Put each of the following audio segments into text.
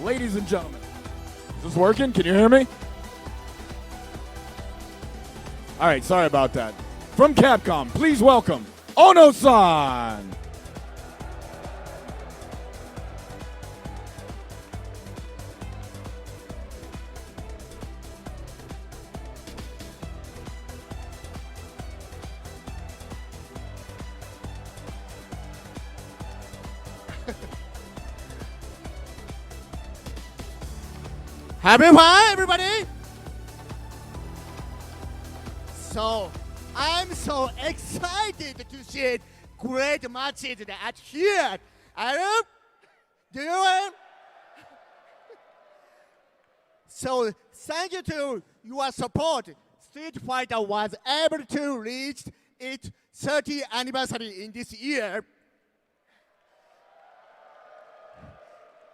ladies and gentlemen. Is this working? Can you hear me? All right, sorry about that. From Capcom, please welcome Ono-san. Happy Pie, everybody! So, I'm so excited to see great matches at here. Adam, do you? So, thank you to your support. Street Fighter was able to reach its 30th anniversary in this year.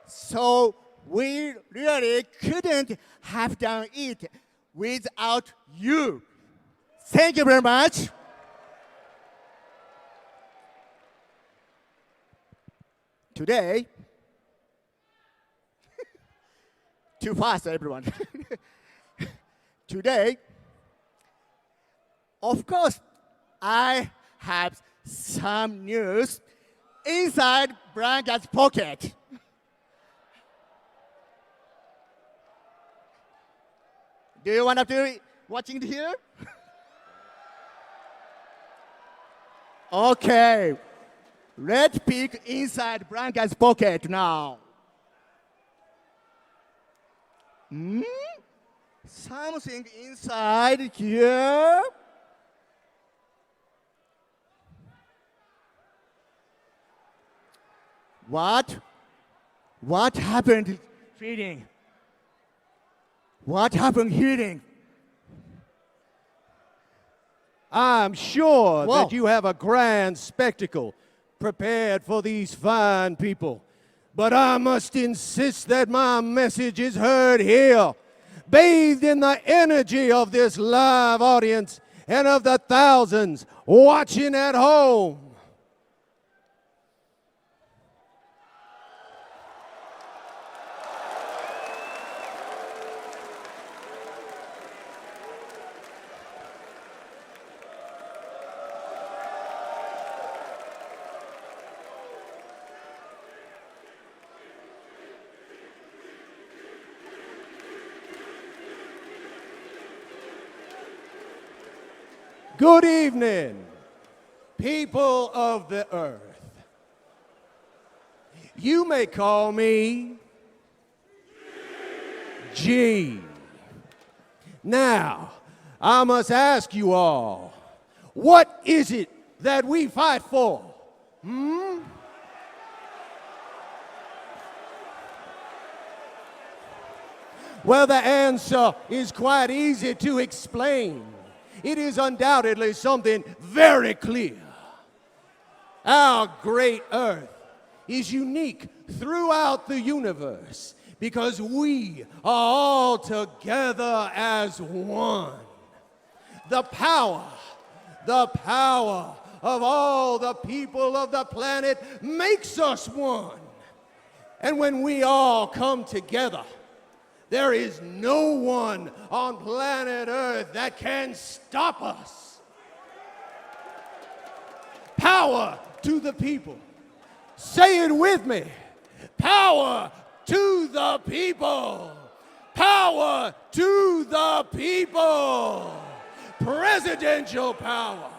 So, we really couldn't have done it without you. Thank you very much. Today, too fast, everyone. Today, of course, I have some news inside Branca's pocket. Do you want to do it watching it here? Okay. Let's peek inside Branca's pocket now. Something inside here. What happened feeding? What happened hearing? I'm sure Whoa. that you have a grand spectacle prepared for these fine people. But I must insist that my message is heard here, bathed in the energy of this live audience and of the thousands watching at home. Good evening, people of the earth. You may call me G. Now, I must ask you all, what is it that we fight for? Well, the answer is quite easy to explain. It is undoubtedly something very clear. Our great Earth is unique throughout the universe because we are all together as one. The power of all the people of the planet makes us one. And when we all come together, there is no one on planet Earth that can stop us. Power to the people. Say it with me. Power to the people. Power to the people. Presidential power.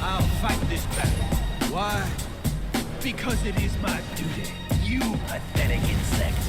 I'll fight this battle. Why? Because it is my duty. You pathetic insect.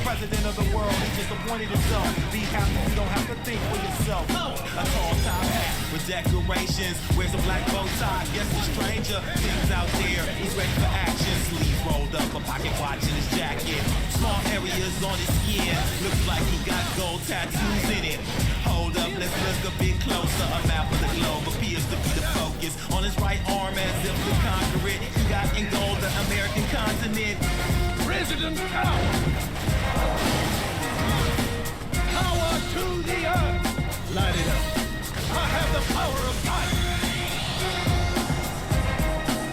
president of the world. He just appointed himself. Be happy you don't have to think for yourself. A tall top hat with decorations. Wears a black bow tie. Yes, a stranger. Things out there. He's ready for action. Sleeves rolled up, a pocket watch in his jacket. Small areas on his skin. Looks like he got gold tattoos in it. Hold up, let's look a bit closer. A map of the globe appears to be the focus. On his right arm as if to conquer it. He got in gold the American continent. President Power! Power to the earth! Light it up. I have the power of fire.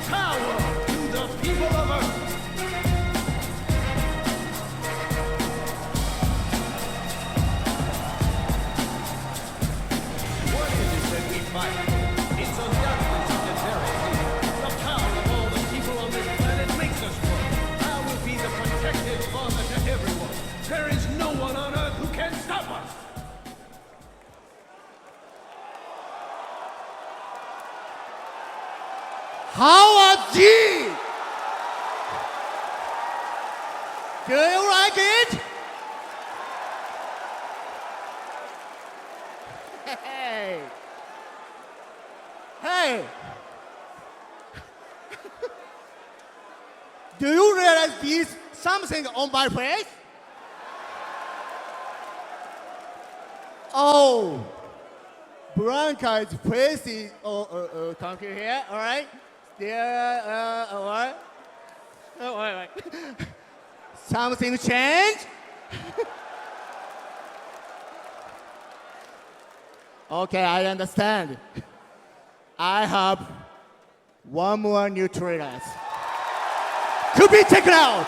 Power to the people of earth. What is it that we fight? It's undoubtedly something very clear. The power of all the people on this planet makes us one. I will be the protected father to everyone. There is no one on earth who can stop us. How are you? Do you like it? Hey. Hey. Do you realize there's something on my face? Oh. Blanca's face is come here, all right? There, all right. Oh, wait. Something changed? Okay, I understand. I have one more new trailer. To be taken out.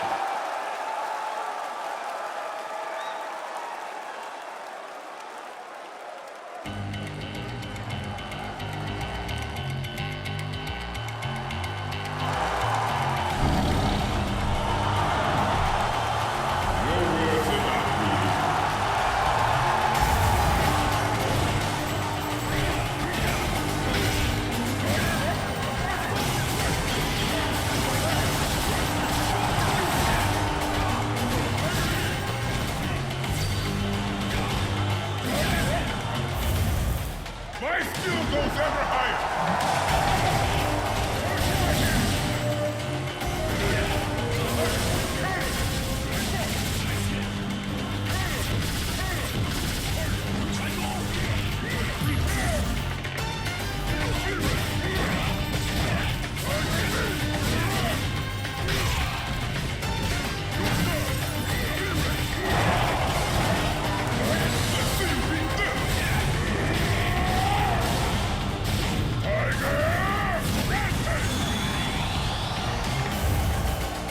My skill goes ever higher.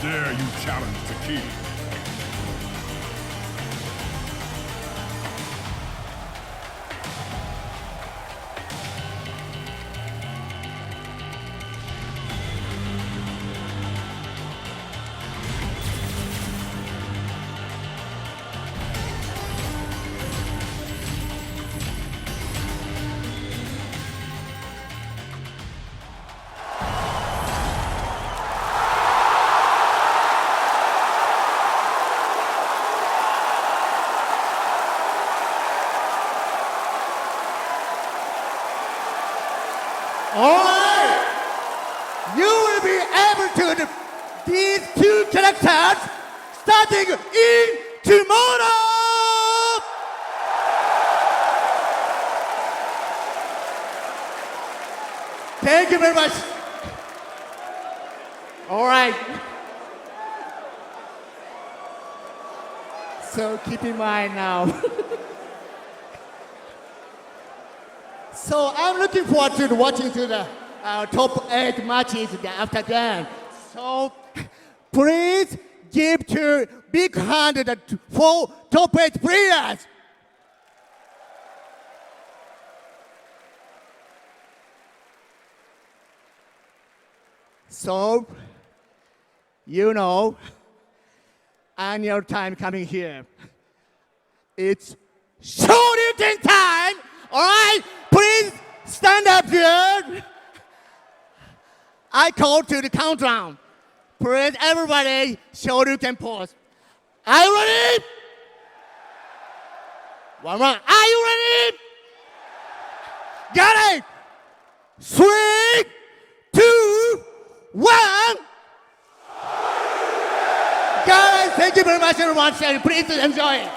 Dare you challenge Tokido? All right. You will be able to these two characters starting in tomorrow. Thank you very much. All right. So keep in mind now. So I'm looking forward to watching to the top 8 matches after that. So please give to big hand the 4 top 8 players. So, you know, annual time coming here. It's Shoryuken time! All right, please stand up here. I call to the countdown. Please, everybody, Shoryuken pose. Are you ready? One round. Are you ready? Got it. 3, 2, 1. Guys, thank you very much, everyone. Please enjoy it.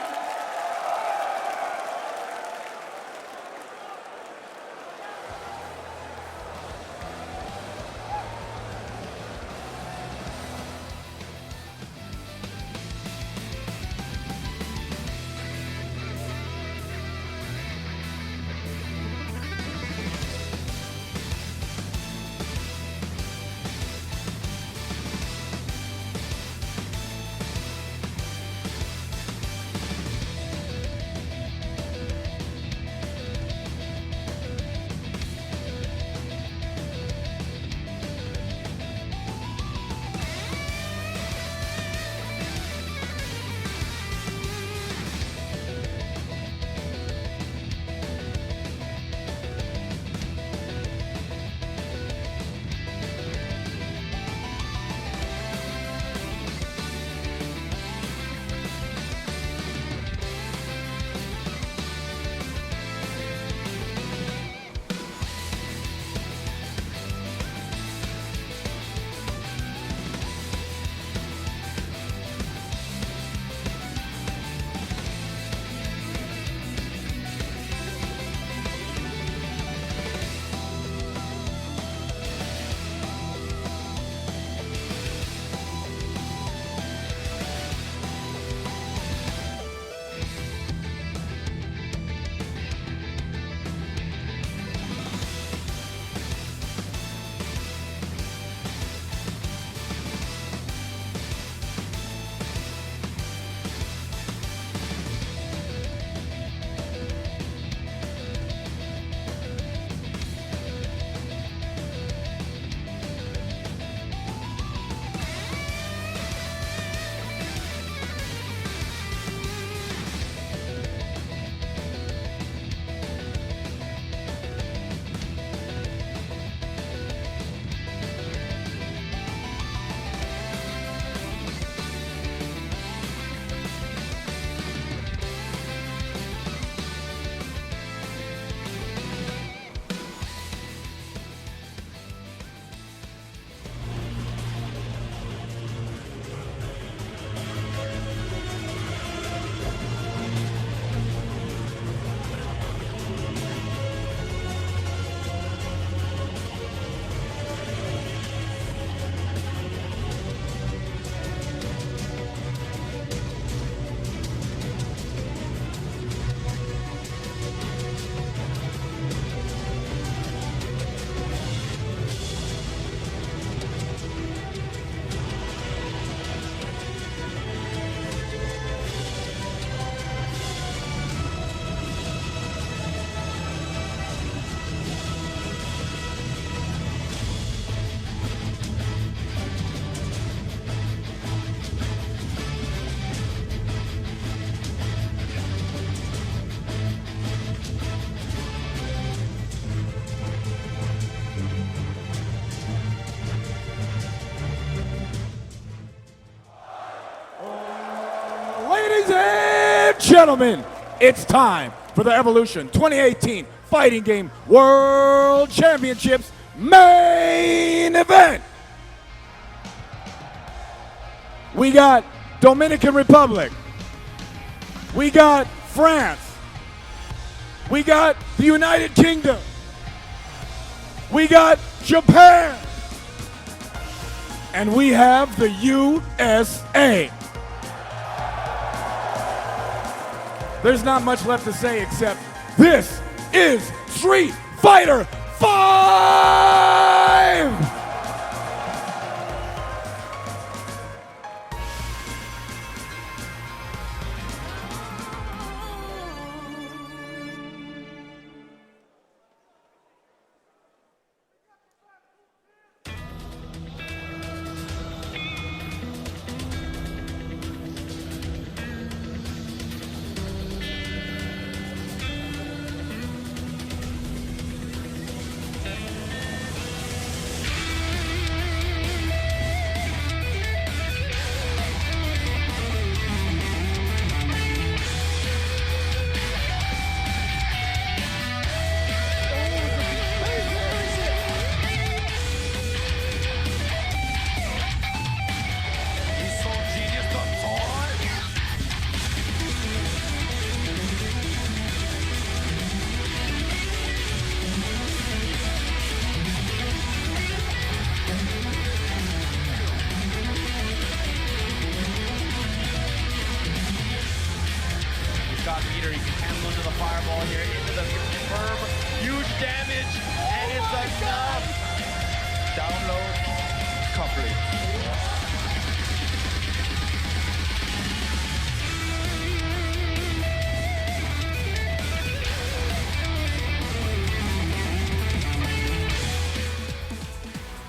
Ladies and gentlemen, it's time for the Evolution 2018 Fighting Game World Championships main event. We got Dominican Republic. We got France. We got the United Kingdom. We got Japan. And we have the USA. There's not much left to say except this is Street Fighter 5! shot meter. He can handle into the fireball here, into the confirm. Huge damage, and it's enough. Down low, complete.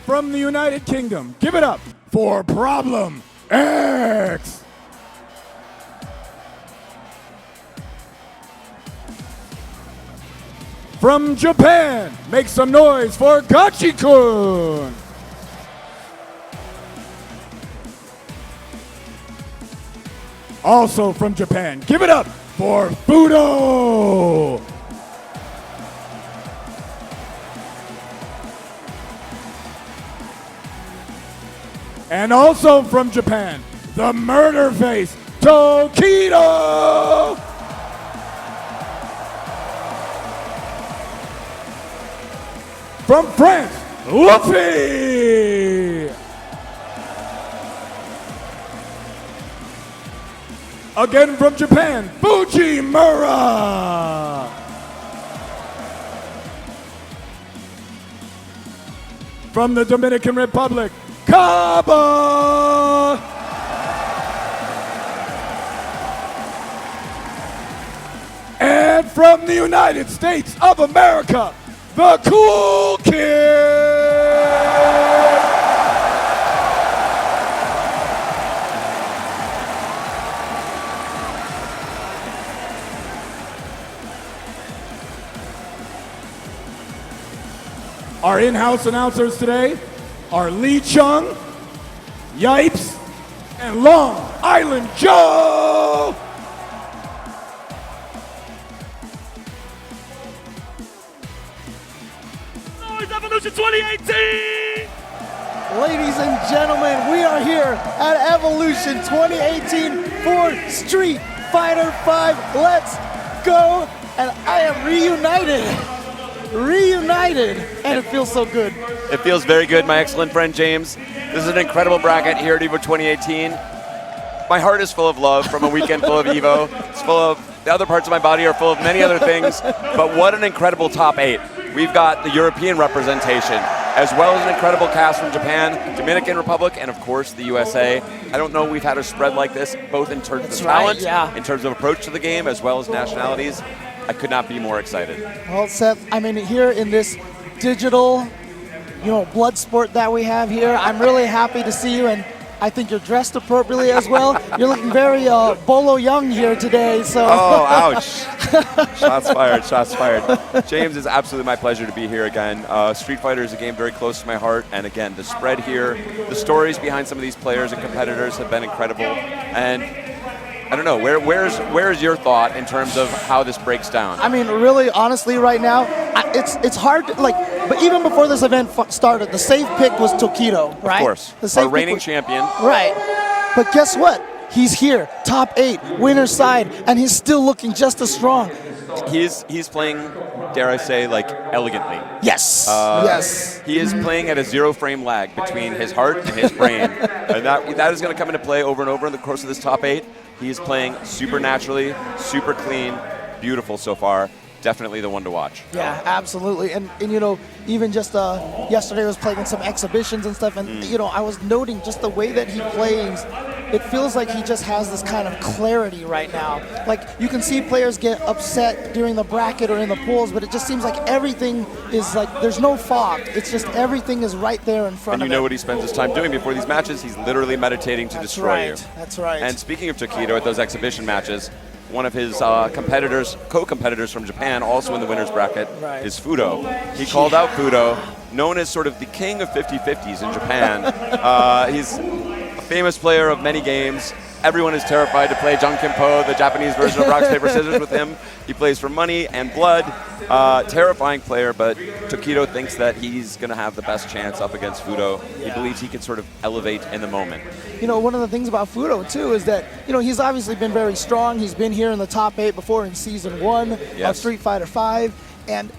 From the United Kingdom, give it up for Problem X. From Japan, make some noise for Gachikun. Also from Japan, give it up for Fudo. And also from Japan, the murder face, Tokido! From France, Luffy! Again from Japan, Fujimura! From the Dominican Republic, Kaba! And from the United States of America, the CoolKid! Our in-house announcers today are Lee Chung, Yipes, and Long Island Joe! Noise Evolution 2018! Ladies and gentlemen, we are here at Evolution 2018 for Street Fighter V. Let's go! And I am reunited, and it feels so good. It feels very good, my excellent friend James. This is an incredible bracket here at EVO 2018. My heart is full of love from a weekend full of EVO. It's full of, the other parts of my body are full of many other things, but what an incredible top 8. We've got the European representation, as well as an incredible cast from Japan, Dominican Republic, and of course the USA. I don't know we've had a spread like this, both in terms of talent, in terms of approach to the game, as well as nationalities. I could not be more excited. Well, Seth, I mean, here in this digital, blood sport that we have here, I'm really happy to see you, and I think you're dressed appropriately as well. You're looking very Bolo Young here today, so. Oh, ouch. Shots fired, shots fired. James, it's absolutely my pleasure to be here again. Street Fighter is a game very close to my heart, and again, the spread here, the stories behind some of these players and competitors have been incredible, and I don't know, where's your thought in terms of how this breaks down? I mean, really, honestly, right now, it's hard to, but even before this event started, the safe pick was Tokido, right? Of course, the safe our reigning champion. Right, but guess what? He's here, top 8, winner's side, and he's still looking just as strong. He's playing, dare I say, elegantly. Yes. Yes. He is playing at a 0 frame lag between his heart and his brain, and that is going to come into play over and over in the course of this top 8. He is playing super naturally, super clean, beautiful so far. Definitely the one to watch. Yeah, absolutely. And even just yesterday I was playing in some exhibitions and stuff, and I was noting just the way that he plays. It feels like he just has this kind of clarity right now. Like, you can see players get upset during the bracket or in the polls, but it just seems like everything is there's no fog. It's just everything is right there in front of him. And you know what he spends his time doing before these matches? He's literally meditating to destroy you. That's right. And speaking of Tokido, at those exhibition matches, one of his co-competitors from Japan, also in the winner's bracket, is Fudo. He called out Fudo, known as sort of the king of 50-50s in Japan. He's a famous player of many games. Everyone is terrified to play Junkinpo, the Japanese version of rock, paper, scissors with him. He plays for money and blood. Terrifying player, but Tokido thinks that he's going to have the best chance up against Fudo. He believes he can sort of elevate in the moment. One of the things about Fudo, too, is that, he's obviously been very strong. He's been here in the top 8 before in Season 1 of Street Fighter V. And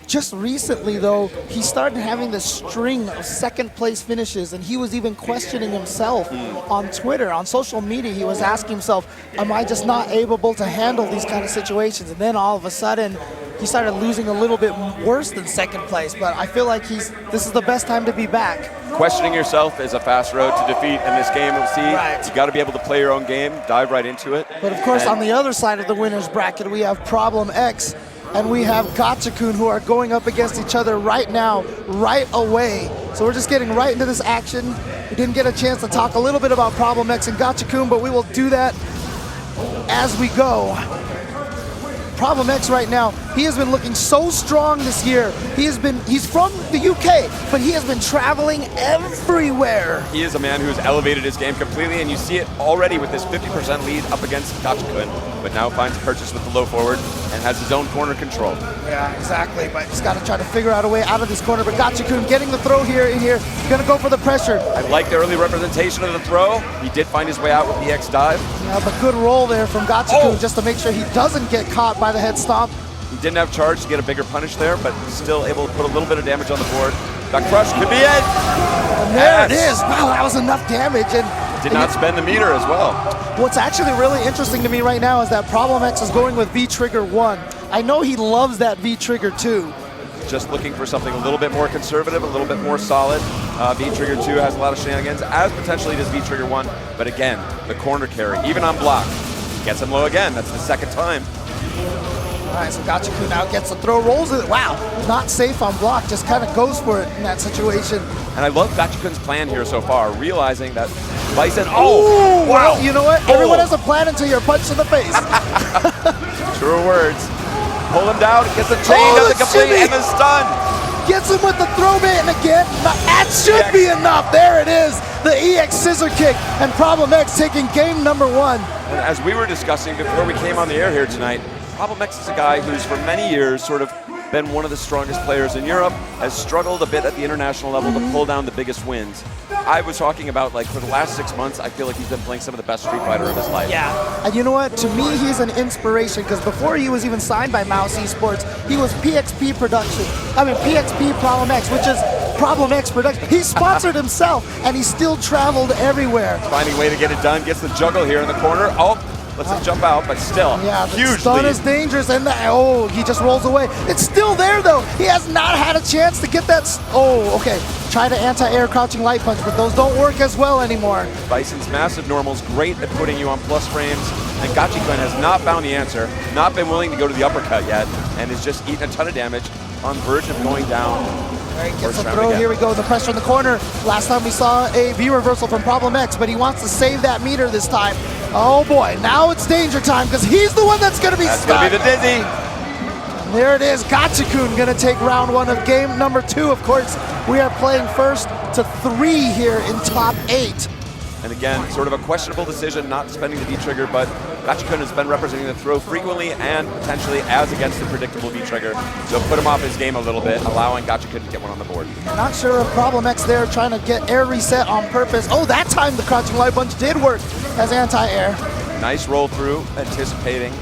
Just recently, though, he started having this string of second-place finishes, and he was even questioning himself on Twitter, on social media. He was asking himself, am I just not able to handle these kind of situations? And then all of a sudden, he started losing a little bit worse than second place, but I feel like this is the best time to be back. Questioning yourself is a fast road to defeat in this game. We'll see. Right. You got to be able to play your own game, dive right into it. But of course, on the other side of the winner's bracket, we have Problem X and we have Gachikun, who are going up against each other right now, right away. So we're just getting right into this action. We didn't get a chance to talk a little bit about Problem X and Gachikun, but we will do that as we go. Problem X right now, he has been looking so strong this year. He's from the UK, but he has been traveling everywhere. He is a man who has elevated his game completely, and you see it already with this 50% lead up against Gachikun, but now finds purchase with the low forward and has his own corner control. Yeah, exactly, but he's got to try to figure out a way out of this corner, but Gachikun getting the throw here in here, gonna go for the pressure. I like the early representation of the throw. He did find his way out with the X dive. Yeah, but good roll there from Gachikun just to make sure he doesn't get caught by the head stomp. He didn't have charge to get a bigger punish there, but still able to put a little bit of damage on the board. That crush could be it. And there it is. Wow, that was enough damage. And did not spend the meter as well. What's actually really interesting to me right now is that Problem X is going with V-Trigger 1. I know he loves that V-Trigger 2. Just looking for something a little bit more conservative, a little bit more solid. V-Trigger 2 has a lot of shenanigans, as potentially does V-Trigger 1. But again, the corner carry, even on block, gets him low again. That's the second time. All right, so Gachikun now gets the throw, rolls it. Wow, not safe on block, just kind of goes for it in that situation. And I love Gachikun's plan here so far, realizing that Bison, wow. Well, you know what? Everyone has a plan until you're punched in the face. True words. Pull him down, gets the chain, doesn't complete, and the stun. Gets him with the throw bait, and again, that should be enough. There it is, the EX scissor kick, and Problem X taking game number 1. And as we were discussing before we came on the air here tonight, Problem X is a guy who's for many years sort of been one of the strongest players in Europe, has struggled a bit at the international level to pull down the biggest wins. I was talking about, like, for the last 6 months, I feel like he's been playing some of the best Street Fighter of his life. Yeah, and you know what? To me, he's an inspiration, because before he was even signed by Mouse Esports, he was PXP Production. I mean, PXP Problem X, which is Problem X Production. He sponsored himself, and he still traveled everywhere. Finding a way to get it done, gets the juggle here in the corner. Oh, lets him jump out, but still, huge stun lead. is dangerous, and he just rolls away. It's still there, though. He has not had a chance to get that. Okay. Try to anti-air crouching light punch, but those don't work as well anymore. Bison's massive normals, great at putting you on plus frames, and Gachikun has not found the answer, not been willing to go to the uppercut yet, and is just eating a ton of damage, on verge of going down. Right, gets the throw, here we go, the pressure in the corner. Last time we saw a V-reversal from Problem X, but he wants to save that meter this time. Oh boy, now it's danger time, because he's the one that's gonna be stuck. That's gonna be the dizzy. There it is, Gachikun gonna take round 1 of game number 2. Of course, we are playing first to 3 here in top 8. And again, sort of a questionable decision not spending the V-trigger, but Gachikun has been representing the throw frequently and potentially as against the predictable V-trigger. So put him off his game a little bit, allowing Gachikun to get one on the board. Not sure if Problem X there trying to get air reset on purpose. Oh, that time the crouching light punch did work as anti-air. Nice roll through, anticipating.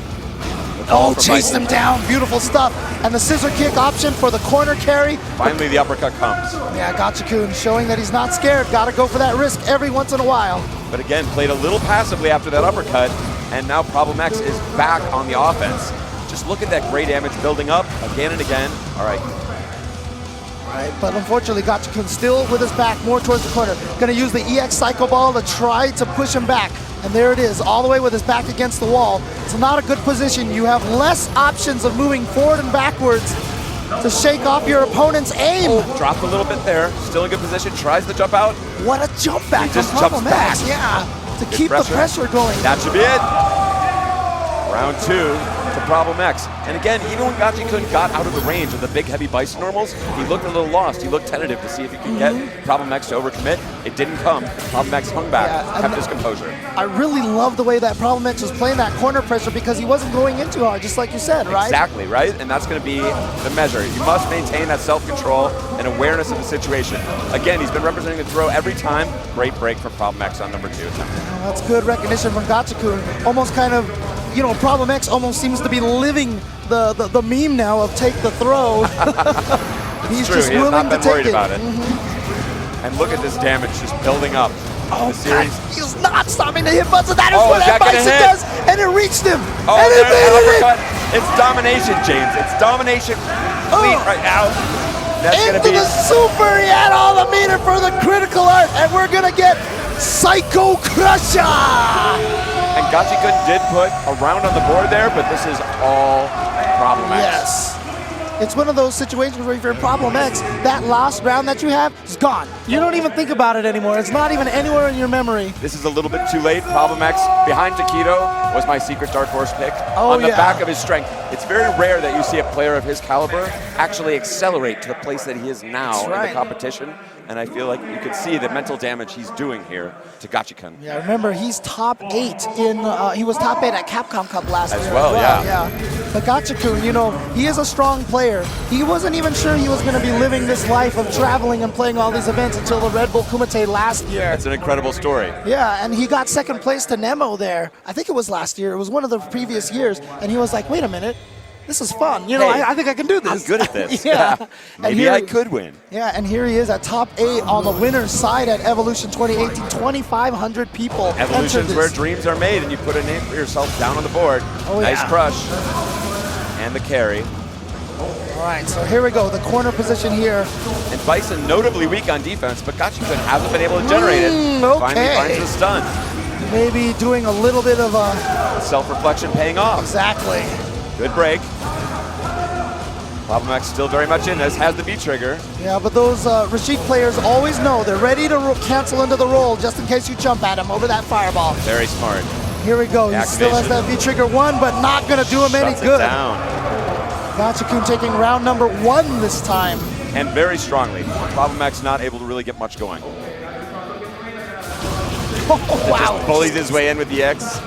Oh, chased him down, beautiful stuff. And the scissor kick option for the corner carry. Finally, the uppercut comes. Yeah, Gachikun showing that he's not scared. Got to go for that risk every once in a while. But again, played a little passively after that uppercut, and now Problem X is back on the offense. Just look at that gray damage building up again and again. All right. Right, but unfortunately, Gachikun still with his back more towards the corner. Gonna use the EX Psycho Ball to try to push him back. And there it is, all the way with his back against the wall. It's not a good position. You have less options of moving forward and backwards to shake off your opponent's aim. Oh, dropped a little bit there. Still in good position, tries to jump out. What a jump back He just from jumps Problem X. back. Yeah, to Good keep the pressure going. That should be it. Round 2 to Problem X. And again, even when Gachikun got out of the range of the big heavy Bison normals, he looked a little lost. He looked tentative to see if he could get Problem X to overcommit. It didn't come. Problem X hung back, kept his composure. I really love the way that Problem X was playing that corner pressure because he wasn't going in too hard, just like you said, right? Exactly, right? And that's going to be the measure. You must maintain that self-control and awareness of the situation. Again, he's been representing the throw every time. Great break from Problem X on number 2. That's good recognition from Gachikun. Almost kind of you know, Problem X almost seems to be living the meme now of take the throw. He's true. just He has willing not been to take worried it. about it. And look at this damage just building up. Oh, The series. God, he's not stopping the hit button. That is Oh, what is that that gonna Bison hit? does, and it reached him. Oh, and it there's an made it. uppercut. It's domination, James. It's domination complete right now. That's going to Into be the super. He had all the meter for the critical art, and we're gonna get Psycho Crusher. And Gachikun did put a round on the board there, but this is all Problem X. Yes. It's one of those situations where if you're Problem X, that last round that you have is gone. You don't even think about it anymore. It's not even anywhere in your memory. This is a little bit too late. Problem X behind Tokido was my secret dark horse pick. Oh, on the yeah. back of his strength. It's very rare that you see a player of his caliber actually accelerate to the place that he is now That's in right. the competition. And I feel like you can see the mental damage he's doing here to Gachikun. Yeah, remember, he's top 8 in, he was top 8 at Capcom Cup last year. As well, yeah. But Gachikun, you know, he is a strong player. He wasn't even sure he was going to be living this life of traveling and playing all these events until the Red Bull Kumite last year. It's an incredible story. Yeah, and he got second place to Nemo there. I think it was last year. It was one of the previous years. And he was like, wait a minute. This is fun. You know, Hey, I think I can do this. I'm good at this. yeah. And Maybe here- I could win. Yeah, and here he is at top 8 on the winner's side at Evolution 2018. 2,500 people entered Evolution's this. where dreams are made, and you put a name for yourself down on the board. Oh, nice yeah. crush. And the carry. All right, so here we go. The corner position here. And Bison notably weak on defense, but Gachikun hasn't been able to generate it. Finally okay. finds the stun. Maybe doing a little bit of a... Self-reflection paying off. Exactly. Good break. Problem X still very much in this, has the V-trigger. Yeah, but those Rashid players always know they're ready to cancel into the roll just in case you jump at him over that fireball. Very smart. Here we go. He still has that V-trigger 1, but not going to do him any Shuts it good. down. Gachikun taking round number 1 this time. And very strongly. Problem X not able to really get much going. Oh, wow. Just bullied his way in with the X.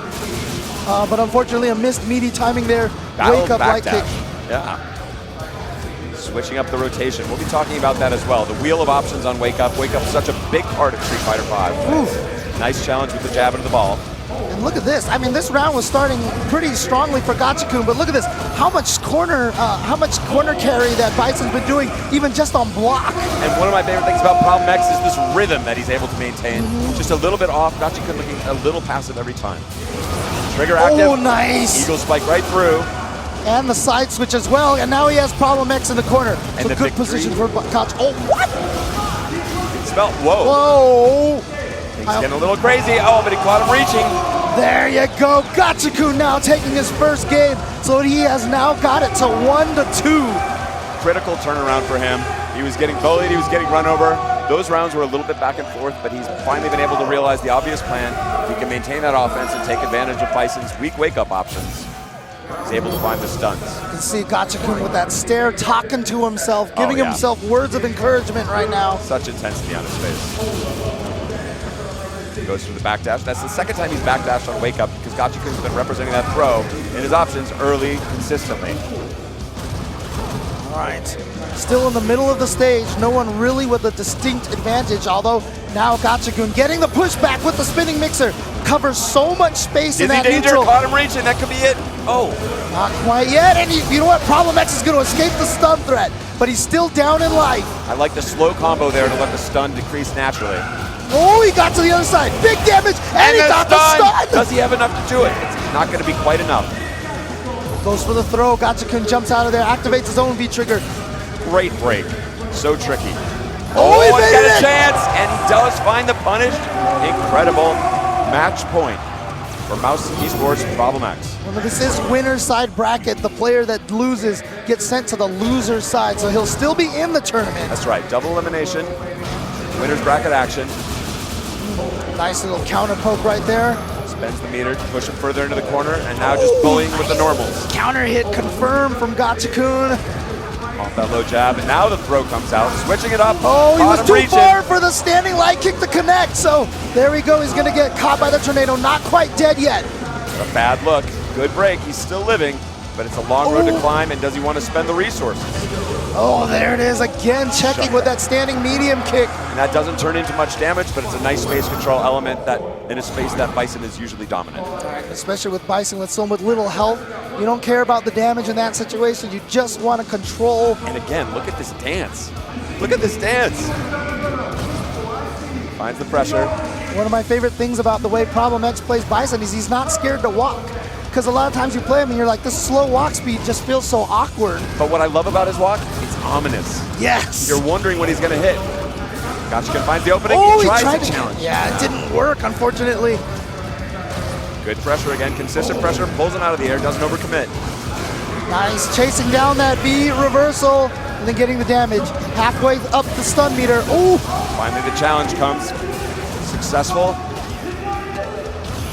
But unfortunately, a missed meaty timing there. Wake up light kick. Yeah. Switching up the rotation. We'll be talking about that as well. The wheel of options on Wake Up. Wake Up is such a big part of Street Fighter V. Oof. Nice challenge with the jab into the ball. And look at this. I mean, this round was starting pretty strongly for Gachikun, but look at this. How much corner carry that Bison's been doing, even just on block. And one of my favorite things about Problem X is this rhythm that he's able to maintain. Just a little bit off. Gachikun looking a little passive every time. Trigger active. Oh, nice. Eagle spike right through. And the side switch as well. And now he has Problem X in the corner. And So the good victory. position for Gach. Oh, what? It smelled. Whoa. Whoa. He's getting a little crazy. Oh, but he caught him reaching. There you go. Gachikun now taking his first game. So he has now got it to 1-2. Critical turnaround for him. He was getting bullied. He was getting run over. Those rounds were a little bit back and forth, but he's finally been able to realize the obvious plan. He can maintain that offense and take advantage of Bison's weak wake-up options. He's able to find the stuns. You can see Gachikun with that stare, talking to himself, giving yeah. himself words of encouragement right now. Such intensity on his face. He goes for the backdash. That's the second time he's backdashed on Wake Up because Gachikun's been representing that throw in his options early, consistently. All right. Still in the middle of the stage, no one really with a distinct advantage, although now Gachikun getting the pushback with the spinning mixer. Covers so much space in Dizzy that danger, neutral. caught him reaching, that could be it. Oh. Not quite yet, and you know what? Problem X is going to escape the stun threat, but he's still down in life. I like the slow combo there to let the stun decrease naturally. Oh, he got to the other side. Big damage, and he got the stun. Does he have enough to do it? It's not going to be quite enough. Goes for the throw. Gachikun jumps out of there, activates his own V-trigger. Great break. So tricky. Oh, he he's made got it! a chance and does find the punish. Incredible match point for Mouse Esports Problem X. Well, this is winner's side bracket. The player that loses gets sent to the loser's side, so he'll still be in the tournament. That's right. Double elimination. Winner's bracket action. Nice little counter poke right there. Spends the meter to push him further into the corner, and now just bullying with the normals. Counter hit confirmed from Gachikun. Off that low jab, and now the throw comes out, switching it up. Oh, he Caught was him too reaching. far for the standing light kick to connect. So there we go. He's going to get caught by the tornado. Not quite dead yet. A bad look. Good break. He's still living, but it's a long road to climb, and does he want to spend the resources? Oh, there it is again, checking with that standing medium kick. And that doesn't turn into much damage, but it's a nice space control element that in a space that Bison is usually dominant. Especially with Bison with so little health. You don't care about the damage in that situation. You just want to control. And again, look at this dance. Look at this dance. Finds the pressure. One of my favorite things about the way Problem X plays Bison is he's not scared to walk. Because a lot of times you play him and you're like, this slow walk speed just feels so awkward. But what I love about his walk, it's ominous. Yes. You're wondering when he's going to hit. Gachikun finds the opening. Oh, he tries to challenge. Yeah, it didn't work, unfortunately. Good pressure again, consistent pressure, pulls him out of the air, doesn't overcommit. Nice, chasing down that B reversal and then getting the damage. Halfway up the stun meter. Ooh. Finally the challenge comes. Successful.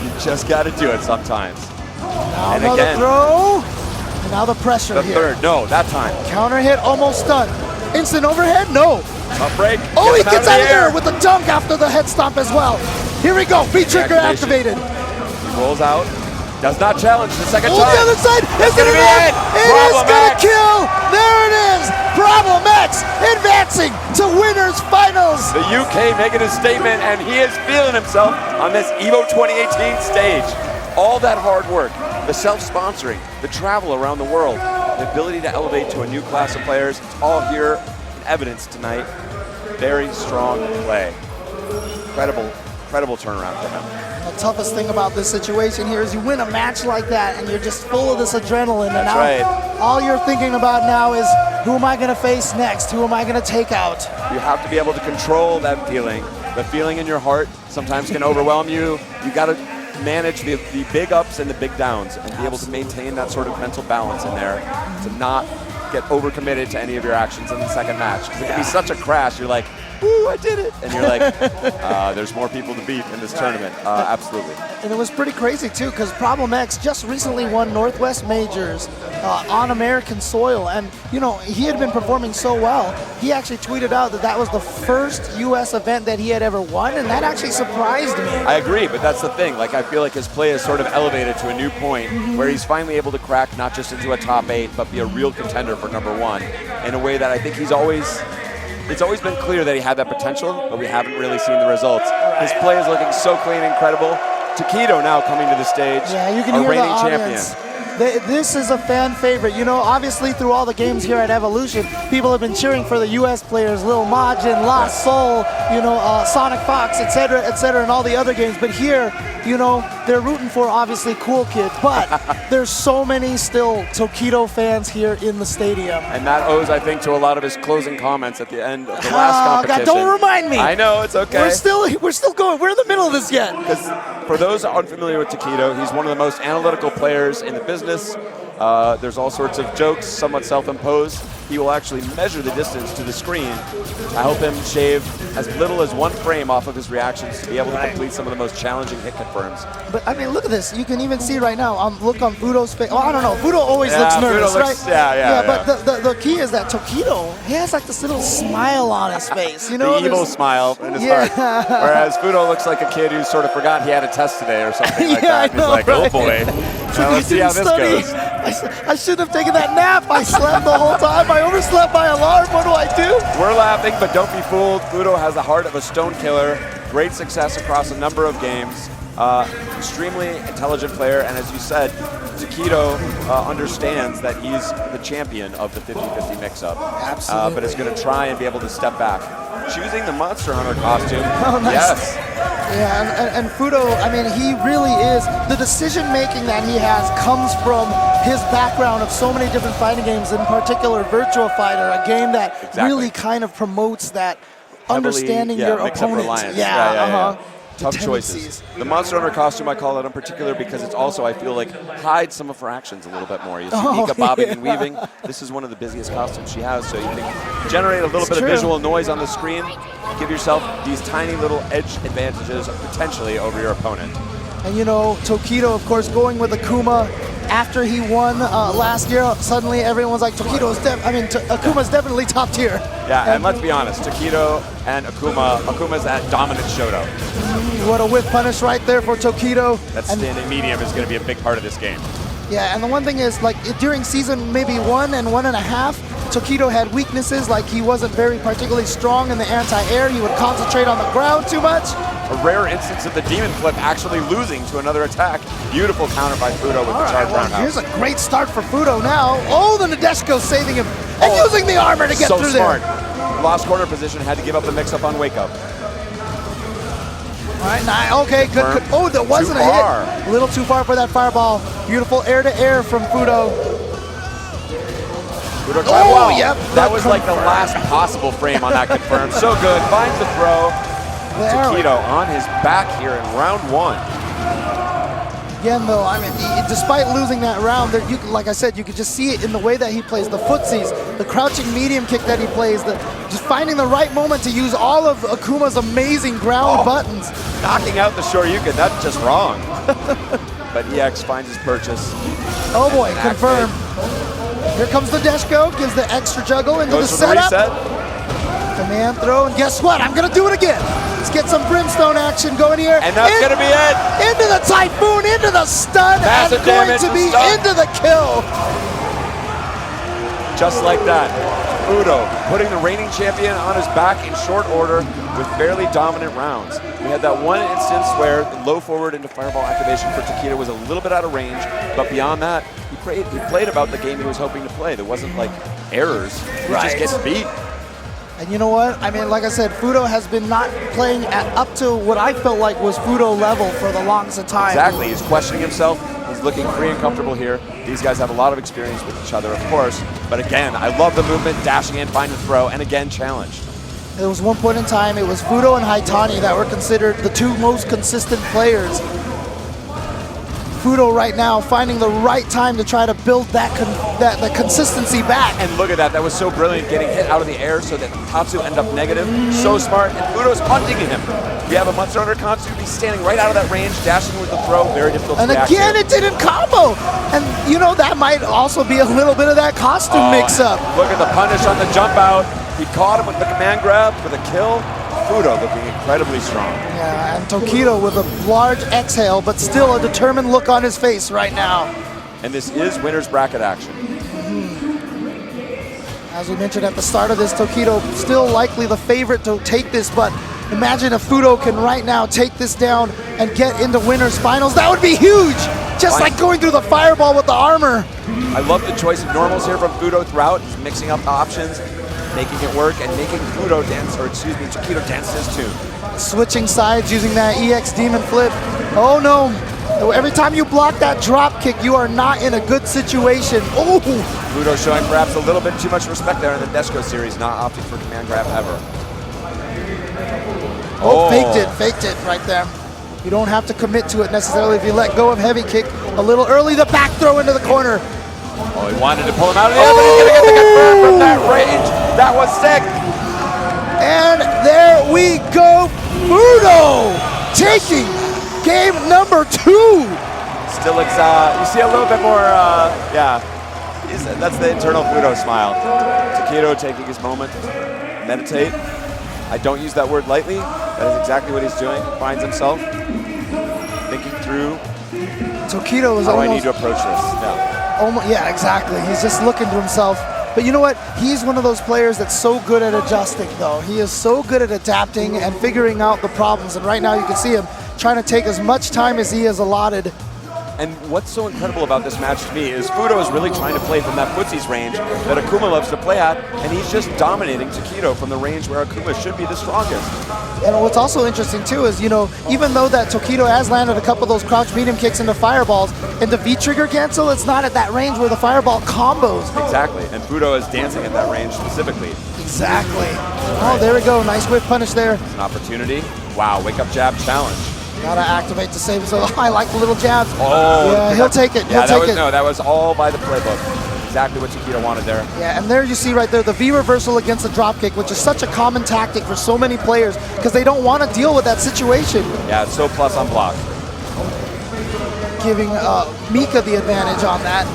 You just got to do it sometimes. Now and another again, throw. And now the pressure the here. third, no, that time. Counter hit, almost stunned. Instant overhead, no. Up break. Oh, he gets out of there with the dunk after the head stomp as well. Here we go, V-trigger activated. He rolls out, does not challenge the second time. The other side, it's going to be it. It is going to kill. There it is. Problem X advancing to winners finals. The UK making a statement, and he is feeling himself on this EVO 2018 stage. All that hard work, the self-sponsoring, the travel around the world, the ability to elevate to a new class of players, it's all here in evidence tonight. Very strong play. Incredible turnaround for him. The toughest thing about this situation here is you win a match like that and you're just full of this adrenaline. And now all you're thinking about now is, who am I going to face next? Who am I going to take out? You have to be able to control that feeling. The feeling in your heart sometimes can overwhelm you. You got to manage the big ups and the big downs and be able to maintain that sort of mental balance in there to not get overcommitted to any of your actions in the second match. Because it can be such a crash. You're like, woo, I did it. And you're like, there's more people to beat in this tournament. Absolutely. And it was pretty crazy, too, because Problem X just recently won Northwest Majors on American soil. And, you know, he had been performing so well, he actually tweeted out that that was the first U.S. event that he had ever won, and that actually surprised me. I agree, but that's the thing. Like, I feel like his play has sort of elevated to a new point where he's finally able to crack not just into a top 8, but be a real contender for #1 in a way that I think it's always been clear that he had that potential, but we haven't really seen the results. His play is looking so clean and incredible. Tokido now coming to the stage, you can a hear reigning the audience. champion. This is a fan favorite. You know, obviously through all the games here at Evolution, people have been cheering for the U.S. players, Lil Majin, Lost Soul, you know, Sonic Fox, etc., and all the other games. But here, you know, they're rooting for obviously CoolKid, but there's so many still Tokido fans here in the stadium. And that owes, I think, to a lot of his closing comments at the end of the last competition. God, don't remind me. I know, it's okay. We're still going. We're in the middle of this yet. Because for those unfamiliar with Tokido, he's one of the most analytical players in the business. There's all sorts of jokes, somewhat self-imposed. He will actually measure the distance to the screen to help him shave as little as 1 frame off of his reactions to be able to complete some of the most challenging hit confirms. But I mean, look at this. You can even see right now, look on Fudo's face. Oh, I don't know. Fudo always looks nervous, right? Yeah. But the key is that Tokido, he has like this little smile on his face. You know, the evil smile in his heart. Whereas Fudo looks like a kid who sort of forgot he had a test today or something like that. I know, he's like, oh boy, let's see how this goes. I shouldn't have taken that nap. I slept the whole time. I overslept my alarm. What do I do? We're laughing, but don't be fooled. Fudo has the heart of a stone killer. Great success across a number of games. Extremely intelligent player, and as you said, Tokido understands that he's the champion of the 50-50 mix-up. Absolutely. But is going to try and be able to step back. Choosing the Monster Hunter costume. Oh, nice. Yes. Yeah, and Fudo, I mean, he really is. The decision-making that he has comes from his background of so many different fighting games, in particular Virtua Fighter, a game that really kind of promotes that understanding your opponent. Tough choices. The Monster Hunter costume, I call it in particular because it's also, I feel like, hides some of her actions a little bit more. You see Mika bobbing and weaving. This is one of the busiest costumes she has, so you can generate a little bit of visual noise on the screen. Give yourself these tiny little edge advantages potentially over your opponent. And you know, Tokido, of course, going with Akuma after he won last year. Suddenly, everyone's like, Akuma's definitely top tier. Yeah, and let's be honest, Tokido and Akuma's at dominant Shoto. What a whip punish right there for Tokido. That standing medium is going to be a big part of this game. Yeah, and the one thing is, like, during season maybe 1 and 1.5, Tokido had weaknesses, like he wasn't very particularly strong in the anti-air. He would concentrate on the ground too much. A rare instance of the demon flip actually losing to another attack. Beautiful counter by Fudo with the charge roundhouse. Here's a great start for Fudo now. Oh, the Nadeshiko saving him and using the armor to get so through smart. there. Lost corner position, had to give up the mix-up on wake-up. All right, now, okay, good. Oh, that wasn't a hit. A little too far for that fireball. Beautiful air-to-air from Fudo. Fudo Oh, yep. That was like the last possible frame on that confirm. So good, finds the throw. Tokido on his back here in round 1. Again, though, I mean, despite losing that round, there, like I said, you could just see it in the way that he plays the footsies, the crouching medium kick that he plays, just finding the right moment to use all of Akuma's amazing ground buttons. Knocking out the Shoryuken, that's just wrong. But EX finds his purchase. Oh boy, confirm. Here comes the Deshko, gives the extra juggle into the setup. Command throw, and guess what? I'm gonna do it again. Let's get some brimstone action going here. And that's gonna be it. Into the Typhoon, into the stun, Massive and going damage to be stun. into the kill. Just like that. Fudo putting the reigning champion on his back in short order with fairly dominant rounds. We had that one instance where the low forward into fireball activation for Tokido was a little bit out of range, but beyond that, he played about the game he was hoping to play. There wasn't like errors. He just gets beat. And you know what? I mean, like I said, Fudo has been not playing at up to what I felt like was Fudo level for the longest of time. Exactly. He's questioning himself. He's looking free and comfortable here. These guys have a lot of experience with each other, of course. But again, I love the movement, dashing in, finding the throw, and again, challenged. There was one point in time, it was Fudo and Haitani that were considered the two most consistent players. Fudo right now finding the right time to try to build the consistency back. And look at that, that was so brilliant, getting hit out of the air so that Katsu ended up negative. So smart, and Fudo's hunting him. We have a monster under Katsu, he's standing right out of that range, dashing with the throw, very difficult to react to. And again, it didn't combo. And you know, that might also be a little bit of that costume mix-up. Look at the punish on the jump out. He caught him with the command grab for the kill. Fudo looking incredibly strong. Yeah, and Tokido with a large exhale, but still a determined look on his face right now. And this is winner's bracket action. As we mentioned at the start of this, Tokido still likely the favorite to take this, but imagine if Fudo can right now take this down and get into winner's finals. That would be huge! Just like going through the fireball with the armor. I love the choice of normals here from Fudo throughout. He's mixing up the options, making it work, and making Fudo dance, or excuse me, Tokido dance his tune. Switching sides using that EX Demon Flip. Oh no, every time you block that drop kick, you are not in a good situation. Oh! Fudo showing perhaps a little bit too much respect there in the Deshko series, not opting for command grab ever. Oh, faked it right there. You don't have to commit to it necessarily if you let go of heavy kick a little early. The back throw into the corner. Oh, he wanted to pull him out of the air, but he's gonna get the confirm from that range. That was sick. And there we go, Fudo taking game number 2. Still, you see a little bit more, that's the internal Fudo smile. Tokido taking his moment, meditate. I don't use that word lightly. That is exactly what he's doing. He finds himself thinking through Tokido is how I need to approach this. Yeah, exactly. He's just looking to himself. But you know what? He's one of those players that's so good at adjusting, though. He is so good at adapting and figuring out the problems. And right now you can see him trying to take as much time as he has allotted. And what's so incredible about this match to me is Fudo is really trying to play from that footsies range that Akuma loves to play at, and he's just dominating Tokido from the range where Akuma should be the strongest. And what's also interesting too is, you know, even though that Tokido has landed a couple of those crouch medium kicks into fireballs, into V-trigger cancel, it's not at that range where the fireball combos. Exactly, and Fudo is dancing at that range specifically. Exactly. Oh, there we go, nice whip punish there. It's an opportunity. Wow, wake up jab challenge. Gotta activate to save, so I like the little jabs. Oh, yeah, he'll take it. Yeah, that was all by the playbook. Exactly what Tokido wanted there. Yeah, and there you see right there the V reversal against the drop kick, which is such a common tactic for so many players because they don't want to deal with that situation. Yeah, it's so plus on block. Giving Mika the advantage on that.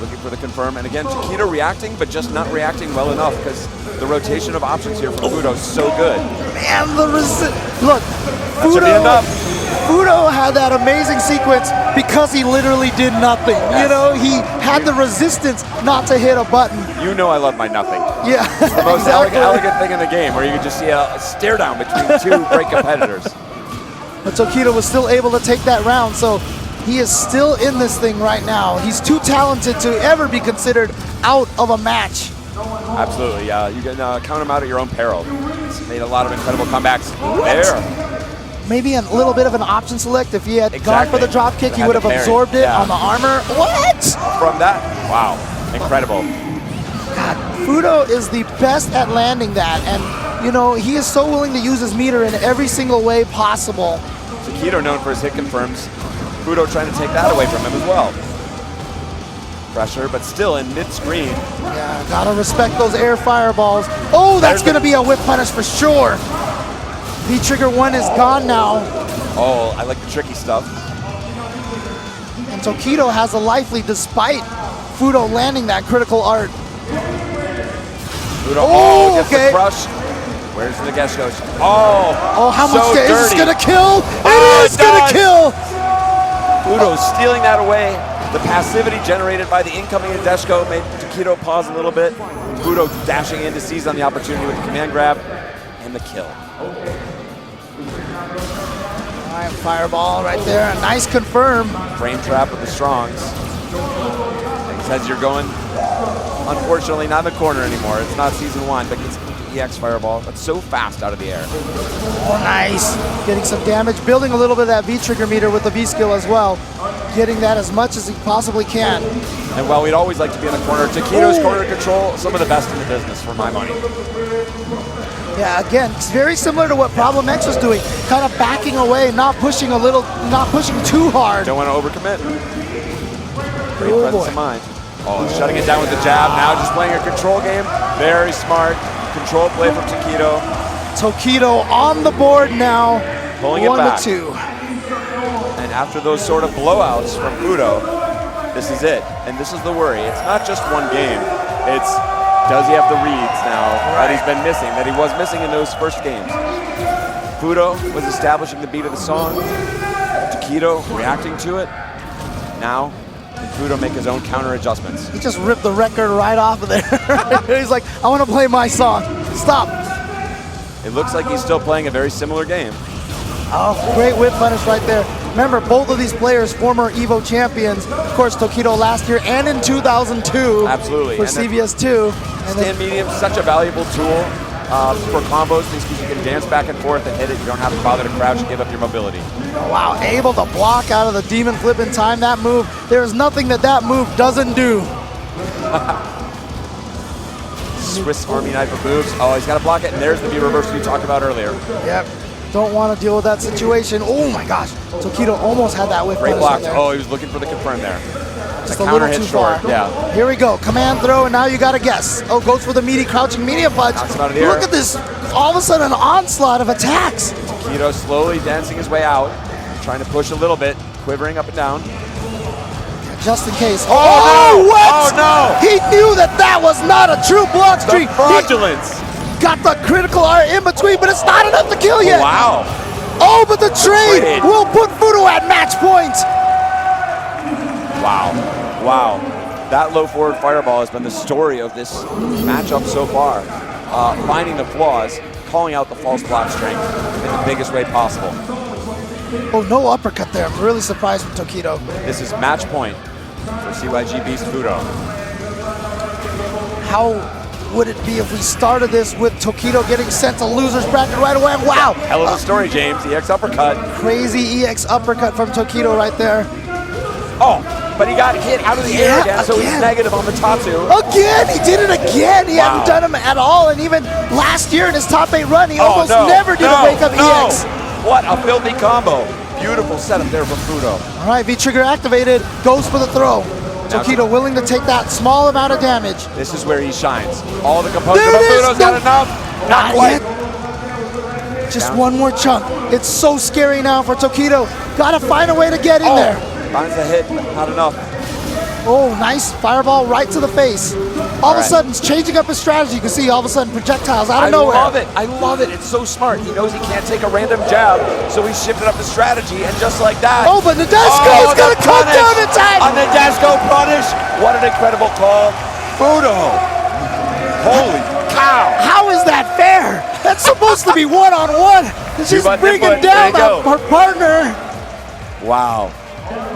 Looking for the confirm, and again, Tokido reacting, but just not reacting well enough because the rotation of options here from Fudo is so good. Man, look, Fudo had that amazing sequence because he literally did nothing. Yes. You know, he had the resistance not to hit a button. You know I love my nothing. Yeah. It's the most exactly. elegant thing in the game, where you can just see a stare down between two great competitors. But Tokido was still able to take that round, so he is still in this thing right now. He's too talented to ever be considered out of a match. Absolutely, yeah. You can count him out at your own peril. He's made a lot of incredible comebacks. There. Maybe a little bit of an option select. If he had gone for the drop kick, he Had would have the parry, absorbed it yeah. on the armor. What? From that, wow, incredible. God, Fudo is the best at landing that, and you know, he is so willing to use his meter in every single way possible. Tokido known for his hit confirms. Fudo trying to take that away from him as well. Pressure, but still in mid-screen. Yeah, gotta respect those air fireballs. Oh, that's gonna be a whip punish for sure. V-Trigger 1 is gone now. Oh, I like the tricky stuff. And Tokido has a life lead despite Fudo landing that critical art. Fudo, gets the crush. Where's the guest goes? Oh, how much so is this dirty. gonna kill? Oh, It is gonna kill! Fudo stealing that away. The passivity generated by the incoming Nadeshiko made Tokido pause a little bit. Fudo dashing in to seize on the opportunity with the command grab and the kill. All right, fireball right there. A nice confirm. Frame trap with the strongs. Says you're going, unfortunately, not in the corner anymore. It's not season 1, but it's EX fireball. That's so fast out of the air. Oh, nice. Getting some damage, building a little bit of that V-trigger meter with the V-skill as well. Getting that as much as he possibly can. And while we'd always like to be in the corner, Tokido's corner control, some of the best in the business for my money. Yeah, again, it's very similar to what Problem X was doing. Kind of backing away, not pushing too hard. Don't want to overcommit. Great presence of mind. Oh, shutting it down with the jab. Now just playing a control game. Very smart. Control play from Tokido. Tokido on the board now. Pulling it back. 1-2. And after those sort of blowouts from Fudo, this is it. And this is the worry. It's not just one game. It's, does he have the reads now that he's been missing, that he was missing in those first games? Fudo was establishing the beat of the song. Tokido reacting to it. Now, can Fudo make his own counter adjustments? He just ripped the record right off of there. He's like, I want to play my song. Stop. It looks like he's still playing a very similar game. Oh, great whip punish right there. Remember, both of these players, former EVO champions. Of course, Tokido last year and in 2002. Absolutely. For CVS2. Stand medium, such a valuable tool for combos, because you can dance back and forth and hit it. You don't have to bother to crouch and give up your mobility. Wow, able to block out of the demon flip in time. That move, there is nothing that move doesn't do. Swiss Army knife of moves. Oh, he's got to block it, and there's the V reverse we talked about earlier. Yep. Don't want to deal with that situation. Oh my gosh, Tokido almost had that whip Great punish blocks. right Oh, he was looking for the confirm there. Just the a counter little hit too far. short. Yeah. Here we go. Command throw, and now you got to guess. Oh, goes for the meaty crouching medium punch. Knocks him out of the air. Look at this. All of a sudden, an onslaught of attacks. Tokido slowly dancing his way out, trying to push a little bit, quivering up and down. Just in case. Oh, no! What? Oh, no! He knew that was not a true block streak. The fraudulence. He got the critical art in between, but it's not enough to kill yet. Wow. Oh, but the trade will put Fudo at match point. Wow. Wow. That low forward fireball has been the story of this matchup so far. Finding the flaws, calling out the false block strength in the biggest way possible. Oh, no uppercut there. I'm really surprised from Tokido. This is match point for CYG Beast Fudo. How would it be if we started this with Tokido getting sent to loser's bracket right away? Wow. Hell of a story, James. EX uppercut. Crazy EX uppercut from Tokido right there. Oh, but he got hit out of the air again, so he's negative on the Tatsu. Again, he did it again. He hadn't done him at all, and even last year in his top 8 run, he almost never did a wake up EX. What a filthy combo. Beautiful setup there from Fudo. All right, V-trigger activated, goes for the throw. Tokido willing to take that small amount of damage. This is where he shines. All the composure, but Fudo's got enough. Not quite. Just one more chunk. It's so scary now for Tokido. Gotta find a way to get in there. Finds the hit, not enough. Oh, nice fireball right to the face. All of a sudden, it's changing up his strategy. You can see all of a sudden projectiles out of nowhere. I love it. I love it. It's so smart. He knows he can't take a random jab, so he shifted up the strategy, and just like that. Oh, but Nadeshko's going to come down in time. On Nadeshko punish. What an incredible call. Fudo. Holy cow. How is that fair? That's supposed to be one-on-one. She's bringing down her partner. Wow.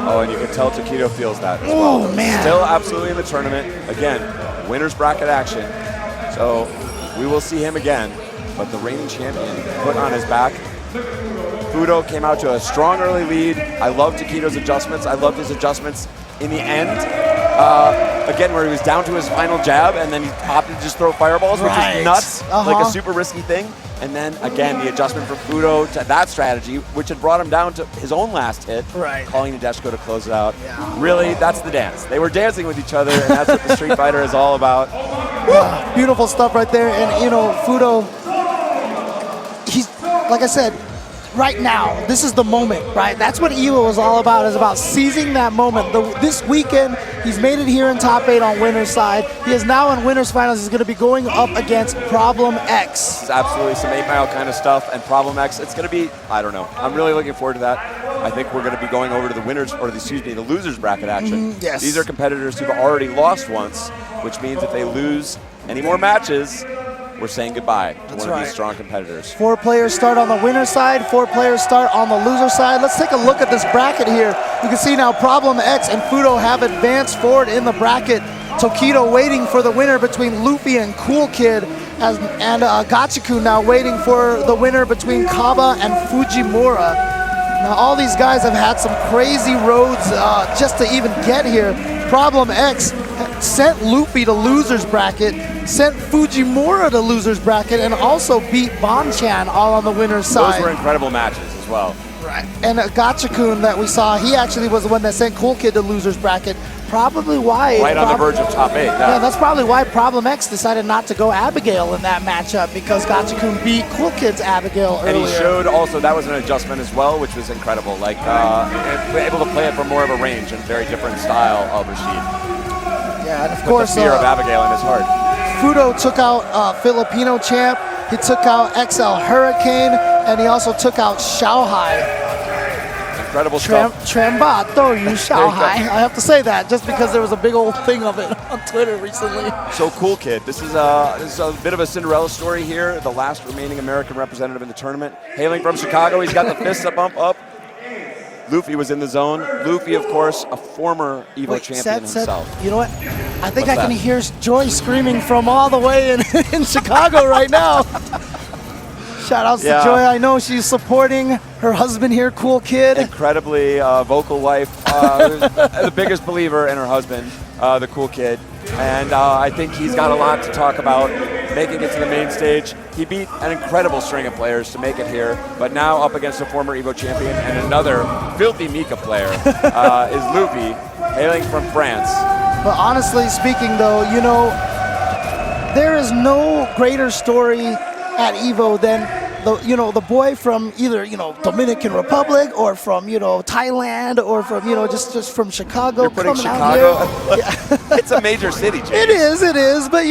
Oh, and you can tell Tokido feels that as well. Oh, man. Still absolutely in the tournament. Again, winner's bracket action. So we will see him again. But the reigning champion put on his back. Fudo came out to a strong early lead. I love Tokido's adjustments. I loved his adjustments in the end. Again, where he was down to his final jab, and then he opted to just throw fireballs, which is nuts, like a super risky thing. And then, again, the adjustment for Fudo to that strategy, which had brought him down to his own last hit, calling Nadeshko to close it out. Yeah. Really, that's the dance. They were dancing with each other, and that's what the Street Fighter is all about. Beautiful stuff right there. And, you know, Fudo, he's, like I said, right now, this is the moment, right? That's what EVO is all about, is about seizing that moment. This weekend, he's made it here in top 8 on winner's side. He is now in winner's finals. He's going to be going up against Problem X. This is absolutely some 8 Mile kind of stuff, and Problem X, it's going to be, I don't know. I'm really looking forward to that. I think we're going to be going over to the winners, or the losers bracket action. Yes. These are competitors who've already lost once, which means if they lose any more matches, we're saying goodbye to one of these strong competitors. 4 players start on the winner's side, 4 players start on the loser side. Let's take a look at this bracket here. You can see now Problem X and Fudo have advanced forward in the bracket. Tokido waiting for the winner between Luffy and CoolKid, and Gachikun now waiting for the winner between Kaba and Fujimura. Now all these guys have had some crazy roads just to even get here. Problem X sent Luffy to loser's bracket, sent Fujimura to loser's bracket, and also beat Bonchan all on the winner's side. Those were incredible matches as well. Right. And Gachikun that we saw, he actually was the one that sent CoolKid to loser's bracket. Probably why. Right on the verge of top 8. Yeah, that's probably why Problem X decided not to go Abigail in that matchup, because Gachikun beat CoolKid's Abigail earlier. And he showed also that was an adjustment as well, which was incredible. Like, able to play it from more of a range and very different style of Rashid. Yeah, and of course, the fear of Abigail in his heart. Fudo took out Filipino champ. He took out XL Hurricane, and he also took out Xiaohai. Incredible stuff. Trembato, you Xiaohai. I have to say that just because there was a big old thing of it on Twitter recently. So CoolKid, this is a bit of a Cinderella story here. The last remaining American representative in the tournament, hailing from Chicago. He's got the fists bump up. Luffy was in the zone. Luffy, of course, a former EVO champion himself. You know what? I think I can hear Joy screaming from all the way in Chicago right now. Shout outs to Joy. I know she's supporting her husband here, CoolKid. Incredibly vocal wife. The biggest believer in her husband, the CoolKid. And I think he's got a lot to talk about making it to the main stage. He beat an incredible string of players to make it here, but now up against a former EVO champion and another filthy Mika player is Luffy, hailing from France. But honestly speaking though, you know, there is no greater story at EVO than the boy from either, Dominican Republic or from, Thailand or from, just from Chicago. You're putting coming Chicago? out here. It's a major city, James. It is, but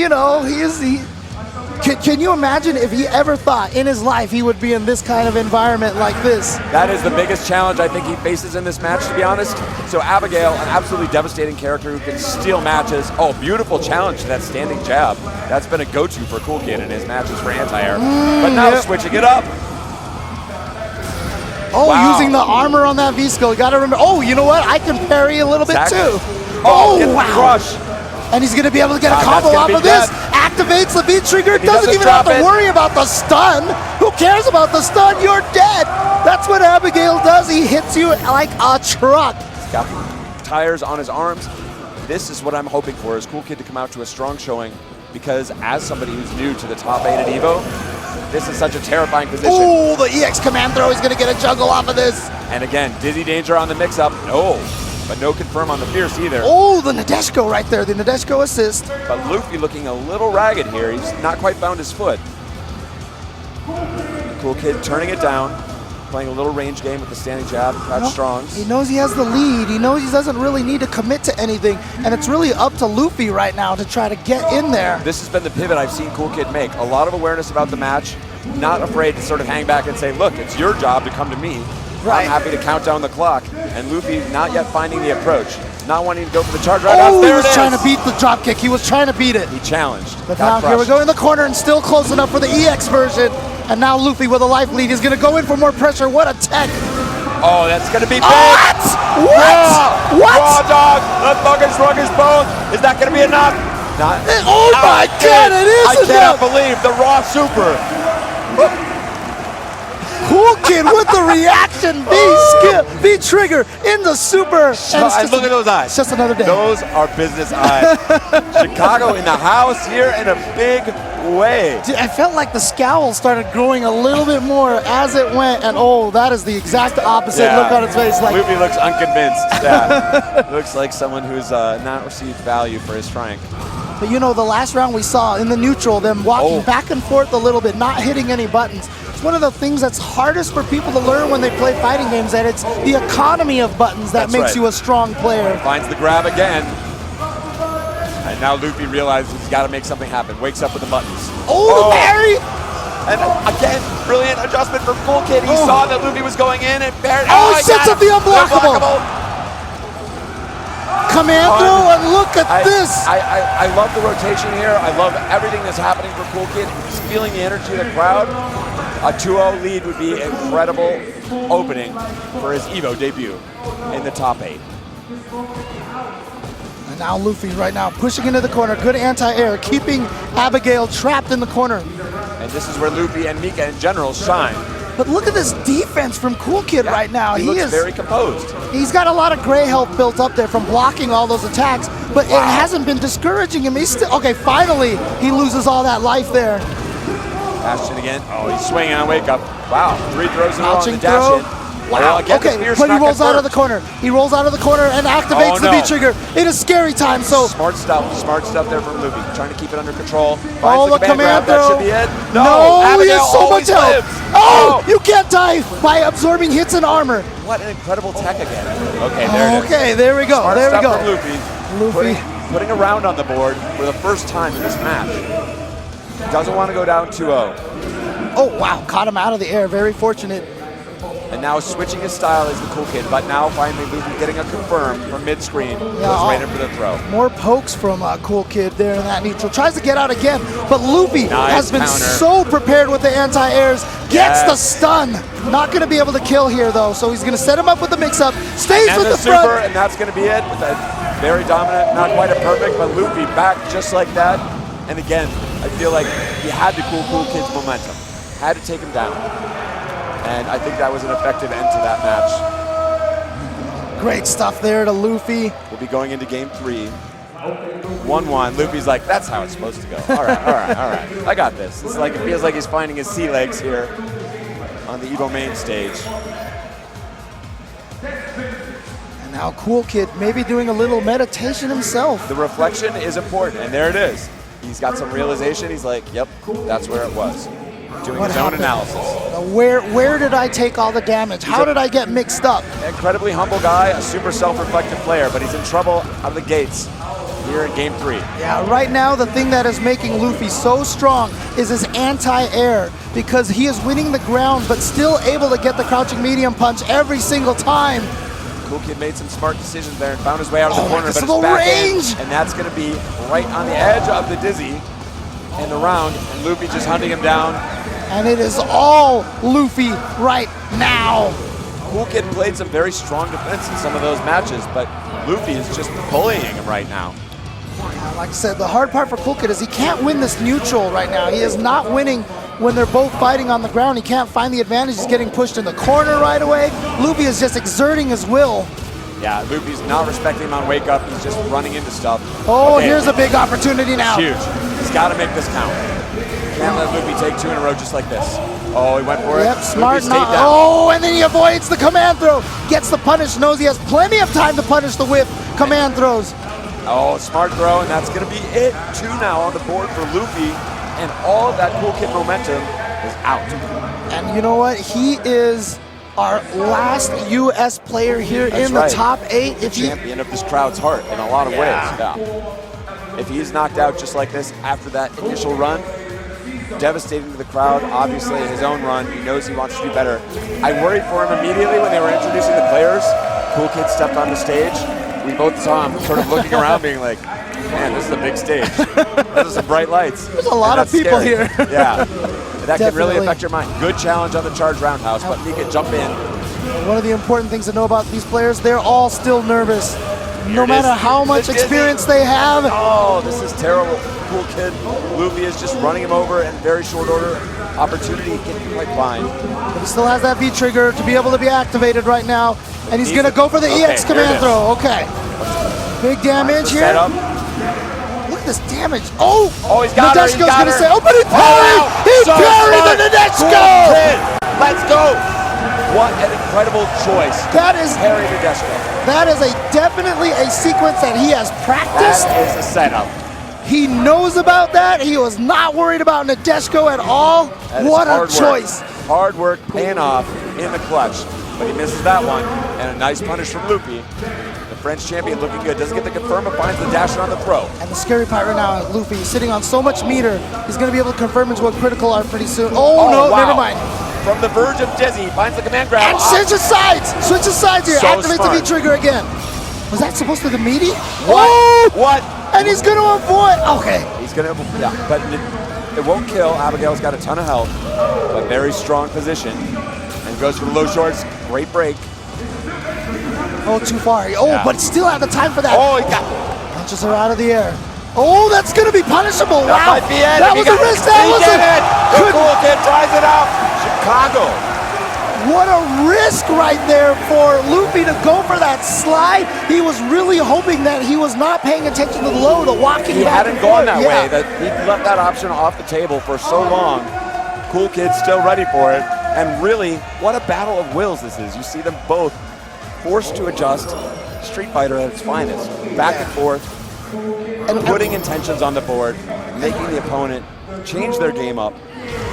can you imagine if he ever thought in his life he would be in this kind of environment like this? That is the biggest challenge I think he faces in this match, to be honest. So Abigail, an absolutely devastating character who can steal matches. Oh, beautiful challenge to that standing jab. That's been a go-to for CoolKid in his matches for anti-air. But now switching it up. Oh, wow. Using the armor on that V-skill. You gotta remember, you know what? I can parry a little bit too. Wow. Crush. And he's going to be able to get a combo off of this. Activates the V-trigger. Doesn't even have to worry about the stun. Who cares about the stun? You're dead. That's what Abigail does. He hits you like a truck. He's got tires on his arms. This is what I'm hoping for, is CoolKid to come out to a strong showing, because as somebody who's new to the top 8 at EVO, this is such a terrifying position. Oh, the EX command throw. He's going to get a juggle off of this. And again, Dizzy Danger on the mix-up. No. But no confirm on the Fierce either. Oh, the Nadeshko right there, the Nadeshko assist. But Luffy looking a little ragged here. He's not quite found his foot. CoolKid turning it down. playing a little range game with the standing jab, crouch strongs. He knows he has the lead. He knows he doesn't really need to commit to anything. And it's really up to Luffy right now to try to get in there. This has been the pivot I've seen CoolKid make. A lot of awareness about the match, not afraid to sort of hang back and say, look, it's your job to come to me. Right. I'm happy to count down the clock. And Luffy not yet finding the approach. Not wanting to go for the charge right off. He There was it is. trying to beat the drop kick. He was trying to beat it. He challenged. But Got now here we crushed. go in the corner and still close enough for the EX version. And now Luffy with a life lead. He's going to go in for more pressure. What a tech. Oh, that's going to be big. What? Raw. What? Raw dog. The fucking strongest bone. Is that going to be enough? Not. Oh my God, it is I enough. can't believe the Raw Super. CoolKid with the reaction. V trigger in the super. And Look at those eyes. It's just another day. Those are business eyes. Chicago in the house here in a big way. Dude, I felt like the scowl started growing a little bit more as it went, and oh, that is the exact opposite look on his face. Like Luffy looks unconvinced. Yeah. Looks like someone who's not received value for his strength. But you know, the last round we saw in the neutral, them walking back and forth a little bit, not hitting any buttons. It's one of the things that's hardest for people to learn when they play fighting games, that it's the economy of buttons that makes you a strong player. Finds the grab again. And now Luffy realizes he's got to make something happen. Wakes up with the buttons. Oh, the parry! And again, brilliant adjustment for CoolKid. He saw that Luffy was going in and parried. Oh, sets up the unblockable. Command throw, and look at this. I love the rotation here. I love everything that's happening for CoolKid. He's feeling the energy of the crowd. A 2-0 lead would be an incredible opening for his EVO debut in the top 8. And now Luffy right now pushing into the corner. Good anti-air, keeping Abigail trapped in the corner. And this is where Luffy and Mika in general shine. But look at this defense from CoolKid right now. He looks very composed. He's got a lot of gray health built up there from blocking all those attacks, but it hasn't been discouraging him. He's still, okay, finally he loses all that life there. Ashton again. Oh, he's swinging on wake up. Wow, 3 throws in a row on the throw. dash in. Wow, Again, okay, the but he rolls out of the corner. He rolls out of the corner and activates the V-trigger. It is scary time, so. Smart stuff there from Luffy. Trying to keep it under control. Oh, Finds the command grab. throw. That should be it. No, he Abigail has so much health. lives. Oh, you can't die by absorbing hits and armor. What an incredible tech again. Okay, there it is. Okay, there we go. Smart there we stuff go. from Luffy. Putting a round on the board for the first time in this match. Doesn't want to go down 2-0. Oh, wow, caught him out of the air. Very fortunate. And now switching his style is the CoolKid, but now finally Luffy getting a confirm from mid-screen. Goes right in for the throw. More pokes from CoolKid there in that neutral. Tries to get out again, but Luffy has been so prepared with the anti-airs. Gets the stun. Not going to be able to kill here, though, so he's going to set him up with the mix-up. Stays with the super, front. and that's going to be it. With a very dominant, not quite a perfect, but Luffy back just like that. And again, I feel like he had to cool CoolKid's momentum. Had to take him down. And I think that was an effective end to that match. Great stuff there to Luffy. We'll be going into game 3. 1-1. Luffy's like, that's how it's supposed to go. All right. I got this. It's like, it feels like he's finding his sea legs here on the EVO main stage. And now CoolKid maybe doing a little meditation himself. The reflection is important, and there it is. He's got some realization. He's like, yep, that's where it was. Doing his own analysis. Where did I take all the damage? How did I get mixed up? Incredibly humble guy, a super self-reflective player, but he's in trouble out of the gates here in game 3. Yeah, right now the thing that is making Luffy so strong is his anti-air, because he is winning the ground but still able to get the crouching medium punch every single time. CoolKid made some smart decisions there and found his way out of the corner, but it's the back range! in, and that's going to be right on the edge of the dizzy in the round, and Luffy just hunting him down. And it is all Luffy right now. CoolKid played some very strong defense in some of those matches, but Luffy is just bullying him right now. Like I said, the hard part for CoolKid is he can't win this neutral right now. He is not winning when they're both fighting on the ground. He can't find the advantage. He's getting pushed in the corner right away. Luffy is just exerting his will. Yeah, Luffy's not respecting him on wake up. He's just running into stuff. Oh, okay. Here's a big opportunity now. It's huge. He's got to make this count. Can't let Luffy take 2 in a row just like this. Oh, he went for it. Yep, smart. Oh, and then he avoids the command throw. Gets the punish. Knows he has plenty of time to punish the whip. Command throws. Oh, smart throw, and that's going to be it. 2 now on the board for Luffy, and all of that CoolKid momentum is out. And you know what? He is our last U.S. player here in the top 8. The champion of this crowd's heart in a lot of ways. Yeah. If he's knocked out just like this after that initial run, devastating to the crowd, obviously his own run, he knows he wants to do better. I worried for him immediately when they were introducing the players. CoolKid stepped on the stage. We both saw him sort of looking around being like, man, this is a big stage. Those are some bright lights. There's a lot of people here. Yeah. That can really affect your mind. Good challenge on the charge roundhouse, but he can jump in. One of the important things to know about these players, they're all still nervous. No matter how much experience they have. Oh, this is terrible. CoolKid. Luffy is just running him over in very short order. Opportunity getting right blind. But he still has that V trigger to be able to be activated right now. And he's going to go for the EX command throw. Okay. Big damage here. Look at this damage. Oh, he's got her. He's got going to say, oh, but he parried! He parried the Nadeshiko! Let's go! What an incredible choice. That is parry Nadeshiko. That is definitely a sequence that he has practiced. That is a setup. He knows about that. He was not worried about Nadeshiko at all. What a choice. Hard work paying off in the clutch. But he misses that one. And a nice punish from Luffy. The French champion looking good. Doesn't get the confirm, but finds the dash on the throw. And the scary part right now is Luffy. He's sitting on so much meter. He's going to be able to confirm into a critical art pretty soon. Oh no, wow. Never mind. From the verge of dizzy, finds the command grab. And switches sides! Switches sides here. So Activates smart. the V-trigger again. Was that supposed to be the meaty? What? Oh! What? And he's going to avoid. Okay. He's going to, yeah, but it won't kill. Abigail's got a ton of health, but very strong position. And goes for the low shorts. Great break. Oh, too far. Oh, but still have the time for that. Oh, he got Punches her out of the air. Oh, that's going to be punishable. That Wow. might be it. That was a risk. That was it. The CoolKid tries it out. Chicago. What a risk right there for Luffy to go for that slide. He was really hoping that he was not paying attention to the low, the walking He back hadn't and gone forth. that way. That he left that option off the table for so long. CoolKid's still ready for it. And really, what a battle of wills this is. You see them both forced to adjust. Street Fighter at its finest. Back and forth. And putting intentions on the board, making the opponent change their game up.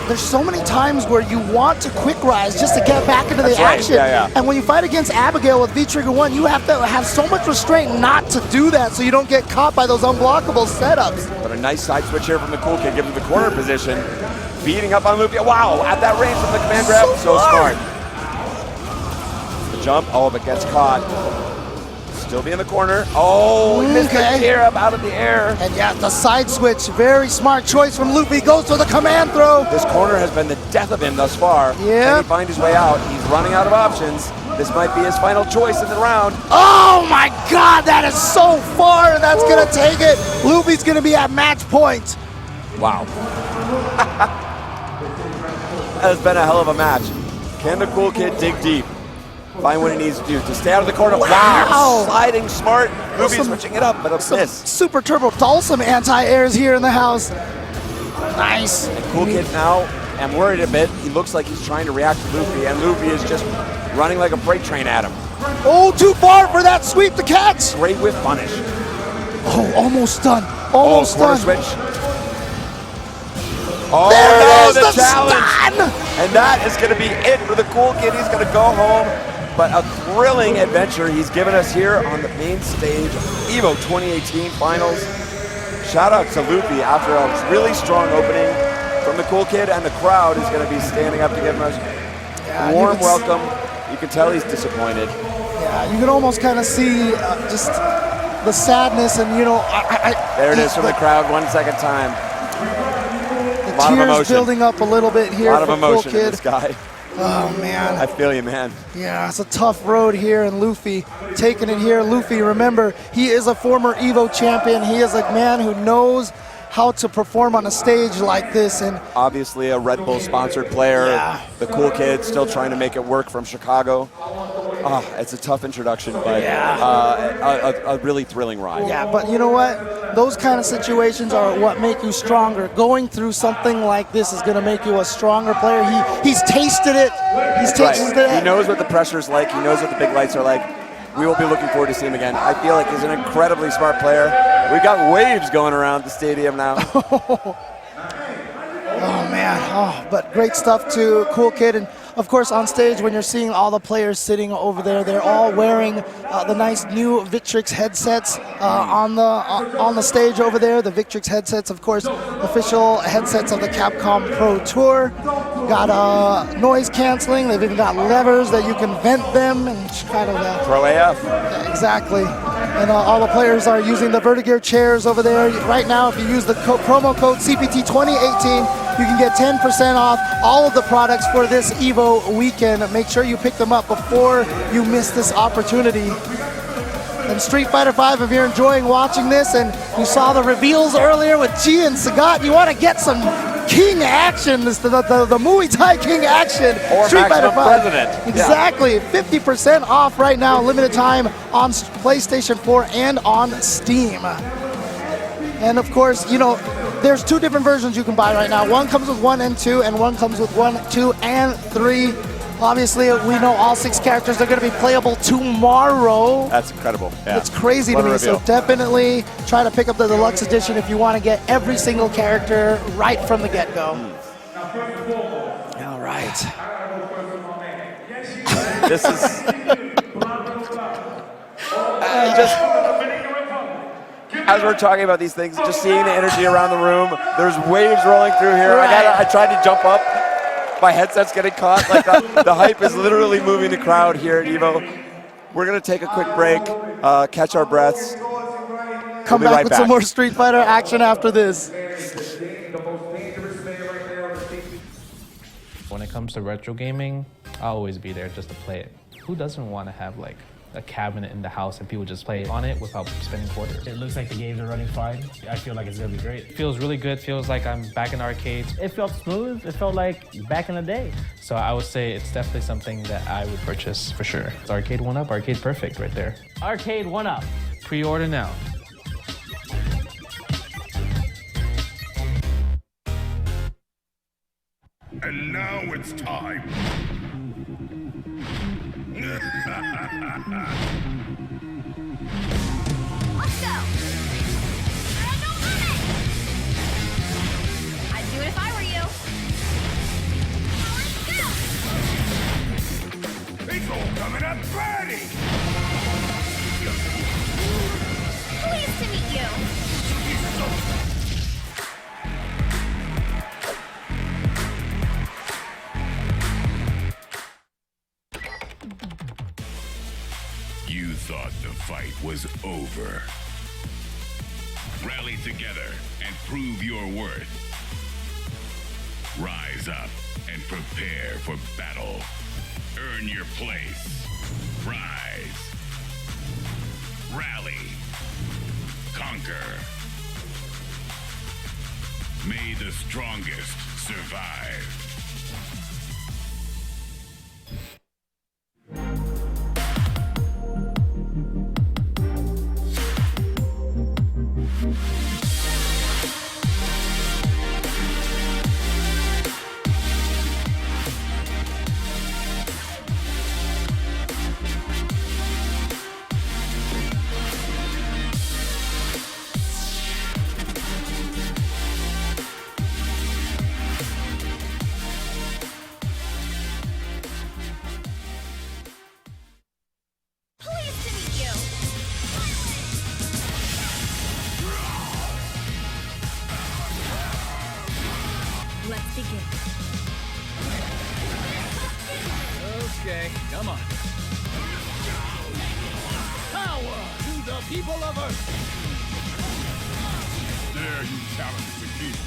There's so many times where you want to quick rise just to get back into the action. Yeah. And when you fight against Abigail with V-Trigger 1, you have to have so much restraint not to do that so you don't get caught by those unblockable setups. But a nice side switch here from the CoolKid, giving the corner position. Beating up on Luffy. Wow, at that range from the command grab. So smart. The jump, but gets caught. Still be in the corner. Oh, he missed the tear up out of the air. And yeah, the side switch, very smart choice from Luffy. Goes for the command throw. This corner has been the death of him thus far. Yeah. Can he find his way out? He's running out of options. This might be his final choice in the round. Oh my God, that is so far, and that's gonna take it. Luffy's gonna be at match point. Wow. That has been a hell of a match. Can the CoolKid dig deep? Find what he needs to do to stay out of the corner. Wow! Sliding smart. Luffy switching it up, but a miss. Super turbo Dawson anti-airs here in the house. Nice. And CoolKid now, I'm worried a bit. He looks like he's trying to react to Luffy, and Luffy is just running like a freight train at him. Oh, too far for that sweep to catch. Great whip punish. Oh, almost done. Almost corner done. Switch. Oh, there no, it is, the challenge. stun. And that is going to be it for the CoolKid. He's going to go home. But a thrilling adventure he's given us here on the main stage of EVO 2018 Finals. Shout out to Luffy after a really strong opening from the CoolKid, and the crowd is going to be standing up to give him a warm welcome. You can tell he's disappointed. Yeah, you can almost kind of see just the sadness, and there it is from the crowd, 1 second time. The a lot tears of emotion. building up a little bit here. A lot of for emotion in CoolKid. this guy. Oh man. I feel you, man. Yeah, it's a tough road here, and Luffy taking it here. Luffy, remember, he is a former EVO champion. He is a man who knows how to perform on a stage like this. And obviously a Red Bull sponsored player. Yeah. The CoolKid still trying to make it work from Chicago. It's a tough introduction, but a really thrilling ride. Yeah, but you know what? Those kind of situations are what make you stronger. Going through something like this is going to make you a stronger player. He's tasted it. He's tasted it. He knows what the pressure's like. He knows what the big lights are like. We will be looking forward to seeing him again. I feel like he's an incredibly smart player. We've got waves going around the stadium now. Oh man, but great stuff to CoolKid. And of course, on stage, when you're seeing all the players sitting over there, they're all wearing the nice new Victrix headsets on the stage over there. The Victrix headsets, of course, official headsets of the Capcom Pro Tour. Got noise canceling. They've even got levers that you can vent them and kind of Pro AF. Yeah, exactly. And all the players are using the Vertigear chairs over there. Right now, if you use the promo code CPT2018, you can get 10% off all of the products for this EVO weekend. Make sure you pick them up before you miss this opportunity. And Street Fighter V, if you're enjoying watching this and you saw the reveals earlier with Chi and Sagat, you want to get some King action, the Muay Thai King action. Or Street Fighter Maximum President. Exactly, 50% off right now, limited time on PlayStation 4 and on Steam. And of course, you know, there's 2 different versions you can buy right now. One comes with 1 and 2, and one comes with 1, 2, and 3. Obviously, we know all 6 characters are going to be playable tomorrow. That's incredible. Yeah. It's crazy to me, so definitely try to pick up the deluxe edition if you want to get every single character right from the get-go. All right. This is... as we're talking about these things, just seeing the energy around the room, there's waves rolling through here. Right. I tried to jump up. My headset's getting caught. Like the hype is literally moving the crowd here at EVO. We're gonna take a quick break, catch our breaths. Come back with some more Street Fighter action after this. When it comes to retro gaming, I'll always be there just to play it. Who doesn't want to have like a cabinet in the house and people just play on it without spending quarters? It looks like the games are running fine. I feel like it's gonna be great. It feels really good. Feels like I'm back in arcades. It felt smooth. It felt like back in the day. So I would say it's definitely something that I would purchase for sure. It's Arcade 1-Up, Arcade Perfect right there. Arcade 1-Up. Pre-order now. And now it's time. Let's go! I'd do it if I were you. It's all coming up ready! Pleased to meet you. You thought the fight was over. Rally together and prove your worth. Rise up and prepare for battle. Earn your place. Rise. Rally. Conquer. May the strongest survive. Let's begin. Okay, come on. Power to the people of Earth! There you challenge the king.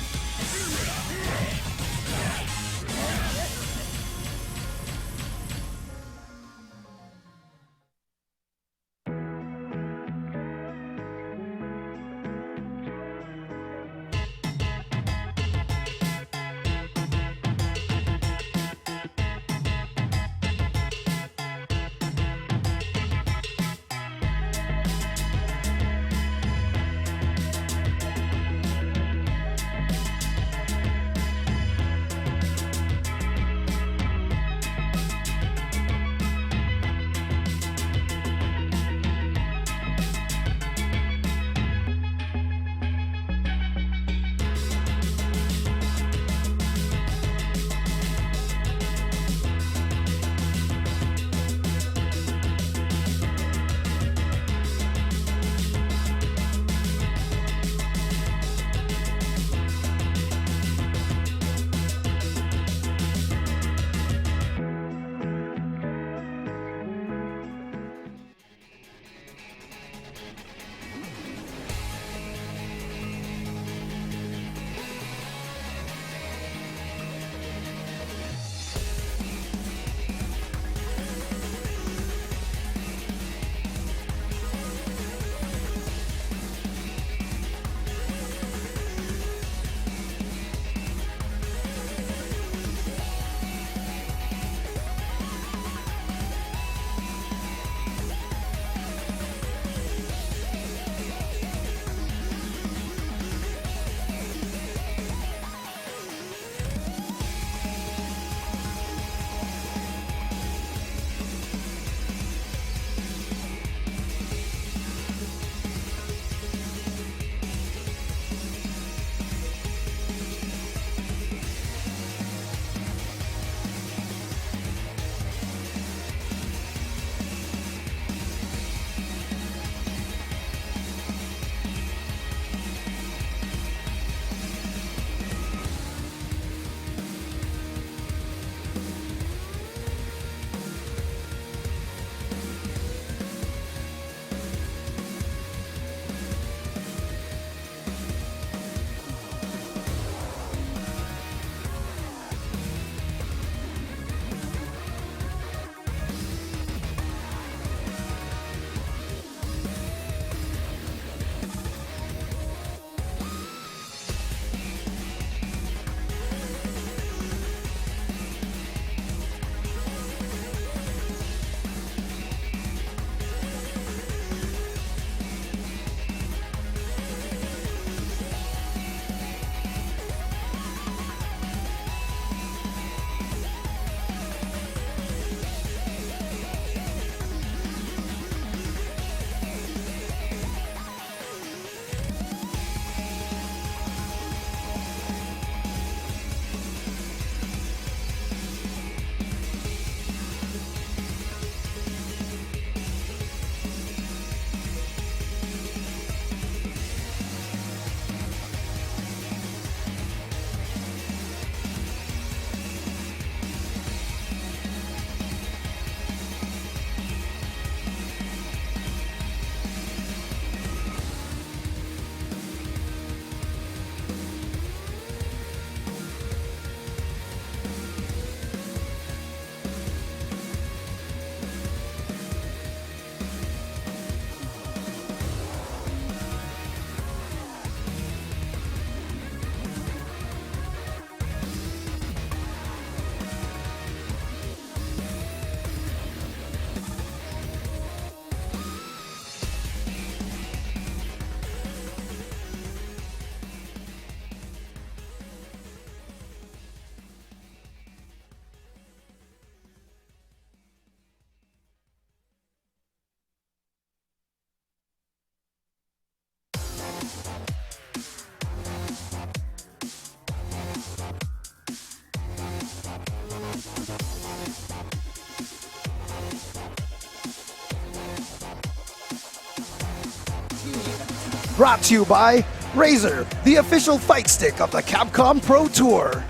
Brought to you by Razer, the official fight stick of the Capcom Pro Tour.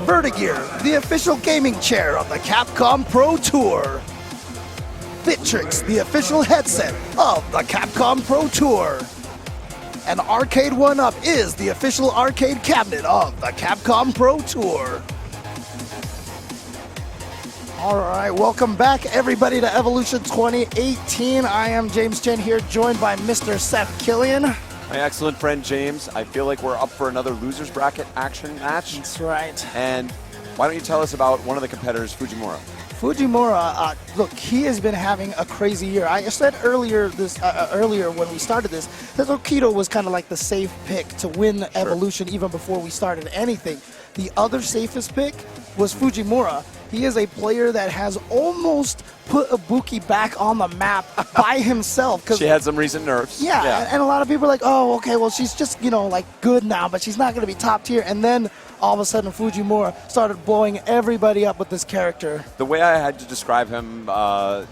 Vertigear, the official gaming chair of the Capcom Pro Tour. Fitrix, the official headset of the Capcom Pro Tour. And Arcade 1-Up is the official arcade cabinet of the Capcom Pro Tour. All right, welcome back everybody to Evolution 2018. I am James Chen here, joined by Mr. Seth Killian. My excellent friend James, I feel like we're up for another loser's bracket action match. That's right. And why don't you tell us about one of the competitors, Fujimura? Fujimura, look, he has been having a crazy year. I said earlier when we started this, that Tokido was kind of like the safe pick to win Evolution even before we started anything. The other safest pick was Fujimura. He is a player that has almost put Ibuki back on the map by himself. She had some recent nerfs. Yeah, and a lot of people are like, oh, okay, well, she's just, like good now, but she's not going to be top tier. And then all of a sudden, Fujimura started blowing everybody up with this character. The way I had to describe him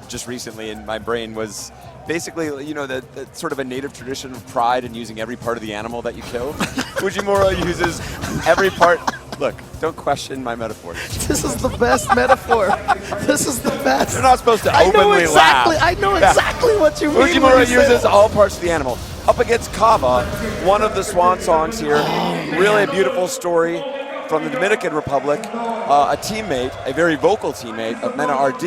just recently in my brain was basically, the sort of a native tradition of pride in using every part of the animal that you kill. Fujimura uses every part. Look, don't question my metaphor. This is the best metaphor. This is the best. You're not supposed to openly laugh. I know exactly what you mean. Fujimura uses all parts of the animal. Up against Kaba, one of the swan songs here. Really a beautiful story from the Dominican Republic. A teammate, a very vocal teammate of Mena RD,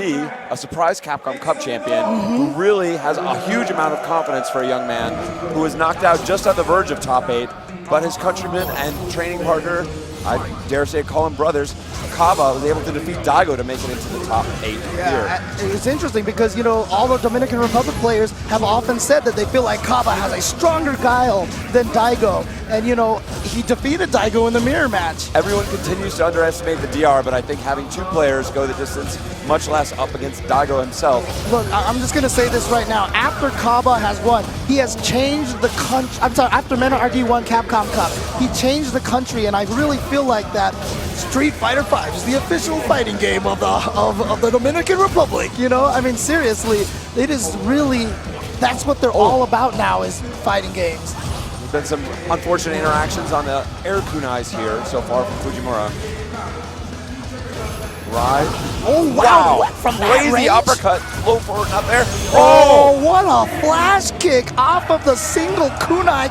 a surprise Capcom Cup champion, who really has a huge amount of confidence for a young man who was knocked out just on the verge of top 8, but his countryman and training partner, I dare say call him brothers, Kaba was able to defeat Daigo to make it into the top 8 here. It's interesting because, all the Dominican Republic players have often said that they feel like Kaba has a stronger guile than Daigo. And, he defeated Daigo in the mirror match. Everyone continues to underestimate the DR, but I think having 2 players go the distance, much less up against Daigo himself. Look, I'm just going to say this right now. After Kaba has won, he has changed the country. I'm sorry, after Mena RD won Capcom Cup, he changed the country, and I really feel like that Street Fighter V is the official fighting game of the Dominican Republic. I mean, seriously, it is really, that's what they're all about now, is fighting games. There's been some unfortunate interactions on the air kunais here so far from Fujimura. Right. Oh, wow. What from that crazy range? Uppercut. Low forward, not there. Oh, what a flash kick off of the single kunai,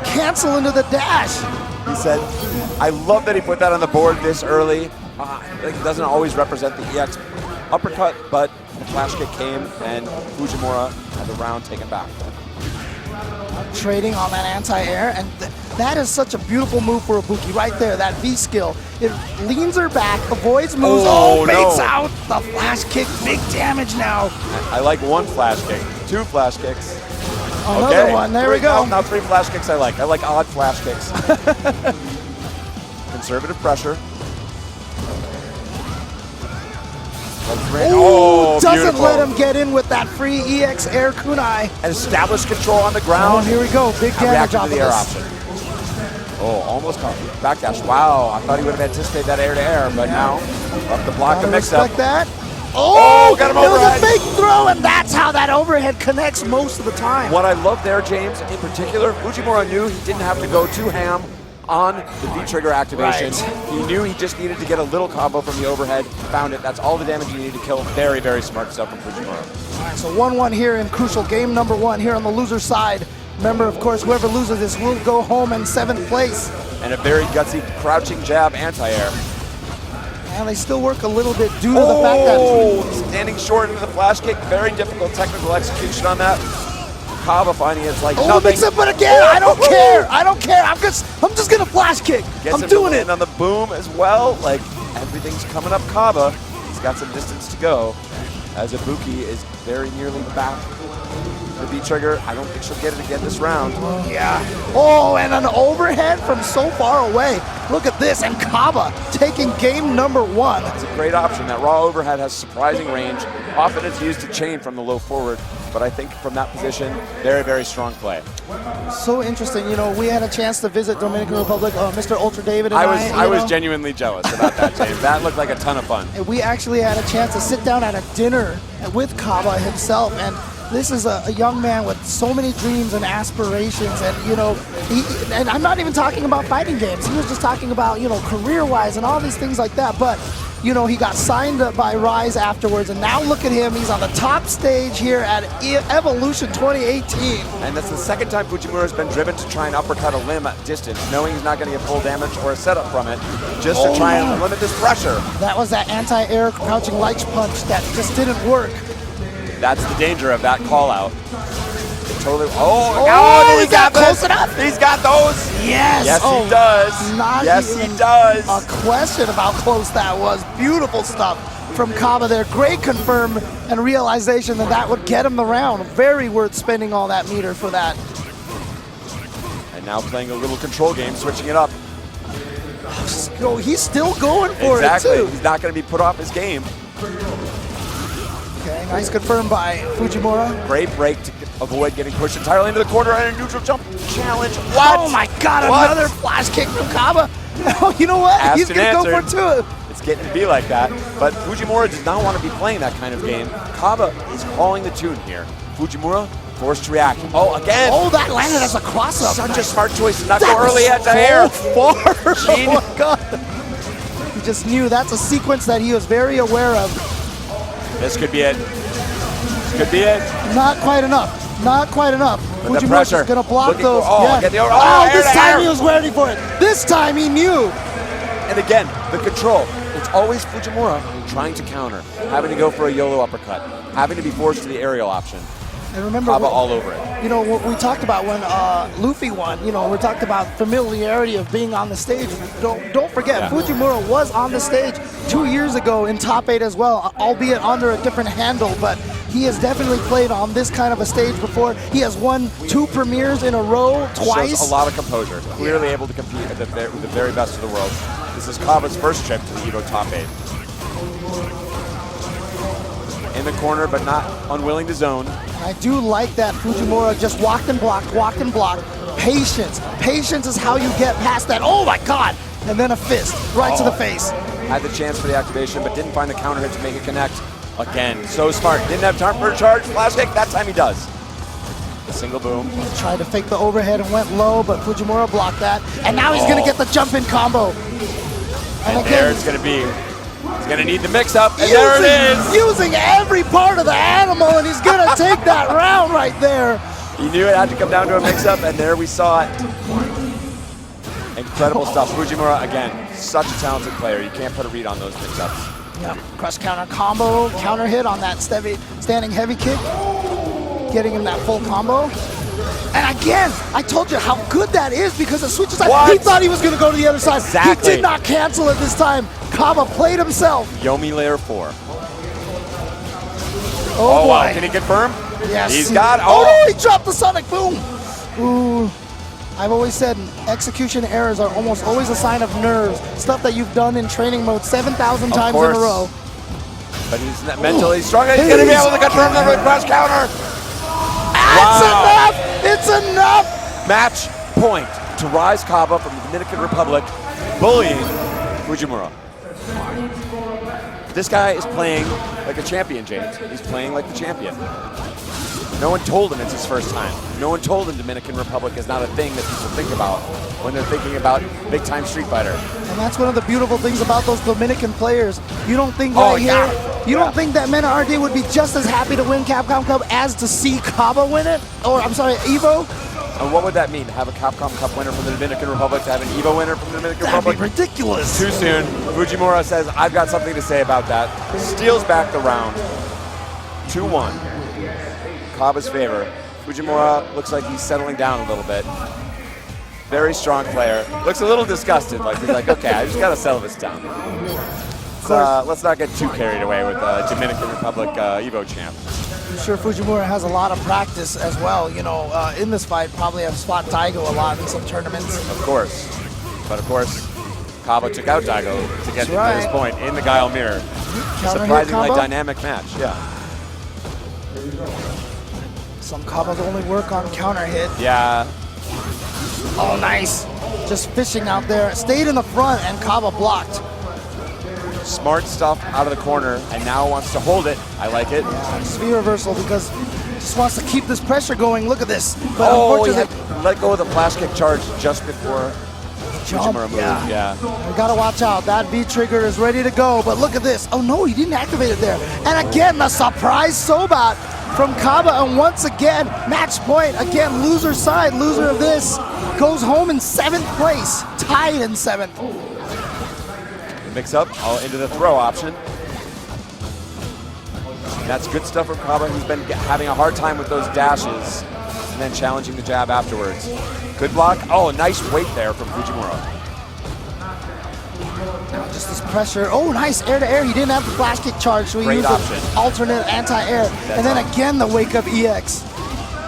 cancel into the dash. He said, I love that he put that on the board this early. It doesn't always represent the EX uppercut, but the flash kick came and Fujimura had the round taken back. Trading on that anti-air, and that is such a beautiful move for Ibuki right there, that V skill. It leans her back, avoids moves, baits out the flash kick, big damage now. I like 1 flash kick, 2 flash kicks. Another one, there we go. Now 3 flash kicks I like odd flash kicks. Conservative pressure. Doesn't beautiful. let him get in with that free EX air kunai. And establish control on the ground. Oh, here we go, big damage off of the air option. Almost caught backdash. Wow, I thought he would have anticipated that air-to-air, but now up the block the mix-up. That. Got him overhead. It was a big throw, and that's how that overhead connects most of the time. What I love there, James, in particular, Fujimura knew he didn't have to go too ham on the V-trigger activation. Right. He knew he just needed to get a little combo from the overhead, found it. That's all the damage you need to kill. Very, very smart stuff from Fujimura. All right, so 1-1 here in crucial game number 1 here on the loser side. Remember, of course, whoever loses this will go home in 7th place. And a very gutsy crouching jab anti-air. And they still work a little bit due to the fact that... Standing short into the flash kick. Very difficult technical execution on that. Kaba finding it's like nothing. Mix it, but again, I don't care. I'm just gonna flash kick. I'm doing it. And on the boom as well. Like, everything's coming up Kaba. He's got some distance to go. As Ibuki is very nearly back. The V-trigger, I don't think she'll get it again this round. Yeah. Oh, and an overhead from so far away. Look at this, and Kaba taking game number 1. It's a great option. That raw overhead has surprising range. Often it's used to chain from the low forward, but I think from that position, very, very strong play. So interesting. We had a chance to visit Dominican Republic. Mr. Ultra David and I was genuinely jealous about that, James. That looked like a ton of fun. And we actually had a chance to sit down at a dinner with Kaba himself, and This is a young man with so many dreams and aspirations, and and I'm not even talking about fighting games. He was just talking about career-wise and all these things like that. But he got signed up by Rise afterwards, and now look at him. He's on the top stage here at Evolution 2018. And that's the second time Fujimura has been driven to try and uppercut a limb at distance, knowing he's not going to get full damage or a setup from it, just to try and limit this pressure. That was that anti-air crouching light punch that just didn't work. That's the danger of that call out. Totally. He's got close enough. He's got those. Yes. Yes, he does. Yes, he does. A question of how close that was. Beautiful stuff from Kaba there. Great confirm and realization that would get him the round. Very worth spending all that meter for that. And now playing a little control game, switching it up. Oh, he's still going for it, too. He's not going to be put off his game. Okay, nice confirm by Fujimura. Great break to avoid getting pushed entirely into the corner and a neutral jump challenge. What? Oh my God, another flash kick from Kaba. Oh, you know what? Asked He's going to go for it too. It's getting to be like that. But Fujimura does not want to be playing that kind of game. Kaba is calling the tune here. Fujimura forced to react. Oh, again. Oh, that landed as a cross-up. Such a smart choice to not go early at the air. Far. Oh my God. He just knew that's a sequence that he was very aware of. This could be it. This could be it. Not quite enough. Not quite enough. Fujimura's just going to block those. This time he was ready for it. This time he knew. And again, the control. It's always Fujimura trying to counter, having to go for a YOLO uppercut, having to be forced to the aerial option. And remember, Kaba all over it. What we talked about when Luffy won, we talked about familiarity of being on the stage. Don't forget, Fujimura was on the stage 2 years ago in top 8 as well, albeit under a different handle, but he has definitely played on this kind of a stage before. He has won 2 premieres in a row, twice. Shows a lot of composure, clearly able to compete with the very best of the world. This is Kaba's first trip to the EVO top 8. In the corner, but not unwilling to zone. I do like that Fujimura just walked and blocked. Patience. Patience is how you get past that. Oh my God! And then a fist right to the face. Had the chance for the activation, but didn't find the counter hit to make it connect. Again, so smart. Didn't have time for a charge. Flash kick. That time he does. A single boom. He tried to fake the overhead and went low, but Fujimura blocked that. And now he's going to get the jump in combo. And there it's going to be. He's going to need the mix-up, and there it is! Using every part of the animal, and he's going to take that round right there. He knew it had to come down to a mix-up, and there we saw it. Incredible stuff. Fujimura, again, such a talented player. You can't put a read on those mix-ups. Yeah, cross counter combo, counter hit on that standing heavy kick. Getting him that full combo. And again, I told you how good that is because it switches sides. He thought he was going to go to the other side. Exactly. He did not cancel it this time. Kaba played himself. Yomi layer 4. Oh boy. Wow. Can he confirm? Yes. He's got. Oh, he dropped the sonic boom. Ooh. I've always said execution errors are almost always a sign of nerves. Stuff that you've done in training mode 7,000 times in a row. But he's not mentally strong. He's going to be able to confirm the cross counter. It's enough! It's enough! Match point to Rise Kaba from the Dominican Republic, bullying Fujimura. This guy is playing like a champion, James. He's playing like the champion. No one told him it's his first time. No one told him Dominican Republic is not a thing that people think about when they're thinking about big-time Street Fighter. And that's one of the beautiful things about those Dominican players. You don't think that you don't think that Mena RD would be just as happy to win Capcom Cup as to see Kaba win it? Or, I'm sorry, EVO? And what would that mean? To have a Capcom Cup winner from the Dominican Republic, to have an EVO winner from the Dominican Republic? That'd be ridiculous. Too soon. Fujimura says, I've got something to say about that. Steals back the round. 2-1. Kaba's favor. Fujimura looks like he's settling down a little bit. Very strong player. Looks a little disgusted, like he's like, okay, I just got to settle this down. Let's not get too carried away with Dominican Republic EVO champ. I'm sure Fujimura has a lot of practice as well. In this fight, probably have fought Daigo a lot in some tournaments. Of course. But of course, Kaba took out Daigo to get to this point in the Guile Mirror. Surprisingly dynamic match, yeah. Some Kabas only work on counter hit. Yeah. Oh, nice. Just fishing out there. Stayed in the front and Kaba blocked. Smart stuff out of the corner and now wants to hold it. I like it. Yeah, sphere reversal because Just wants to keep this pressure going. Look at this. But Oh, he unfortunately, had let go of the flash kick charge just before jump. Fujimura moved. Yeah. We gotta watch out. That V trigger is ready to go. But look at this. Oh no, he didn't activate it there. And again, the surprise Sobat from Kaba. And once again, match point. Again, loser side, loser of this, goes home in 7th place. Tied in 7th. Mix up all into the throw option. That's good stuff from Kaba. He's been having a hard time with those dashes and then challenging the jab afterwards. Good block. Oh, nice weight there from Fujimura. Now just this pressure. Oh, nice air to air. He didn't have the flash kick charge, so he Great used option. an alternate anti-air. And then again, the wake up EX.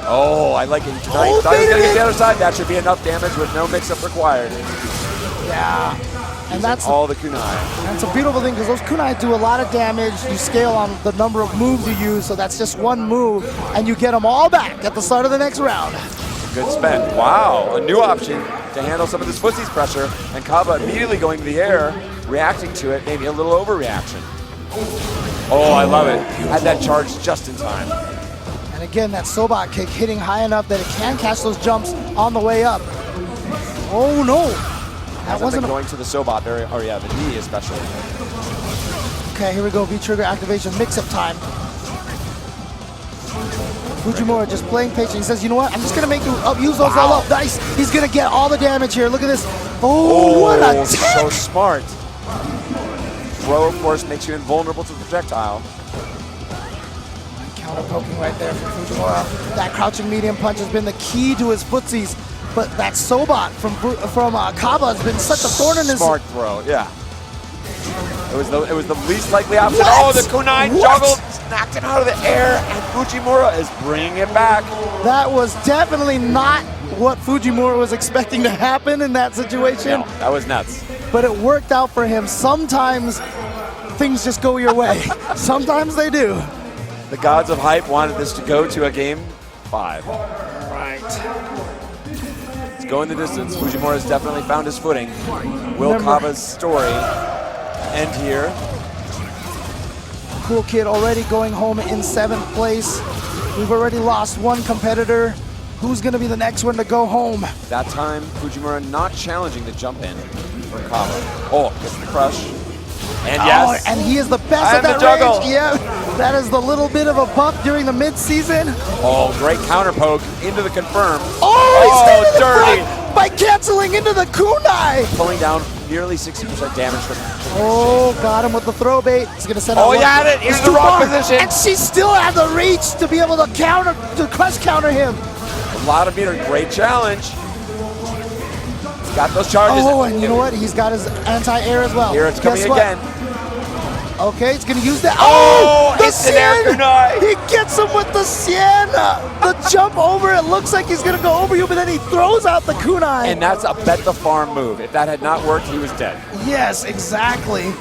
Oh, I like it. He thought he was going to get the other side. That should be enough damage with no mix-up required. Yeah. And that's all the kunai. That's a beautiful thing because those kunai do a lot of damage. You scale on the number of moves you use, so that's just one move, and you get them all back at the start of the next round. Good spend. Wow, a new option to handle some of this footsie's pressure, and Kaba immediately going to the air, reacting to it, maybe a little overreaction. Oh, I love it. Had that charge just in time. And again, that Sobat kick hitting high enough that it can catch those jumps on the way up. Oh no! That wasn't going to the Sobat very, or yeah, the knee especially. Okay, here we go. V-trigger activation, mix-up time. Fujimura just playing patient. He says, you know what? I'm just gonna make you use those all up. Nice. He's gonna get all the damage here. Look at this. Oh, what a tech! So smart. Throw, of course, makes you invulnerable to the projectile. Counter poking right there from Fujimura. That crouching medium punch has been the key to his footsies. But that Sobat from Kaba has been such a thorn in his... Smart throw, yeah. It was the least likely option. What? Oh, the kunai juggled, knocked him out of the air, and Fujimura is bringing it back. That was definitely not what Fujimura was expecting to happen in that situation. No, that was nuts. But it worked out for him. Sometimes things just go your way. Sometimes they do. The gods of hype wanted this to go to a game 5. Right. Going the distance. Fujimura has definitely found his footing. Will Kaba's story end here? CoolKid already going home in 7th place. We've already lost one competitor. Who's going to be the next one to go home? That time, Fujimura not challenging the jump in from Kaba. Oh, gets the crush. And yes. Oh, and he is the best at that juggle. range. Yeah, that is the little bit of a buff during the mid-season. Oh, great counter poke into the confirm. Oh, he's dirty. By canceling into the kunai. Pulling down nearly 60% damage from Oh, got him with the throw bait. He's gonna send out he had it. He's in the wrong position. And she still had the reach to be able to crush counter him. A lot of meter. Great challenge. He's got those charges. Oh, and you know what? He's got his anti-air as well. Here it's coming again. Okay, he's gonna use that. Oh, the it's an air Sienna! kunai. He gets him with the Sienna. The jump over. It looks like he's gonna go over you, but then he throws out the kunai. And that's a bet the farm move. If that had not worked, he was dead. Yes, exactly.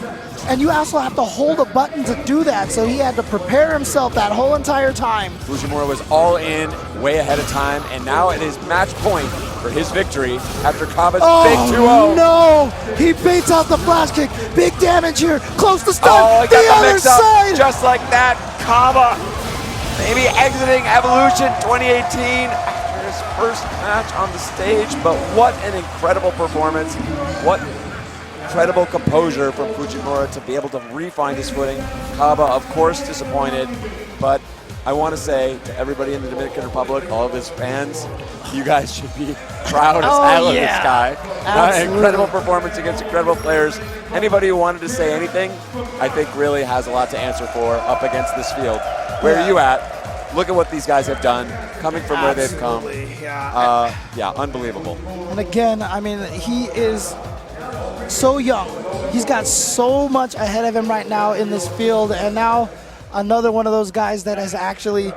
And you also have to hold a button to do that, so he had to prepare himself that whole entire time. Fujimura was all in, way ahead of time, and now it is match point for his victory after Kaba's big 2-0. No! He baits out the flash kick. Big damage here. Close to stun. Oh, he got the other mix-up. side. Just like that, Kaba maybe exiting Evolution 2018 after his first match on the stage. But what an incredible performance. What incredible composure from Fujimura to be able to re-find his footing. Kaba, of course, disappointed, but I want to say to everybody in the Dominican Republic, all of his fans, you guys should be proud as hell of this guy. Incredible performance against incredible players. Anybody who wanted to say anything, I think really has a lot to answer for up against this field. Where are you at? Look at what these guys have done, coming from where they've come. Yeah, unbelievable. And again, I mean, he is so young. He's got so much ahead of him right now in this field, and now another one of those guys that has actually,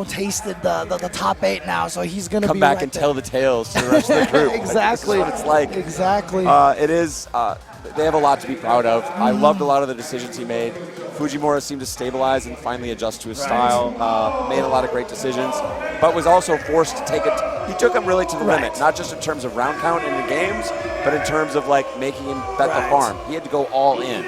tasted the top 8 now, so he's going to come back and tell the tales to the rest of the group. Exactly. That's what it's like. Exactly. It is. They have a lot to be proud of. I loved a lot of the decisions he made. Fujimura seemed to stabilize and finally adjust to his style. Made a lot of great decisions, but was also forced to take it. He took him really to the limit, not just in terms of round count in the games, but in terms of making him bet the farm. He had to go all in.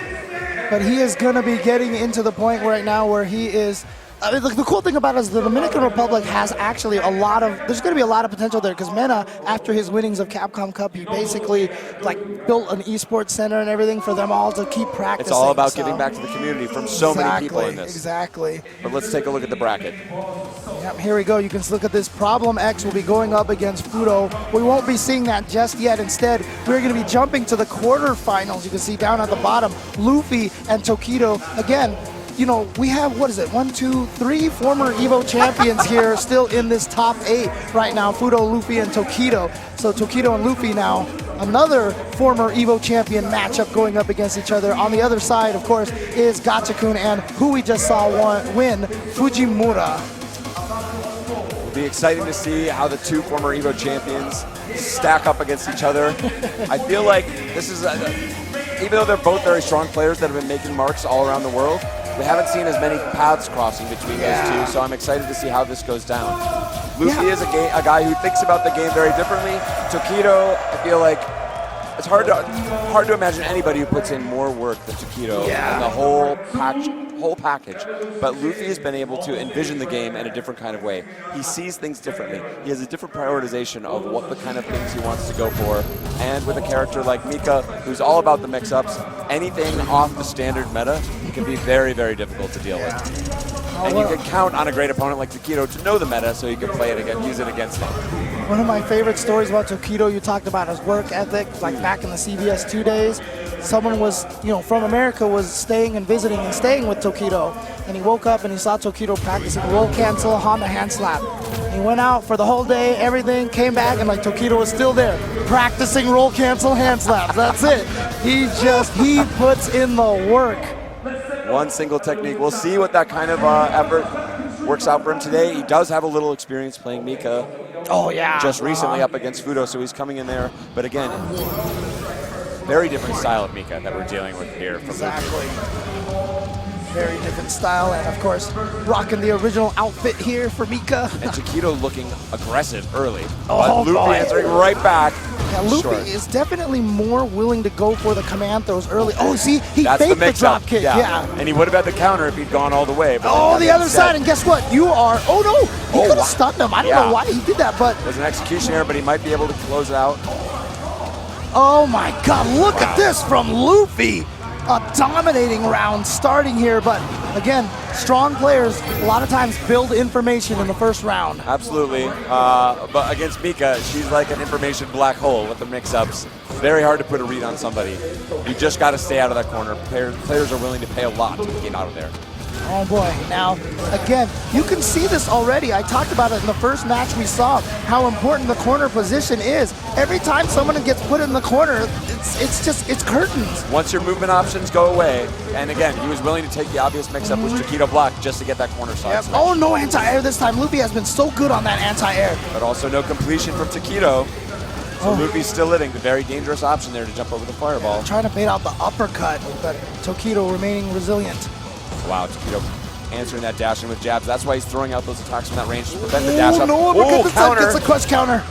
But he is going to be getting into the point right now where he is I mean, the cool thing about it is the Dominican Republic has actually there's going to be a lot of potential there because Mena, after his winnings of Capcom Cup, he basically like built an esports center and everything for them all to keep practicing. It's all about giving back to the community from so many people in this. Exactly. But let's take a look at the bracket. Yep, here we go. You can look at this. Problem X will be going up against Fudo. We won't be seeing that just yet. Instead, we're going to be jumping to the quarterfinals. You can see down at the bottom, Luffy and Tokido. Again, you know, we have, 1, 2, 3 former EVO champions here still in this top 8 right now, Fudo, Luffy, and Tokido. So Tokido and Luffy now, another former EVO champion matchup going up against each other. On the other side, of course, is Gachikun and who we just saw win, Fujimura. It'll be exciting to see how the 2 former EVO champions stack up against each other. I feel like this is, even though they're both very strong players that have been making marks all around the world, we haven't seen as many paths crossing between those 2, so I'm excited to see how this goes down. Luffy is a guy who thinks about the game very differently. Tokido, I feel like it's hard to imagine anybody who puts in more work than Tokido in the whole package. But Luffy has been able to envision the game in a different kind of way. He sees things differently. He has a different prioritization of what the kind of things he wants to go for. And with a character like Mika, who's all about the mix-ups, anything off the standard meta can be very, very difficult to deal with. And you can count on a great opponent like Tokido to know the meta so you can play it again, use it against him. One of my favorite stories about Tokido, you talked about his work ethic, like back in the CBS 2 days. Someone was, from America was staying and visiting and staying with Tokido. And he woke up and he saw Tokido practicing roll cancel, Honda hand slap. He went out for the whole day, everything, came back, and like Tokido was still there, practicing roll cancel hand slaps. That's it. He puts in the work. One single technique. We'll see what that kind of effort works out for him today. He does have a little experience playing Mika. Oh, yeah. Just recently up against Fudo, so he's coming in there. But again, very different style of Mika that we're dealing with here from Exactly. Very different style, and of course, rocking the original outfit here for Mika. And Tokido looking aggressive early. Oh, but Luffy answering right back. Yeah, Luffy is definitely more willing to go for the command throws early. Oh, see, he faked the drop kick. Yeah. And he would have had the counter if he'd gone all the way. But the other side, and guess what? You are. Oh no, he could have stunned him. I don't know why he did that, but it was an execution error, but he might be able to close it out. Oh my God! Look at this from Luffy. A dominating round starting here, but again, strong players a lot of times build information in the first round. Absolutely, but against Mika, she's like an information black hole with the mix-ups. Very hard to put a read on somebody. You just got to stay out of that corner. Players are willing to pay a lot to get out of there. Oh boy, now, again, you can see this already. I talked about it in the first match we saw, how important the corner position is. Every time someone gets put in the corner, it's curtains. Once your movement options go away, and again, he was willing to take the obvious mix-up with Tokido block just to get that corner side switch. Oh, no anti-air this time. Luffy has been so good on that anti-air. But also no completion from Tokido. So Luffy's still living, the very dangerous option there to jump over the fireball. Trying to bait out the uppercut, but Tokido remaining resilient. Wow, Tokido answering that dash in with jabs. That's why he's throwing out those attacks from that range to prevent the dash up. No, counter. It's a clutch counter.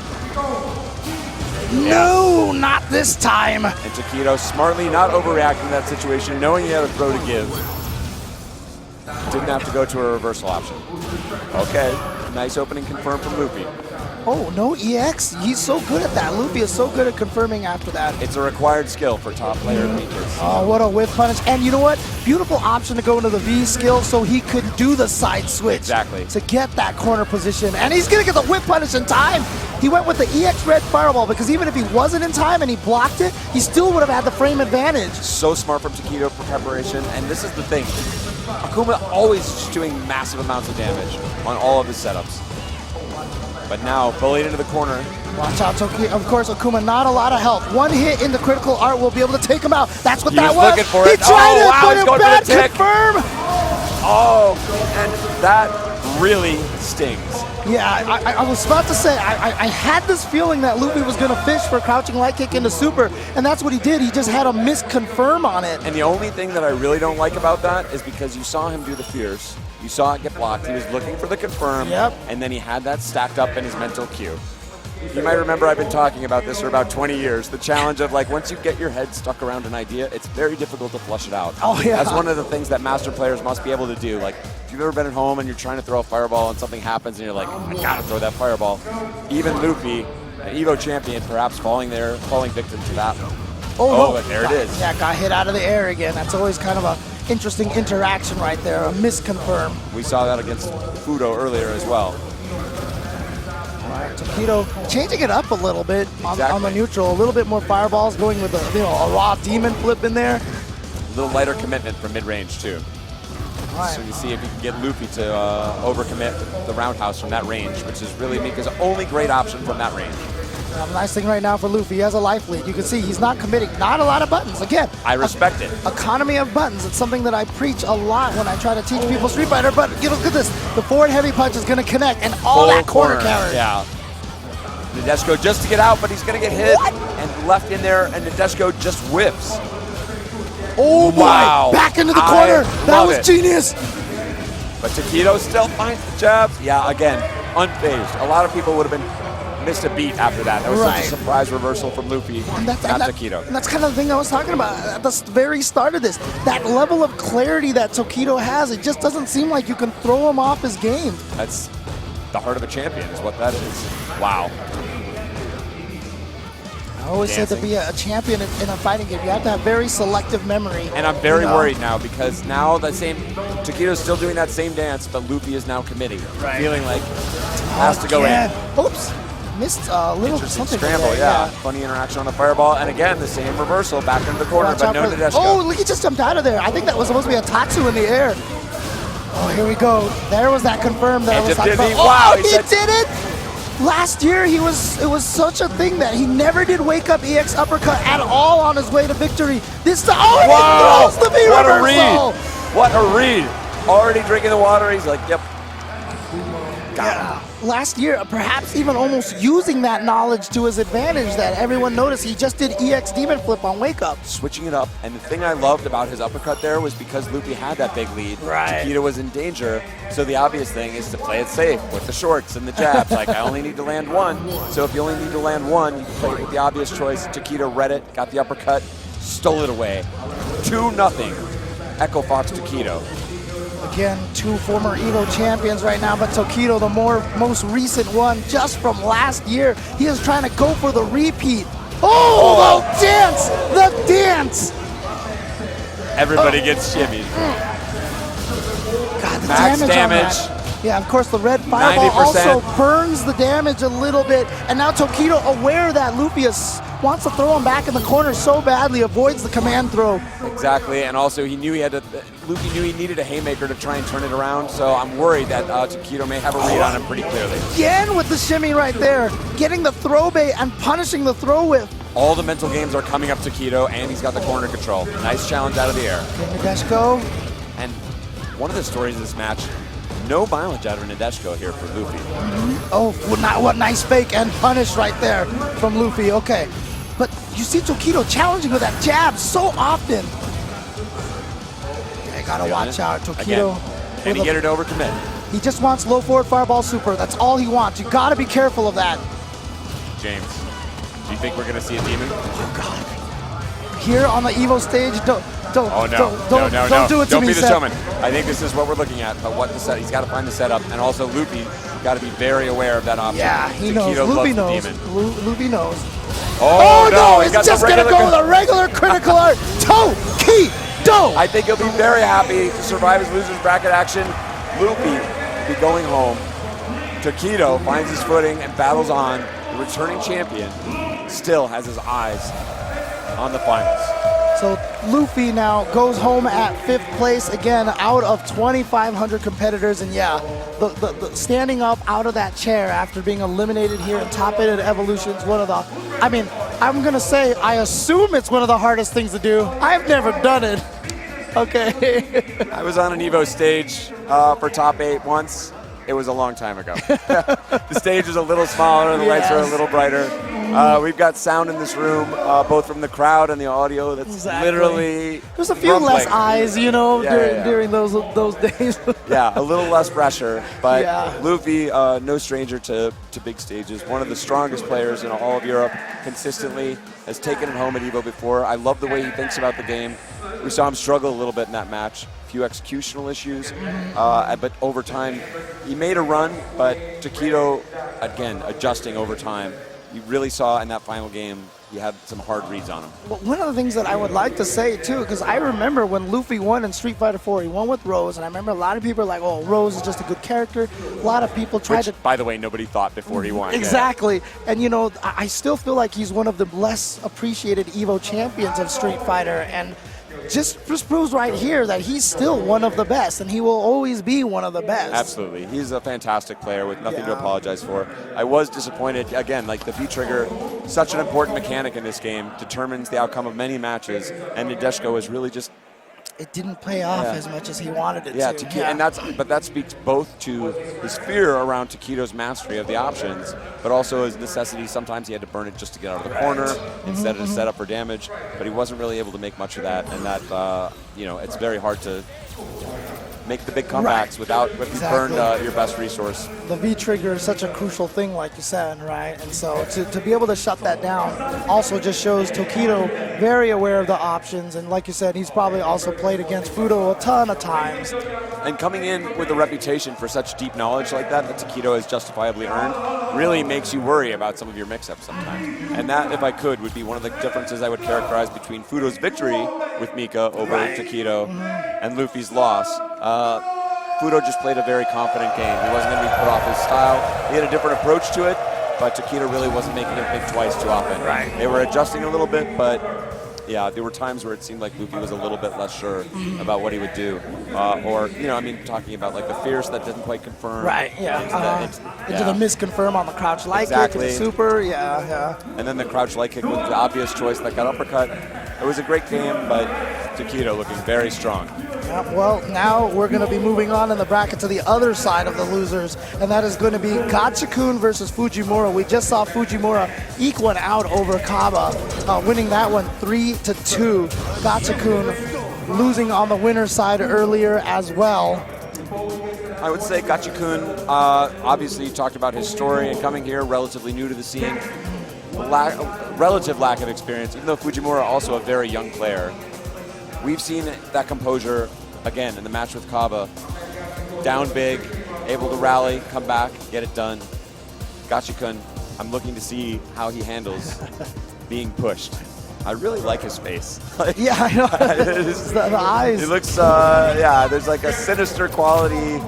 No, not this time. And Tokido smartly not overreacting to that situation, knowing he had a throw to give. Didn't have to go to a reversal option. Okay, nice opening confirmed from Luffy. Oh, no EX? He's so good at that. Luffy is so good at confirming after that. It's a required skill for top player Mikas. Oh, what a whip punish. And you know what? Beautiful option to go into the V skill so he could do the side switch. Exactly. To get that corner position. And he's going to get the whip punish in time. He went with the EX red fireball because even if he wasn't in time and he blocked it, he still would have had the frame advantage. So smart from Tokido for preparation. And this is the thing. Akuma always just doing massive amounts of damage on all of his setups. But now, bullied into the corner. Watch out, Tokido. Of course, Akuma, not a lot of health. One hit in the critical art will be able to take him out. That's what that was. Looking for He it. tried it, He's but going bad for the tick. confirm. Oh, and that really stings. Yeah, I was about to say, I had this feeling that Luffy was going to fish for crouching light kick into super, and that's what he did. He just had a misconfirm on it. And the only thing that I really don't like about that is because you saw him do the fierce. You saw it get blocked. He was looking for the confirm, and then he had that stacked up in his mental queue. You might remember I've been talking about this for about 20 years. The challenge of like once you get your head stuck around an idea, it's very difficult to flush it out. Oh yeah. That's one of the things that master players must be able to do. Like if you've ever been at home and you're trying to throw a fireball and something happens and you're like, I gotta throw that fireball. Even Luffy, an EVO champion, perhaps falling victim to that. Oh, no. There it is. Yeah, got hit out of the air again. That's always kind of a interesting interaction right there, a misconfirm. We saw that against Fudo earlier as well. All right, Tokido changing it up a little bit on the neutral, a little bit more fireballs, going with a raw demon flip in there. A little lighter commitment from mid-range too. Right. So you see if you can get Luffy to overcommit the roundhouse from that range, which is really Mika's only great option from that range. Nice thing right now for Luffy, he has a life lead. You can see he's not committing, not a lot of buttons. Again, I respect it. Economy of buttons, it's something that I preach a lot when I try to teach people Street Fighter, but look at this. The forward heavy punch is gonna connect and all Full that corner carry. Yeah. Nadeshiko just to get out, but he's gonna get hit and left in there, and Nadeshiko just whips. Oh boy, wow. Back into the corner. That was genius. But Tokido still finds the jabs. Yeah, again, unfazed. A lot of people would have been missed a beat after that. That was such a surprise reversal from Luffy, not Tokido. And that's kind of the thing I was talking about at the very start of this. That level of clarity that Tokido has, it just doesn't seem like you can throw him off his game. That's the heart of a champion is what that is. Wow. I always said to be a champion in a fighting game, you have to have very selective memory. And I'm very worried now because now Tokido's still doing that same dance, but Luffy is now committing. Feeling like has to go in. Oops. Missed a little something. Scramble, yeah. Funny interaction on the fireball. And again, the same reversal back into the corner, but no Nadeshiko. Oh, look, he just jumped out of there. I think that was supposed to be a Tatsu in the air. Oh, here we go. There was that confirmed that I was talking about. Wow, he did it! Last year, it was such a thing that he never did wake up EX uppercut at all on his way to victory. This time, he throws the V reversal! What a read! Already drinking the water, he's like, yep. Got him. Last year, perhaps even almost using that knowledge to his advantage that everyone noticed. He just did EX Demon Flip on Wake Up. Switching it up, and the thing I loved about his uppercut there was because Luffy had that big lead. Right. Tokido was in danger, so the obvious thing is to play it safe with the shorts and the jabs. Like, I only need to land one, so if you only need to land one, you play it with the obvious choice. Tokido read it, got the uppercut, stole it away. 2-0, Echo Fox Tokido. Again, two former EVO champions right now, but Tokido, the most recent one, just from last year. He is trying to go for the repeat. Oh, the dance! The dance! Everybody gets shimmied. God, the Max damage on that. Yeah, of course, the red fireball 90%. also burns the damage a little bit. And now Tokido, aware that Luffy wants to throw him back in the corner so badly, avoids the command throw. Exactly, and also he knew Luffy knew he needed a haymaker to try and turn it around, so I'm worried that Tokido may have a read on him pretty clearly. Again with the shimmy right there, getting the throw bait and punishing the throw whip. All the mental games are coming up Tokido, and he's got the corner control. Nice challenge out of the air. Nadeshiko. And one of the stories of this match, no mileage out of Nadeshiko here for Luffy. Oh, what nice fake and punish right there from Luffy. Okay. But you see Tokido challenging with that jab so often. I gotta watch out, Tokido. Again, can he get it over commit? He just wants low forward fireball super. That's all he wants. You gotta be careful of that. James, do you think we're gonna see a demon? Oh God. Here on the EVO stage, don't do it to Don't me, be the Seth. showman. I think this is what we're looking at. But what the set? He's got to find the setup, and also Luffy got to be very aware of that option. Yeah, he knows. Tokido Luffy loves knows. the demon. Luffy knows. Oh no! He's just gonna go with a regular critical art. Tokido. I think he'll be very happy to survive his losers bracket action. Luffy be going home. Tokido finds his footing and battles on. The returning champion still has his eyes on the finals. So Luffy now goes home at 5th place again out of 2,500 competitors, and yeah, the standing up out of that chair after being eliminated here in top 8 at Evolution is one of the, I mean, I'm gonna say I assume it's one of the hardest things to do. I've never done it. Okay. I was on an EVO stage for top 8 once. It was a long time ago. The stage was a little smaller, the lights were a little brighter. We've got sound in this room, both from the crowd and the audio. That's literally There's a few less eyes, you know, during those days. Yeah, a little less pressure, but Yeah. Luffy, no stranger to big stages. One of the strongest players in all of Europe, consistently has taken it home at EVO before. I love the way he thinks about the game. We saw him struggle a little bit in that match. A few executional issues, but over time, he made a run, but Tokido, again, adjusting over time. You really saw in that final game, he had some hard reads on him. But one of the things that I would like to say, too, because I remember when Luffy won in Street Fighter 4, he won with Rose, and I remember a lot of people were like, oh, Rose is just a good character. A lot of people tried to... By the way, nobody thought before he won. Exactly. And, you know, I still feel like he's one of the less appreciated EVO champions of Street Fighter, and just proves right here that he's still one of the best, and he will always be one of the best. Absolutely. He's a fantastic player with nothing to apologize for. I was disappointed, again, like the V-trigger, such an important mechanic in this game, determines the outcome of many matches, and Nadeshiko was really just... It didn't pay off as much as he wanted it to. And but that speaks both to his fear around Tokido's mastery of the options, but also his necessity. Sometimes he had to burn it just to get out of the corner instead of to set up for damage. But he wasn't really able to make much of that, and that you know, it's very hard to make the big comebacks without if you burned your best resource. The V-trigger is such a crucial thing, like you said, right? And so to be able to shut that down also just shows Tokido very aware of the options. And like you said, he's probably also played against Fudo a ton of times. And coming in with a reputation for such deep knowledge like that Tokido has justifiably earned really makes you worry about some of your mix-ups sometimes. And that, if I could, would be one of the differences I would characterize between Fudo's victory with Mika over Tokido and Luffy's loss. Fudo just played a very confident game. He wasn't going to be put off his style. He had a different approach to it, but Tokido really wasn't making him think twice too often. They were adjusting a little bit, but yeah, there were times where it seemed like Luffy was a little bit less sure about what he would do. Or, you know, I mean, talking about like the fierce that didn't quite confirm. Into the misconfirm on the crouch light kick, the super, And then the crouch light kick was the obvious choice that got uppercut. It was a great game, but Tokido looking very strong. Well, now we're going to be moving on in the bracket to the other side of the losers, and that is going to be Gachikun versus Fujimura. We just saw Fujimura eke one out over Kaba, winning that one 3-2. Gachikun losing on the winner's side earlier as well. I would say Gachikun, obviously you talked about his story and coming here, relatively new to the scene. Relative lack of experience, even though Fujimura also a very young player. We've seen that composure, again, in the match with Kaba. Down big, able to rally, come back, get it done. Gachikun, I'm looking to see how he handles being pushed. I really like his face. Yeah, I know. The eyes. He looks, there's like a sinister quality,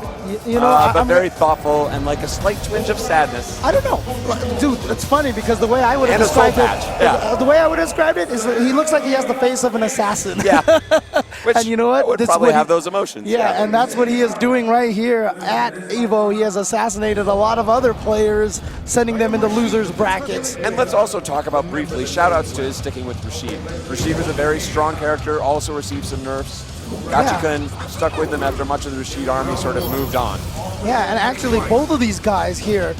but very thoughtful and like a slight twinge of sadness. I don't know, dude. It's funny because the way I would have described it, the way I would have described it is that he looks like he has the face of an assassin. Yeah, which and you know what? Would probably have those emotions. Yeah, and that's what he is doing right here at EVO. He has assassinated a lot of other players, sending them into losers brackets. And let's also talk about briefly, shout outs to his sticking with Rashid. Rashid was a very strong character, also received some nerfs. Gachikun stuck with him after much of the Rashid army sort of moved on. Yeah, and actually both of these guys here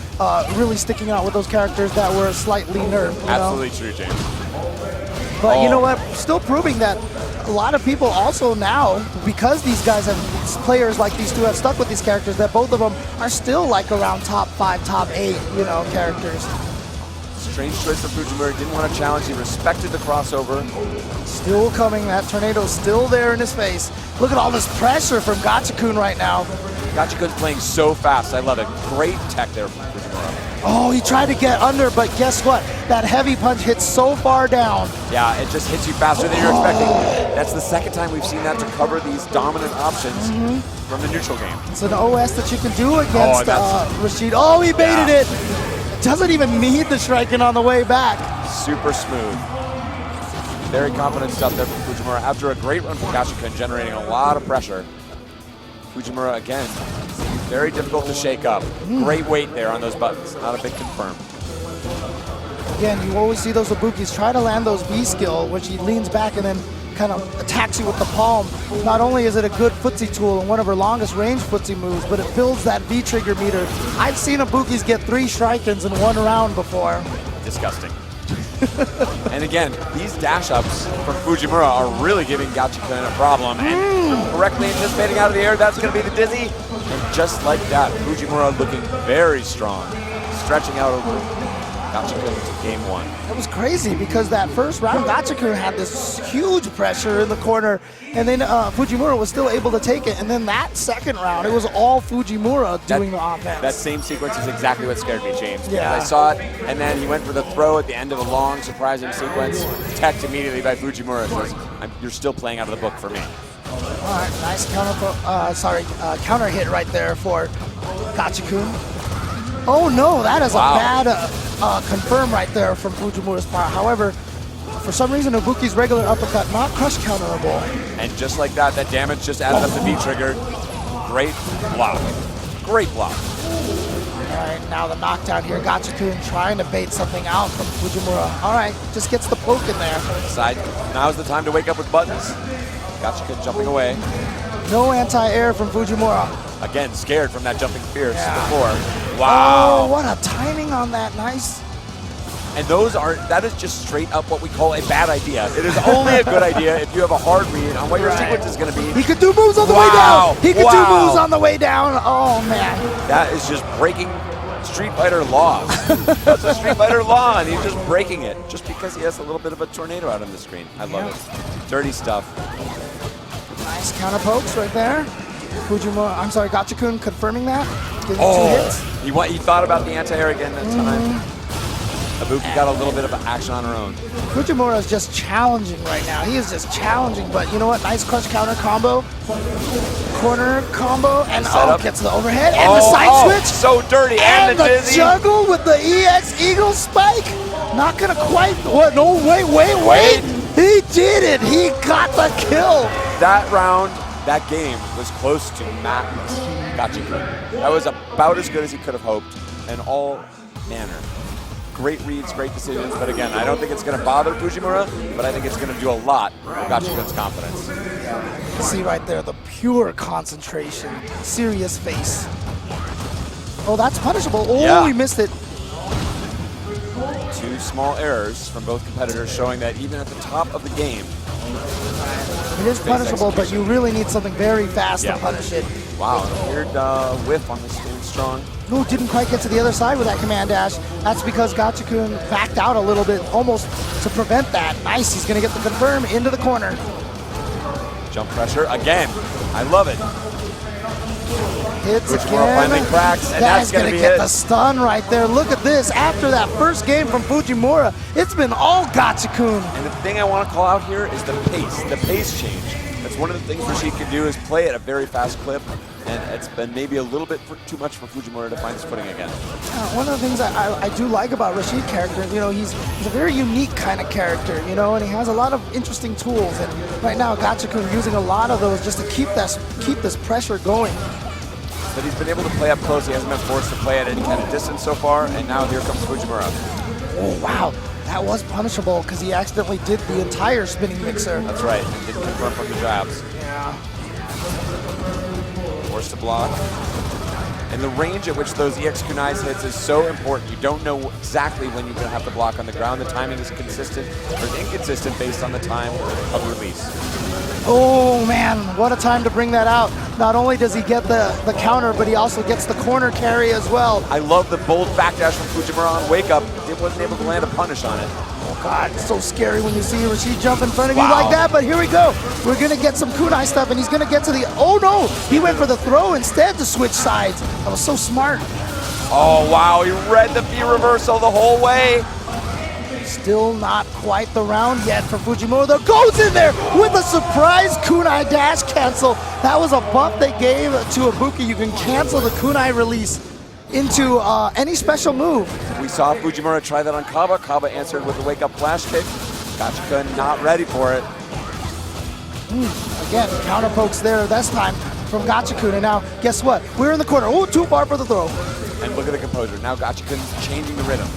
really sticking out with those characters that were slightly nerfed. Absolutely true, James. But you know what? Still proving that a lot of people also now, because these guys have, players like these two have stuck with these characters, that both of them are still like around top 5, top 8, characters. Strange choice for Fujimura. Didn't want to challenge. He respected the crossover. Still coming. That tornado's still there in his face. Look at all this pressure from Gachikun right now. Gachikun's playing so fast. I love it. Great tech there from Fujimura. Oh, he tried to get under, but guess what? That heavy punch hits so far down. Yeah, it just hits you faster than you're expecting. That's the second time we've seen that to cover these dominant options from the neutral game. It's an OS that you can do against Rashid. Oh, he baited it. Doesn't even need the striking on the way back. Super smooth. Very confident stuff there from Fujimura. After a great run from Gachikun, generating a lot of pressure. Fujimura, again, very difficult to shake up. Great weight there on those buttons. Not a big confirm. Again, you always see those Ibukis try to land those B-skill, which he leans back and then kind of attacks you with the palm. Not only is it a good footsie tool and one of her longest range footsie moves, but it builds that V-trigger meter. I've seen Ibukis get 3 strike-ins in one round before. Disgusting. And again, these dash ups from Fujimura are really giving Gachikun a problem. And correctly anticipating out of the air, that's going to be the dizzy. And just like that, Fujimura looking very strong, stretching out over Gachikun to game 1. It was crazy because that first round, Gachikun had this huge pressure in the corner, and then Fujimura was still able to take it. And then that second round, it was all Fujimura doing the offense. That same sequence is exactly what scared me, James. Yeah. I saw it, and then he went for the throw at the end of a long, surprising sequence, teched immediately by Fujimura. Says, "You're still playing out of the book for me." All right, nice counter hit right there for Gachikun. Oh no, that is a bad confirm right there from Fujimura's part. However, for some reason, Ibuki's regular uppercut not crush counterable. And just like that, that damage just added up to be triggered. Great block. Great block. All right, now the knockdown here. Gachikun trying to bait something out from Fujimura. All right, just gets the poke in there. Side. Now's the time to wake up with buttons. Gachikun jumping away. No anti-air from Fujimura. Again, scared from that jumping fierce before. Oh, Wow. what a timing on that. Nice. And that is just straight up what we call a bad idea. It is only a good idea if you have a hard read on what your sequence is going to be. He could do moves on the way down. He could do moves on the way down. Oh, man. That is just breaking Street Fighter laws. That's a Street Fighter law, and he's just breaking it just because he has a little bit of a tornado out on the screen. I love it. Dirty stuff. Nice counter pokes right there. Fujimura, I'm sorry, Gachikun confirming that. Giving 2 hits. He thought about the anti-air again that time. Ibuki got a little bit of action on her own. Fujimura is just challenging right now. He is just challenging, but you know what? Nice crush counter combo. Corner combo, and gets the overhead, and the side switch. So dirty, and the dizzy. Juggle with the EX Eagle Spike. Not gonna quite, what, no, wait. He did it, he got the kill. That round, that game was close to madness. Gachikun. That was about as good as he could have hoped in all manner. Great reads, great decisions, but again, I don't think it's going to bother Fujimura, but I think it's going to do a lot for Gachikun's confidence. See right there, the pure concentration, serious face. Oh, that's punishable. Oh, he missed it. 2 small errors from both competitors showing that even at the top of the game, it is punishable, but you really need something very fast to punish it. Wow, a weird whiff on this Staying Strong. No, didn't quite get to the other side with that command dash. That's because Gachikun backed out a little bit, almost to prevent that. Nice, he's gonna get the confirm into the corner. Jump pressure again. I love it. Hits Fujimura again. finally cracks, and that's gonna gonna be get it. the stun right there. Look at this. After that first game from Fujimura, it's been all Gachikun. And the thing I want to call out here is the pace change. That's one of the things Rashid can do is play at a very fast clip, and it's been maybe a little bit too much for Fujimura to find his footing again. One of the things I do like about Rashid character, you know, he's a very unique kind of character, you know, and he has a lot of interesting tools. And right now, Gachikun using a lot of those just to keep this pressure going. But he's been able to play up close. He hasn't been forced to play at any kind of distance so far, and now here comes Fujimura. Oh, wow. That was punishable because he accidentally did the entire spinning mixer. That's right. Didn't confirm from the jabs. Yeah. Forced to block. And the range at which those EX kunais hits is so important. You don't know exactly when you're going to have to block on the ground. The timing is consistent or inconsistent based on the time of release. Oh man, what a time to bring that out. Not only does he get the counter, but he also gets the corner carry as well. I love the bold backdash from Fujimura on Wake Up. It wasn't able to land a punish on it. Oh God, it's so scary when you see Rashid jump in front of you like that, but here we go. We're gonna get some kunai stuff, and he's gonna get to the, oh no! He went for the throw instead to switch sides. That was so smart. Oh wow, he read the B reversal the whole way. Still not quite the round yet for Fujimura. Though goes in there with a surprise kunai dash cancel. That was a buff they gave to Ibuki. You can cancel the kunai release into any special move. We saw Fujimura try that on Kaba. Kaba answered with a Wake Up flash kick. Gachikun not ready for it. Again, counter pokes there this time from Gachikun. And now, guess what? We're in the corner. Oh, too far for the throw. And look at the composure. Now Gachikun's changing the rhythm.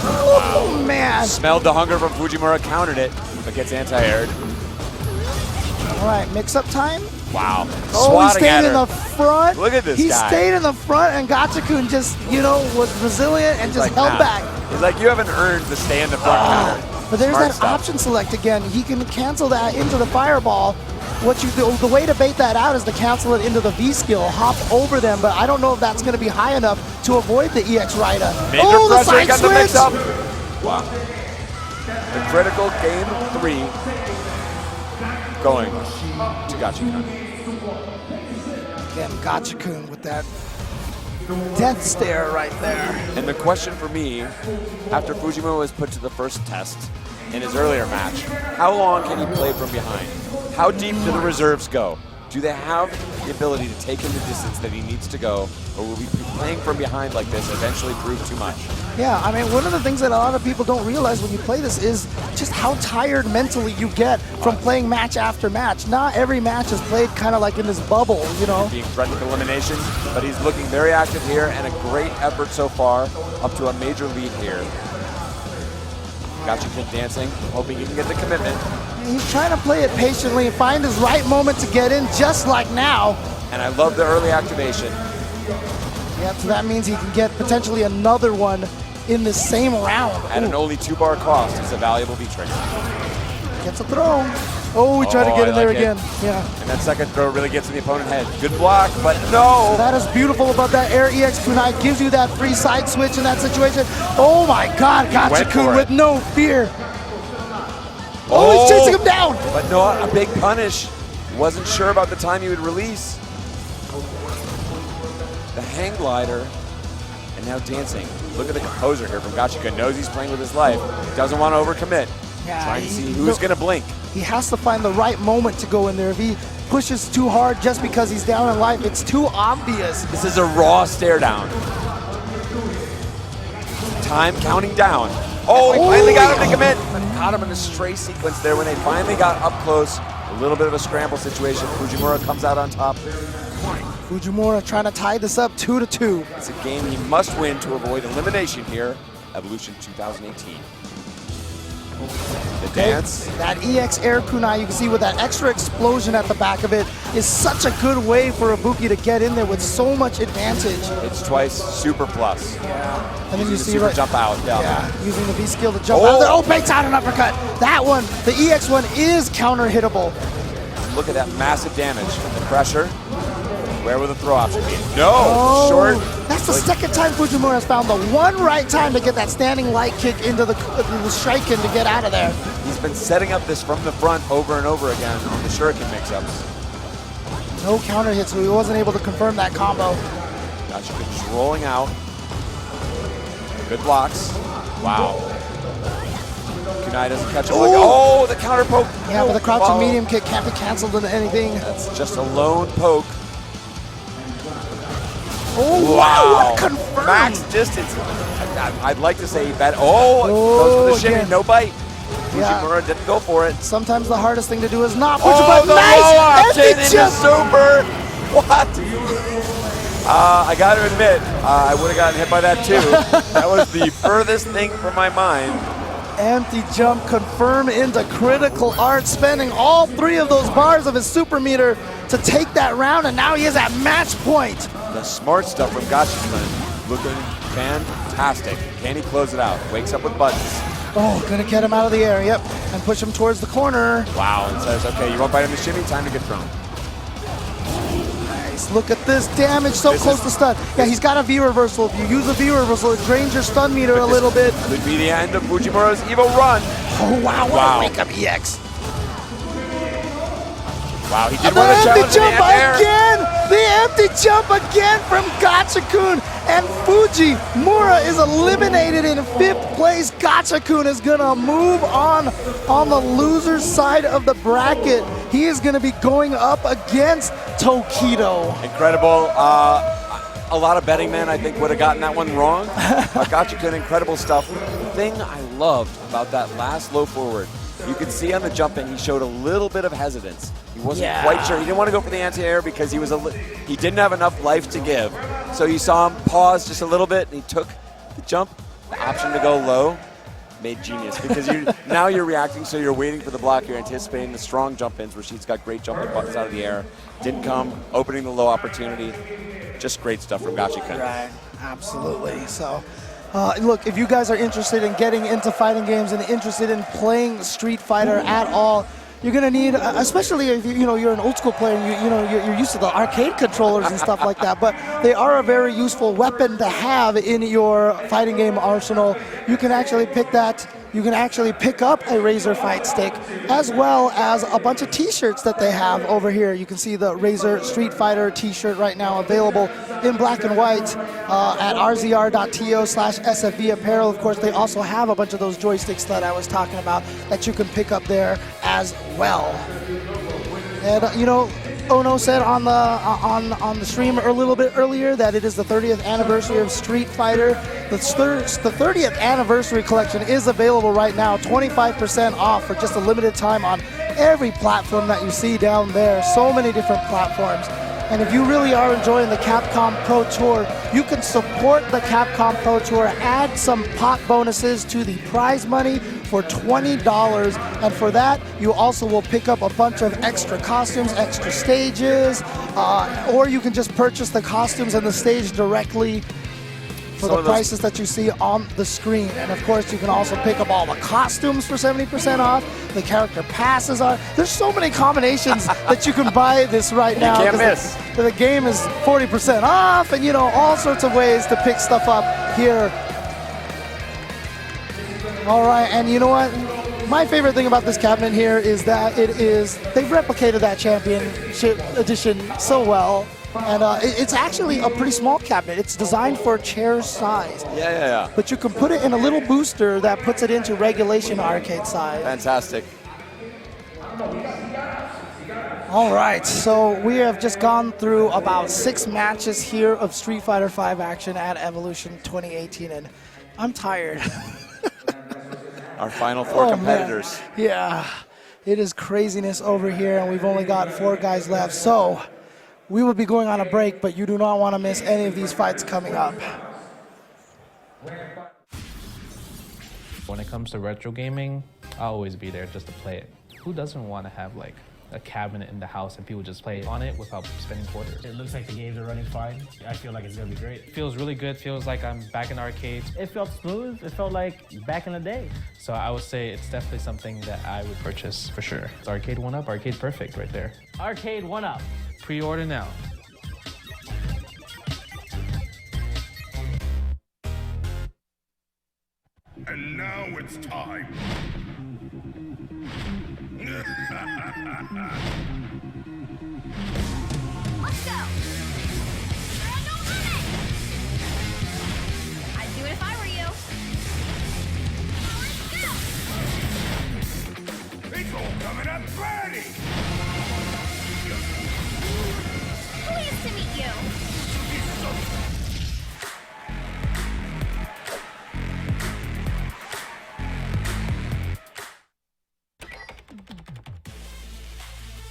Oh, man. Smelled the hunger from Fujimura, countered it, but gets anti-aired. All right, mix-up time Wow. Oh, Swatting he at stayed in her. the front. Look at this He guy. stayed in the front, and Gachikun just, was resilient and He's just like, held nah. back. He's like, you haven't earned the stay in the front counter. But there's Smart that stuff. option select again. He can cancel that into the fireball. What you do, the way to bait that out is to cancel it into the V skill, hop over them, but I don't know if that's going to be high enough to avoid the EX Raida. Major Oh, the pressure, side got the mix switch! up. Wow. The critical game 3 going to Gachikun. Again, Gachikun with that death stare right there. And the question for me, after Fujimura was put to the first test in his earlier match, how long can he play from behind? How deep do the reserves go? Do they have the ability to take him the distance that he needs to go, or will he be playing from behind like this eventually prove too much? Yeah, I mean, one of the things that a lot of people don't realize when you play this is just how tired mentally you get from playing match after match. Not every match is played kind of like in this bubble, Being threatened with elimination, but he's looking very active here and a great effort so far, up to a major lead here. Gachikun dancing, hoping he can get the commitment. He's trying to play it patiently and find his right moment to get in, just like now. And I love the early activation. Yeah, so that means he can get potentially another one in the same round. At an only 2-bar cost, it's a valuable V-trade. Gets a throw. Oh, he tried to get in there again. Yeah. And that second throw really gets in the opponent's head. Good block, but no! That is beautiful about that Air EX kunai. Gives you that free side switch in that situation. Oh my God, Gachikun with no fear. Oh, he's chasing him down! But no, a big punish. Wasn't sure about the time he would release. The hang glider, and now dancing. Look at the composure here from Gachikun. Knows he's playing with his life. Doesn't want to overcommit. Yeah, Trying to see who's going to blink. He has to find the right moment to go in there. If he pushes too hard just because he's down in life, it's too obvious. This is a raw stare down. Time counting down. Oh, he finally got him to commit. But caught him in a stray sequence there when they finally got up close. A little bit of a scramble situation. Fujimura comes out on top. Fujimura trying to tie this up 2-2. It's a game he must win to avoid elimination here. Evolution 2018. The dance. That EX Air Kunai, you can see with that extra explosion at the back of it, is such a good way for Ibuki to get in there with so much advantage. It's twice super plus. Yeah. And then you Using see the super jump out. Yeah, using the V skill to jump out there. Oh, baits out an uppercut. That one, the EX one, is counter hittable. Look at that massive damage. The pressure. Where will the throw option be? No, short. That's the second time Fujimura has found the one right time to get that standing light kick into the Shuriken to get out of there. He's been setting up this from the front over and over again on the Shuriken mix-ups. No counter hit, so he wasn't able to confirm that combo. Gachiku's rolling out. Good blocks. Wow. Kunai doesn't catch him. Oh, the counter poke. Yeah, but the crouching medium kick can't be canceled into anything. That's just a lone poke. Oh, wow, what confirmed. Max distance. I'd like to say he bet. Oh, it goes for the shimmy, again. no bite. Yeah. Fujimura didn't go for it. Sometimes the hardest thing to do is not push Oh, a button. the Nice! low option Empty into jump. super. What? I got to admit, I would have gotten hit by that too. That was the furthest thing from my mind. Empty jump confirmed into critical art, spending all 3 of those bars of his super meter to take that round, and now he is at match point. The smart stuff from Gachikun, looking fantastic. Can he close it out? Wakes up with buttons. Oh, gonna get him out of the air, yep, and push him towards the corner. Wow, and says, okay, you won't bite him the shimmy, time to get thrown. Nice, look at this damage, so close to stun. Yeah, he's got a V reversal. If you use a V reversal, it drains your stun meter a little bit. Could be the end of Fujimura's EVO run. Oh, wow, what a wake up EX. Wow, he did want to challenge in the air. Again! The empty jump again from Gachikun, and Fujimura is eliminated in 5th place. Gachikun is gonna move on the loser's side of the bracket. He is gonna be going up against Tokido. Incredible. A lot of betting men, I think, would have gotten that one wrong. Gachikun, incredible stuff. The thing I loved about that last low forward, you could see on the jump in, he showed a little bit of hesitance. He wasn't quite sure. He didn't want to go for the anti-air because he didn't have enough life to give. So you saw him pause just a little bit, and he took the jump, the option to go low. made genius because now you're reacting, so you're waiting for the block, you're anticipating the strong jump-ins where she's got great jumping buttons out of the air. Didn't come, opening the low opportunity. Just great stuff from Gachikun. Right, absolutely. So, look, if you guys are interested in getting into fighting games and interested in playing Street Fighter at all, you're gonna need, especially if you're an old school player and you're used to the arcade controllers and stuff like that. But they are a very useful weapon to have in your fighting game arsenal. You can actually pick that. You can actually pick up a Razer Fight Stick, as well as a bunch of T-shirts that they have over here. You can see the Razer Street Fighter T-shirt right now available in black and white at rzr.to/SFV apparel. Of course, they also have a bunch of those joysticks that I was talking about that you can pick up there as well. And Ono said on the stream a little bit earlier that it is the 30th anniversary of Street Fighter. The 30th anniversary collection is available right now, 25% off for just a limited time on every platform that you see down there. So many different platforms. And if you really are enjoying the Capcom Pro Tour, you can support the Capcom Pro Tour, add some pot bonuses to the prize money for $20. And for that, you also will pick up a bunch of extra costumes, extra stages, or you can just purchase the costumes and the stage directly for the prices that you see on the screen. And of course, you can also pick up all the costumes for 70% off. The character passes are. There's so many combinations that you can buy this right now. You can't miss. The game is 40% off, and all sorts of ways to pick stuff up here. All right, and you know what? My favorite thing about this cabinet here is that they've replicated that championship edition so well. And it's actually a pretty small cabinet. It's designed for chair size. Yeah. But you can put it in a little booster that puts it into regulation arcade size. Fantastic. All right, so we have just gone through about 6 matches here of Street Fighter V action at Evolution 2018, and I'm tired. Our final 4 competitors. Man. Yeah, it is craziness over here, and we've only got 4 guys left. So we will be going on a break, but you do not want to miss any of these fights coming up. When it comes to retro gaming, I'll always be there just to play it. Who doesn't want to have like a cabinet in the house and people just play on it without spending quarters? It looks like the games are running fine. I feel like it's gonna be great. It feels really good. Feels like I'm back in arcades. It felt smooth. It felt like back in the day. So I would say it's definitely something that I would purchase for sure. It's Arcade 1-Up, Arcade Perfect right there. Arcade 1-Up. Pre-order now. And now it's time. Let's go! No limit! I'd do it if I were you. Let's go! It's all coming up ready! Pleased to meet you.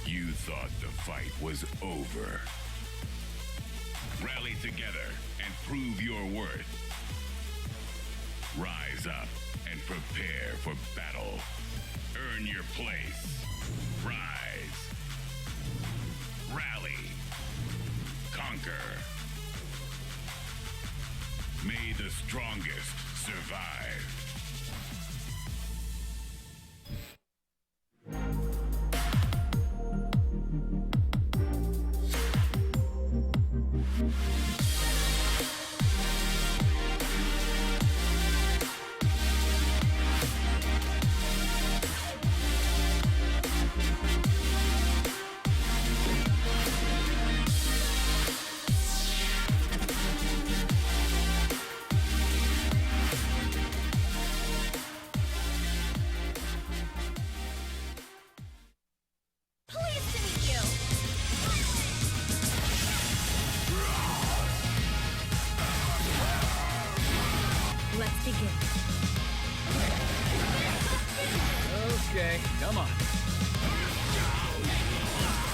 You thought the fight was over. Rally together and prove your worth. Rise up and prepare for battle. Earn your place. Rise. Rally. Conquer. May the strongest survive. Pleased to meet you. Let's begin. Okay, come on.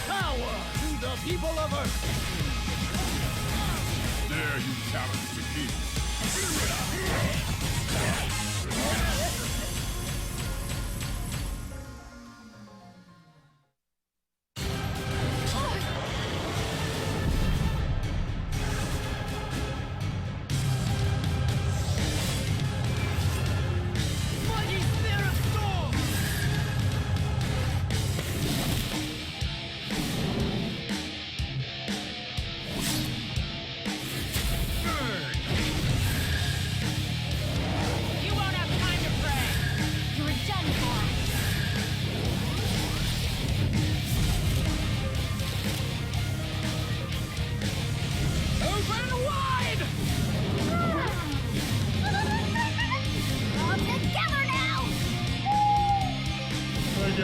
Power to the people of Earth. There you challenge the king.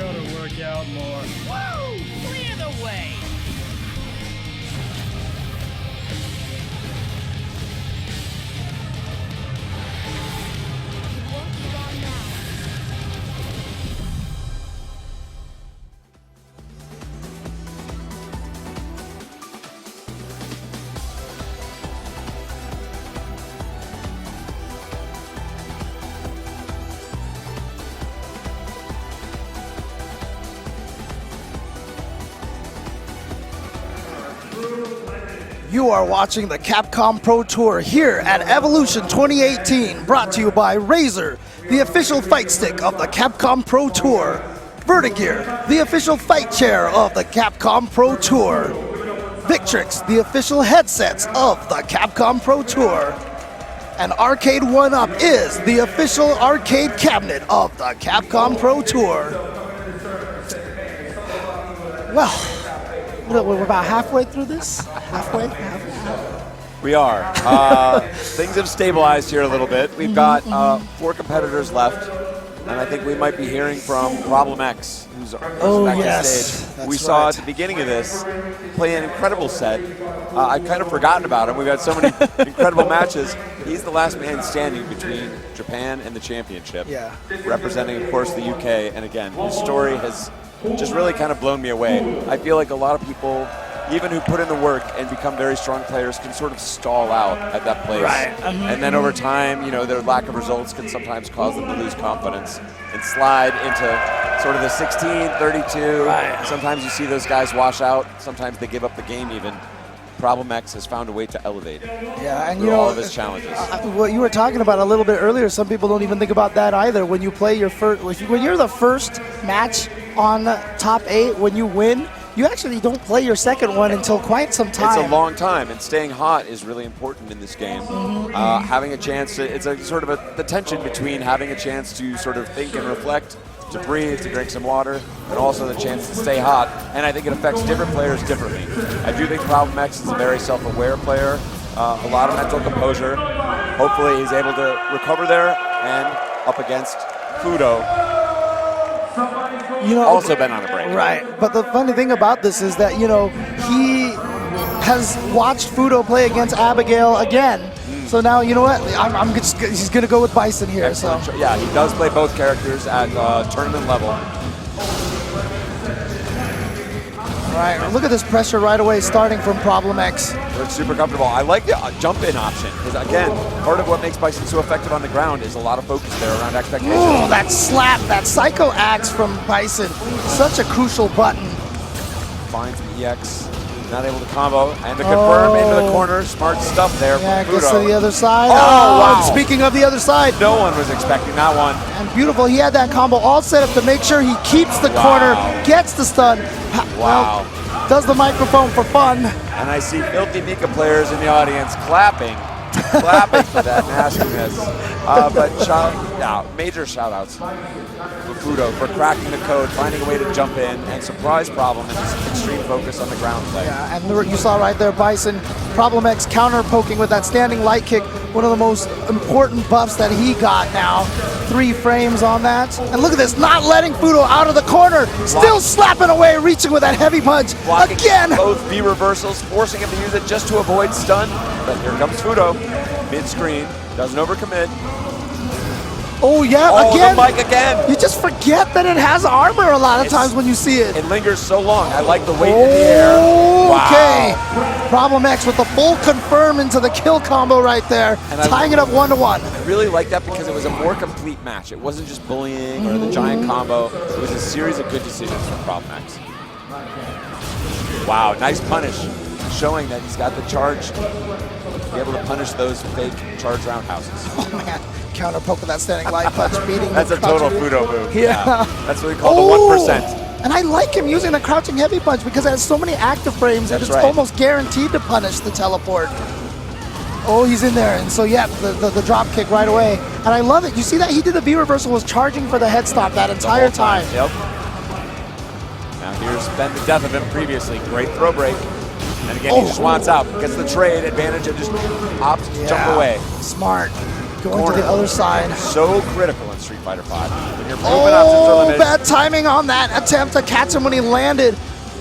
sure to work out more. Woo! Clear the way! You are watching the Capcom Pro Tour here at Evolution 2018, brought to you by Razer, the official fight stick of the Capcom Pro Tour, Vertigear, the official fight chair of the Capcom Pro Tour, Victrix, the official headsets of the Capcom Pro Tour, and Arcade 1UP is the official arcade cabinet of the Capcom Pro Tour. Well, we're about halfway through this? Halfway? We are. Things have stabilized here a little bit. We've got 4 competitors left, and I think we might be hearing from Problem X, who's back on stage. We saw at the beginning of this play an incredible set. I'd kind of forgotten about him. We've had so many incredible matches. He's the last man standing between Japan and the championship, representing, of course, the UK. And again, his story has just really kind of blown me away. I feel like a lot of people, even who put in the work and become very strong players, can sort of stall out at that place. And then over time, you know, their lack of results can sometimes cause them to lose confidence and slide into sort of the 16, 32. Sometimes you see those guys wash out. Sometimes they give up the game even. Problem X has found a way to elevate and through all of his challenges. What you were talking about a little bit earlier, some people don't even think about that either. When you play your first, when you're the first match on top 8, when you win, you actually don't play your second one until quite some time. It's a long time, and staying hot is really important in this game. Having a chance to, it's a sort of the tension between having a chance to sort of think and reflect, to breathe, to drink some water, and also the chance to stay hot. And I think it affects different players differently. I do think Problem X is a very self-aware player, a lot of mental composure. Hopefully he's able to recover there, and up against Fudo. You know, also been on a break. Right, but the funny thing about this is that, you know, he has watched Fudo play against Abigail again. So now, you know what, he's going to go with Bison here. Excellent. So yeah, he does play both characters at tournament level. All right, look at this pressure right away starting from Problem X. Looks super comfortable. I like the jump-in option, because again, part of what makes Bison so effective on the ground is a lot of focus there around expectations. Ooh, that slap, that Psycho Axe from Bison, such a crucial button. Finds the EX, not able to combo, and to confirm into the corner. Smart stuff there Yeah, from gets Fudo. to the other side. Oh, wow. Speaking of the other side. No one was expecting that one. And beautiful, he had that combo all set up to make sure he keeps the corner, gets the stun. Wow. Well, does the microphone for fun. And I see Filthy Mika players in the audience clapping for that nastiness. But major shout-outs for Fudo for cracking the code, finding a way to jump in, and surprise Problem in his extreme focus on the ground play. Yeah, and you saw right there Bison, Problem X counter poking with that standing light kick, one of the most important buffs that he got now. 3 frames on that. And look at this, not letting Fudo out of the corner, still slapping away, reaching with that heavy punch. Blocking again! Both B reversals, forcing him to use it just to avoid stun. But here comes Fudo, mid-screen, doesn't overcommit. Oh yeah, oh, again. The mic again. You just forget that it has armor a lot of times when you see it. It lingers so long. I like the weight in the air. Okay. Wow. Problem X with the full confirm into the kill combo right there, and tying it up 1-1. I really like that because it was a more complete match. It wasn't just bullying or the giant combo. It was a series of good decisions from Problem X. Wow, nice punish, showing that he's got the charge to be able to punish those fake charge roundhouses. Oh man, counter poke with that standing light punch, beating That's the a total crouching. Fudo move. Yeah. That's what we call the 1%. And I like him using the crouching heavy punch because it has so many active frames that it's almost guaranteed to punish the teleport. Oh, he's in there, and so yeah, the drop kick right away. And I love it. You see that he did the V reversal, was charging for the head stop that entire time. Yep. Now here's been the death of him previously. Great throw break. And again, he just wants out. Gets the trade advantage and just opts to jump away. Smart. Going to the other side. So critical in Street Fighter V. When your movement options are limited. Bad timing on that attempt to catch him when he landed.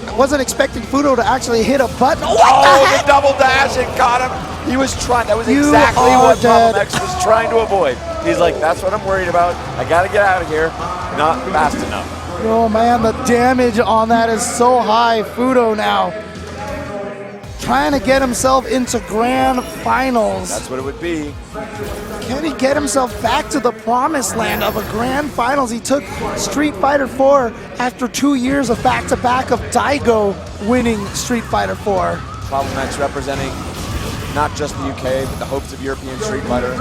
I wasn't expecting Fudo to actually hit a button. The double dash, it got him. He was trying. That was exactly what Problem X was trying to avoid. He's like, that's what I'm worried about. I got to get out of here. Not fast enough. Oh man, the damage on that is so high. Fudo now trying to get himself into grand finals. That's what it would be. Can he get himself back to the promised land of a grand finals? He took Street Fighter 4 after 2 years of back-to-back of Daigo winning Street Fighter 4. Problem X representing not just the UK, but the hopes of European Street Fighter.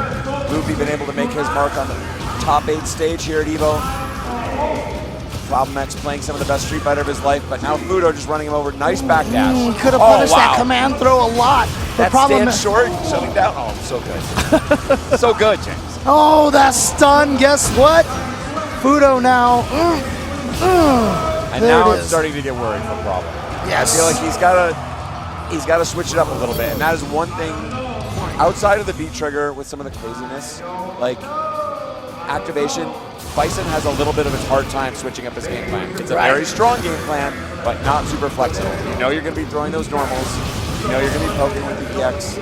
Luffy been able to make his mark on the top 8 stage here at EVO. Problem X playing some of the best Street Fighter of his life, but now Fudo just running him over. Nice back dash. He could have punished that command throw a lot. That stand short, shutting down. Oh, so good. So good, James. Oh, that stun. Guess what? Fudo now. And now I'm starting to get worried for Problem. Yes. I feel like he's got to switch it up a little bit, and that is one thing outside of the beat trigger with some of the craziness, like activation. Bison has a little bit of a hard time switching up his game plan. It's a very strong game plan, but not super flexible. You know you're going to be throwing those normals. You know you're going to be poking with the EX.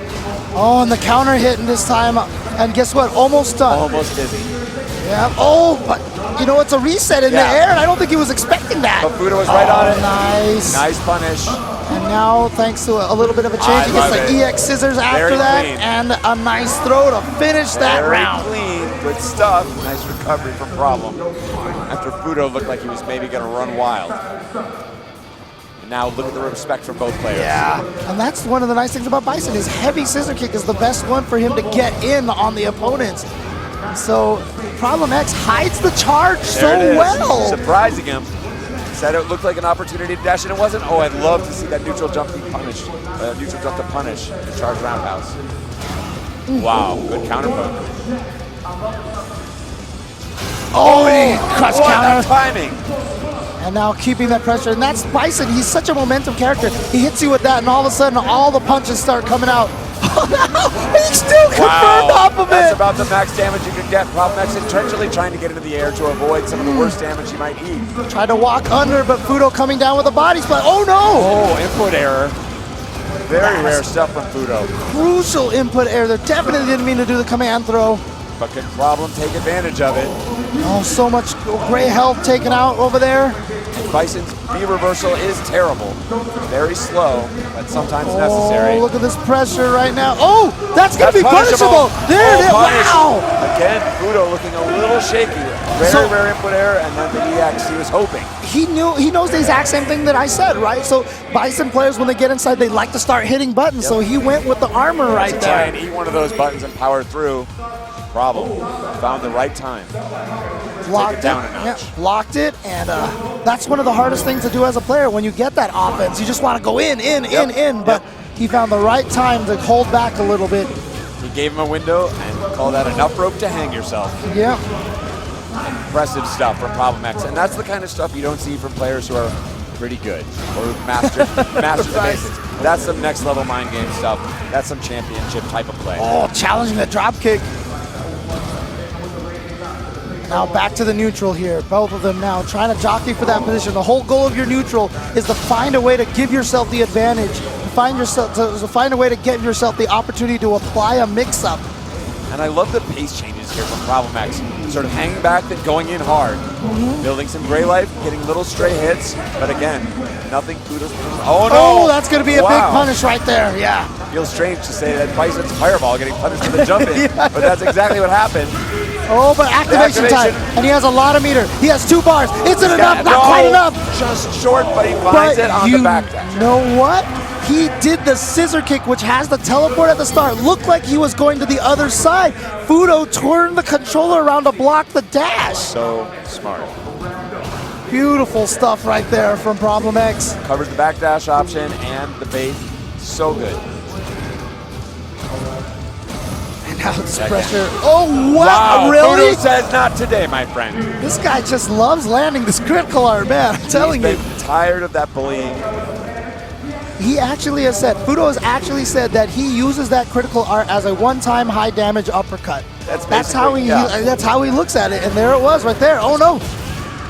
Oh, and the counter hitting this time. And guess what? Almost done. Almost dizzy. Yeah. Oh, but you know, it's a reset in the air, and I don't think he was expecting that. But Fudo was right on it. Nice. Nice punish. And now, thanks to a little bit of a change, he gets the EX scissors after that, and a nice throw to finish that round. Very clean. Good stuff. Nice recovery from Problem. After Fudo looked like he was maybe going to run wild. And now look at the respect from both players. Yeah, and that's one of the nice things about Bison. His heavy scissor kick is the best one for him to get in on the opponents. So Problem X hides the charge so well. Surprising him. Said it looked like an opportunity to dash, and it wasn't. Oh, I'd love to see that neutral jump be punished. Neutral jump to punish the charge roundhouse. Wow, good counter poke. Crutch counter. Timing. And now keeping that pressure. And that's Bison. He's such a momentum character. He hits you with that, and all of a sudden, all the punches start coming out. He's still confirmed off of it. That's about the max damage you can get. Problem X intentionally trying to get into the air to avoid some of the worst damage he might eat. Tried to walk under, but Fudo coming down with a body splat. Oh no! Oh, input error. Very rare stuff from Fudo. Crucial input error. They definitely didn't mean to do the command throw. But can Problem take advantage of it? Oh, so much gray health taken out over there. Bison's B reversal is terrible. Very slow, but sometimes necessary. Oh, look at this pressure right now. Oh, that's going to be punishable. There it is. Wow. Again, Fudo looking a little shaky. Rare input error, and then the EX he was hoping. He knows the exact same thing that I said, right? So Bison players, when they get inside, they like to start hitting buttons. So he went with the armor right there. Try and eat one of those buttons and power through. Problem. Found the right time. Blocked it, blocked it, and that's one of the hardest things to do as a player when you get that offense. You just want to go in, but he found the right time to hold back a little bit. He gave him a window and called that enough rope to hang yourself. Yeah. Impressive stuff from Problem X, and that's the kind of stuff you don't see from players who are pretty good or who've mastered the basics. That's some next level mind game stuff. That's some championship type of play. Oh, challenging the drop kick. Now back to the neutral here. Both of them now trying to jockey for that position. The whole goal of your neutral is to find a way to give yourself the advantage, to find a way to get yourself the opportunity to apply a mix-up. And I love the pace changes here from Problem X. Sort of hanging back, then going in hard. Building some gray life, getting little stray hits, but again, nothing Fudo's. Oh no! Oh, that's going to be a big punish right there, yeah. Feels strange to say that Bison's fireball getting punished for the jump in, but that's exactly what happened. Oh, but activation time, and he has a lot of meter. He has 2 bars. Isn't enough, not quite enough. Just short, but he finds it on the back dash. You know what? He did the scissor kick, which has the teleport at the start. Looked like he was going to the other side. Fudo turned the controller around to block the dash. So smart. Beautiful stuff right there from Problem X. Covers the backdash option and the bait. So good. And now it's pressure. Oh, wow, really? Fudo says not today, my friend. This guy just loves landing this critical art, man. I'm telling you. He's been tired of that bullying. He actually has said, Fudo has actually said that he uses that critical art as a one-time high damage uppercut. That's how he that's how he looks at it. And there it was right there. Oh no.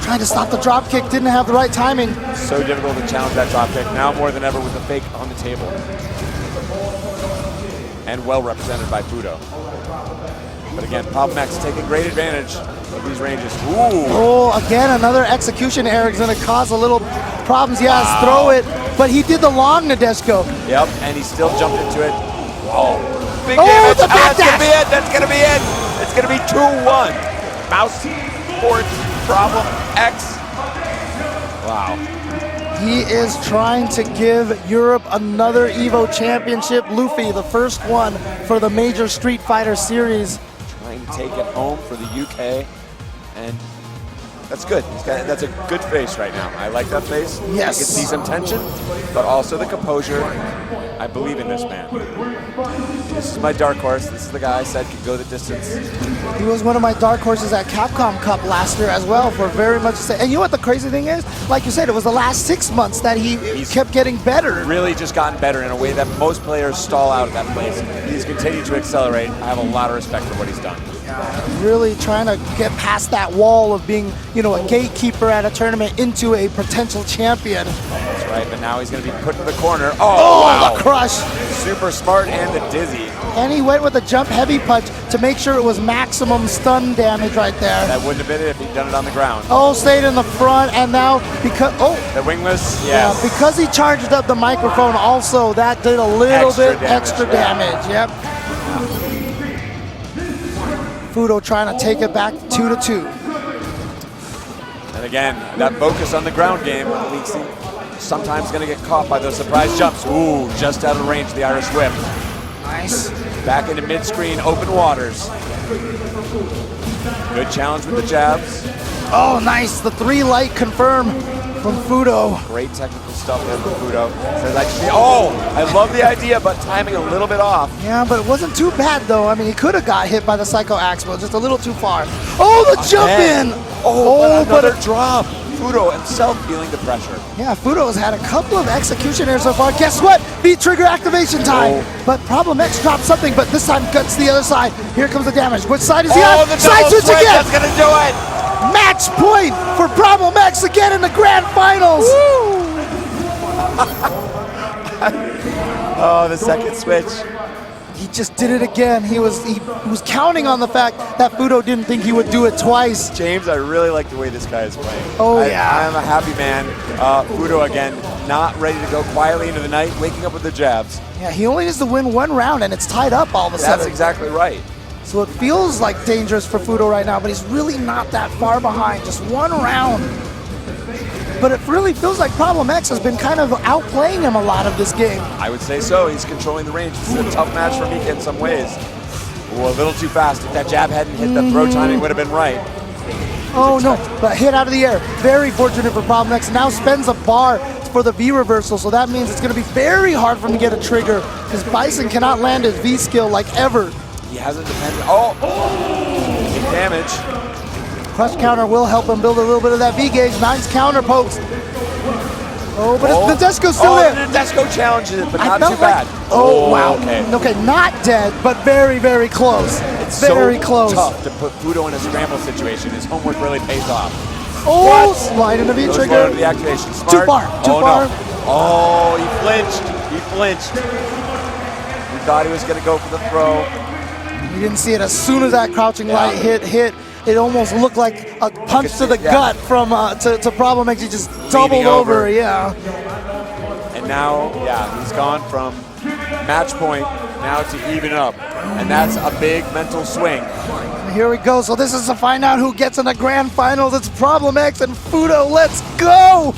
Trying to stop the drop kick, didn't have the right timing. So difficult to challenge that drop kick. Now more than ever with the fake on the table. And well represented by Fudo. But again, Problem X taking great advantage of these ranges. Ooh. Oh, again, another execution error is going to cause a little problems. Yes, Wow. throw it. But he did the long Nadeshko. Yep, and he still jumped into it. Oh, big Oh, damage. the Ah, that's backdash. gonna be it. That's gonna be it. It's gonna be 2-1. Mouse Sports Problem X. Wow. He is trying to give Europe another EVO championship. Luffy, the first one for the major Street Fighter series. Trying to take it home for the UK, and that's good. That's a good face right now. I like that face. Yes. You can see some tension, but also the composure. I believe in this man. This is my dark horse. This is the guy I said could go the distance. He was one of my dark horses at Capcom Cup last year as well for very much. And you know what the crazy thing is? Like you said, it was the last 6 months that he's kept getting better. Really just gotten better in a way that most players stall out at that place. He's continued to accelerate. I have a lot of respect for what he's done. Really trying to get past that wall of being, you know, a gatekeeper at a tournament into a potential champion. That's right, but now he's going to be put in the corner. Oh, wow. The crush. Super smart and the dizzy. And he went with a jump heavy punch to make sure it was maximum stun damage right there. That wouldn't have been it if he'd done it on the ground. Oh, stayed in the front, and now because the wingless, yeah, because he charged up the microphone. Also, that did a little bit extra damage. Yep. Fudo trying to take it back 2-2. And again, that focus on the ground game, Leaksy sometimes going to get caught by those surprise jumps. Ooh, just out of range, the Irish whip. Nice. Back into mid-screen, open waters. Good challenge with the jabs. Oh, nice. The 3 light confirm from Fudo. Great technical stuff there from Fudo. Oh, I love the idea, but timing a little bit off. Yeah, but it wasn't too bad, though. I mean, he could have got hit by the Psycho Axe, but just a little too far. Oh, the jump in! Oh, but another drop. Fudo himself feeling the pressure. Yeah, Fudo has had a couple of execution errors so far. Guess what? V-trigger activation time. But Problem X dropped something, but this time cuts the other side. Here comes the damage. Which side is he on? The Side switch again! That's going to do it! Match point for Problem X again in the grand finals! Oh, the second switch. He just did it again. He was counting on the fact that Fudo didn't think he would do it twice. James, I really like the way this guy is playing. Oh, I yeah. am a happy man. Fudo again, not ready to go quietly into the night, waking up with the jabs. Yeah, he only needs to win 1 round and it's tied up all of a sudden. That's exactly right. So it feels like dangerous for Fudo right now, but he's really not that far behind. Just 1 round. But it really feels like Problem X has been kind of outplaying him a lot of this game. I would say so. He's controlling the range. This is a tough match for Mika in some ways. Ooh, a little too fast. If that jab hadn't hit, the throw timing would have been right. Oh no, but hit out of the air. Very fortunate for Problem X. Now spends a bar for the V reversal, so that means it's going to be very hard for him to get a trigger because Bison cannot land his V skill like ever. He hasn't depended. Oh! Big damage. Crush counter will help him build a little bit of that V gauge. Nice counter post. Oh, but the Nadeshko's still there. The Nadeshko challenges it, but I not felt too bad. like- oh, wow. Okay. Okay, not dead, but very, very close. It's very so close. tough to put Fudo in a scramble situation. His homework really pays off. Oh, slide into V Goes trigger. forward to the activation. Smart. Too far. Too far. No. Oh, he flinched. He flinched. He thought he was going to go for the throw. You didn't see it as soon as that crouching light hit. It almost looked like a punch to the gut from to Problem X. He just doubled over. Yeah. And now, he's gone from match point now to even up. And that's a big mental swing. Here we go. So this is to find out who gets in the grand finals. It's Problem X and Fudo. Let's go.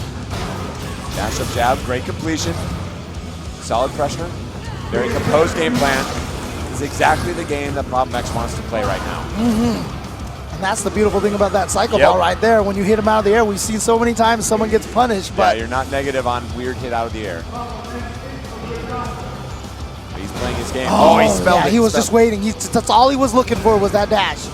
Dash up jab, great completion. Solid pressure. Very composed game plan. It's exactly the game that Problem X wants to play right now. And that's the beautiful thing about that cycle ball right there. When you hit him out of the air, we've seen so many times someone gets punished. But you're not negative on weird hit out of the air. He's playing his game. He spelled it. He was just waiting. That's all he was looking for was that dash.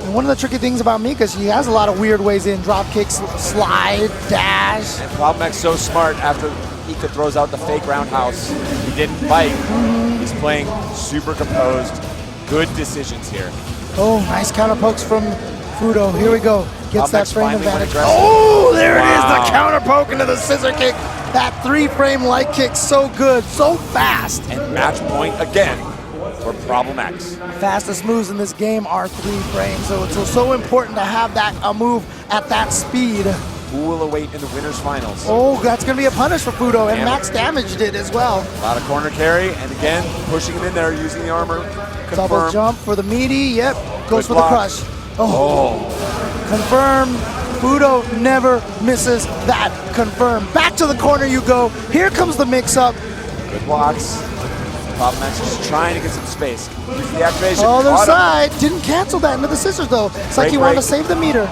And one of the tricky things about Mika is he has a lot of weird ways in. Drop kicks, slide, dash. And Problem X so smart after Mika throws out the fake roundhouse. He didn't bite. He's playing super composed. Good decisions here. Oh, nice counter pokes from Fudo. Here we go. Gets that frame advantage. aggressive. Oh, there it is. Wow. The counter poke into the scissor kick. That 3-frame light kick, so good, so fast. And match point again for Problem X. Fastest moves in this game are 3 frames, so it's so important to have that move at that speed. Who will await in the winners finals? Oh, that's going to be a punish for Fudo, and max damaged it as well. A lot of corner carry, and again, pushing him in there, using the armor. Double Confirm. jump for the meaty, yep, goes Good for block. the crush. Oh, confirm. Fudo never misses that. Confirm. Back to the corner you go. Here comes the mix-up. Good blocks. Problem X is trying to get some space. Use the activation. Other Caught him. side. Didn't cancel that into the scissors, though. It's like Great he wanted to break. save the meter.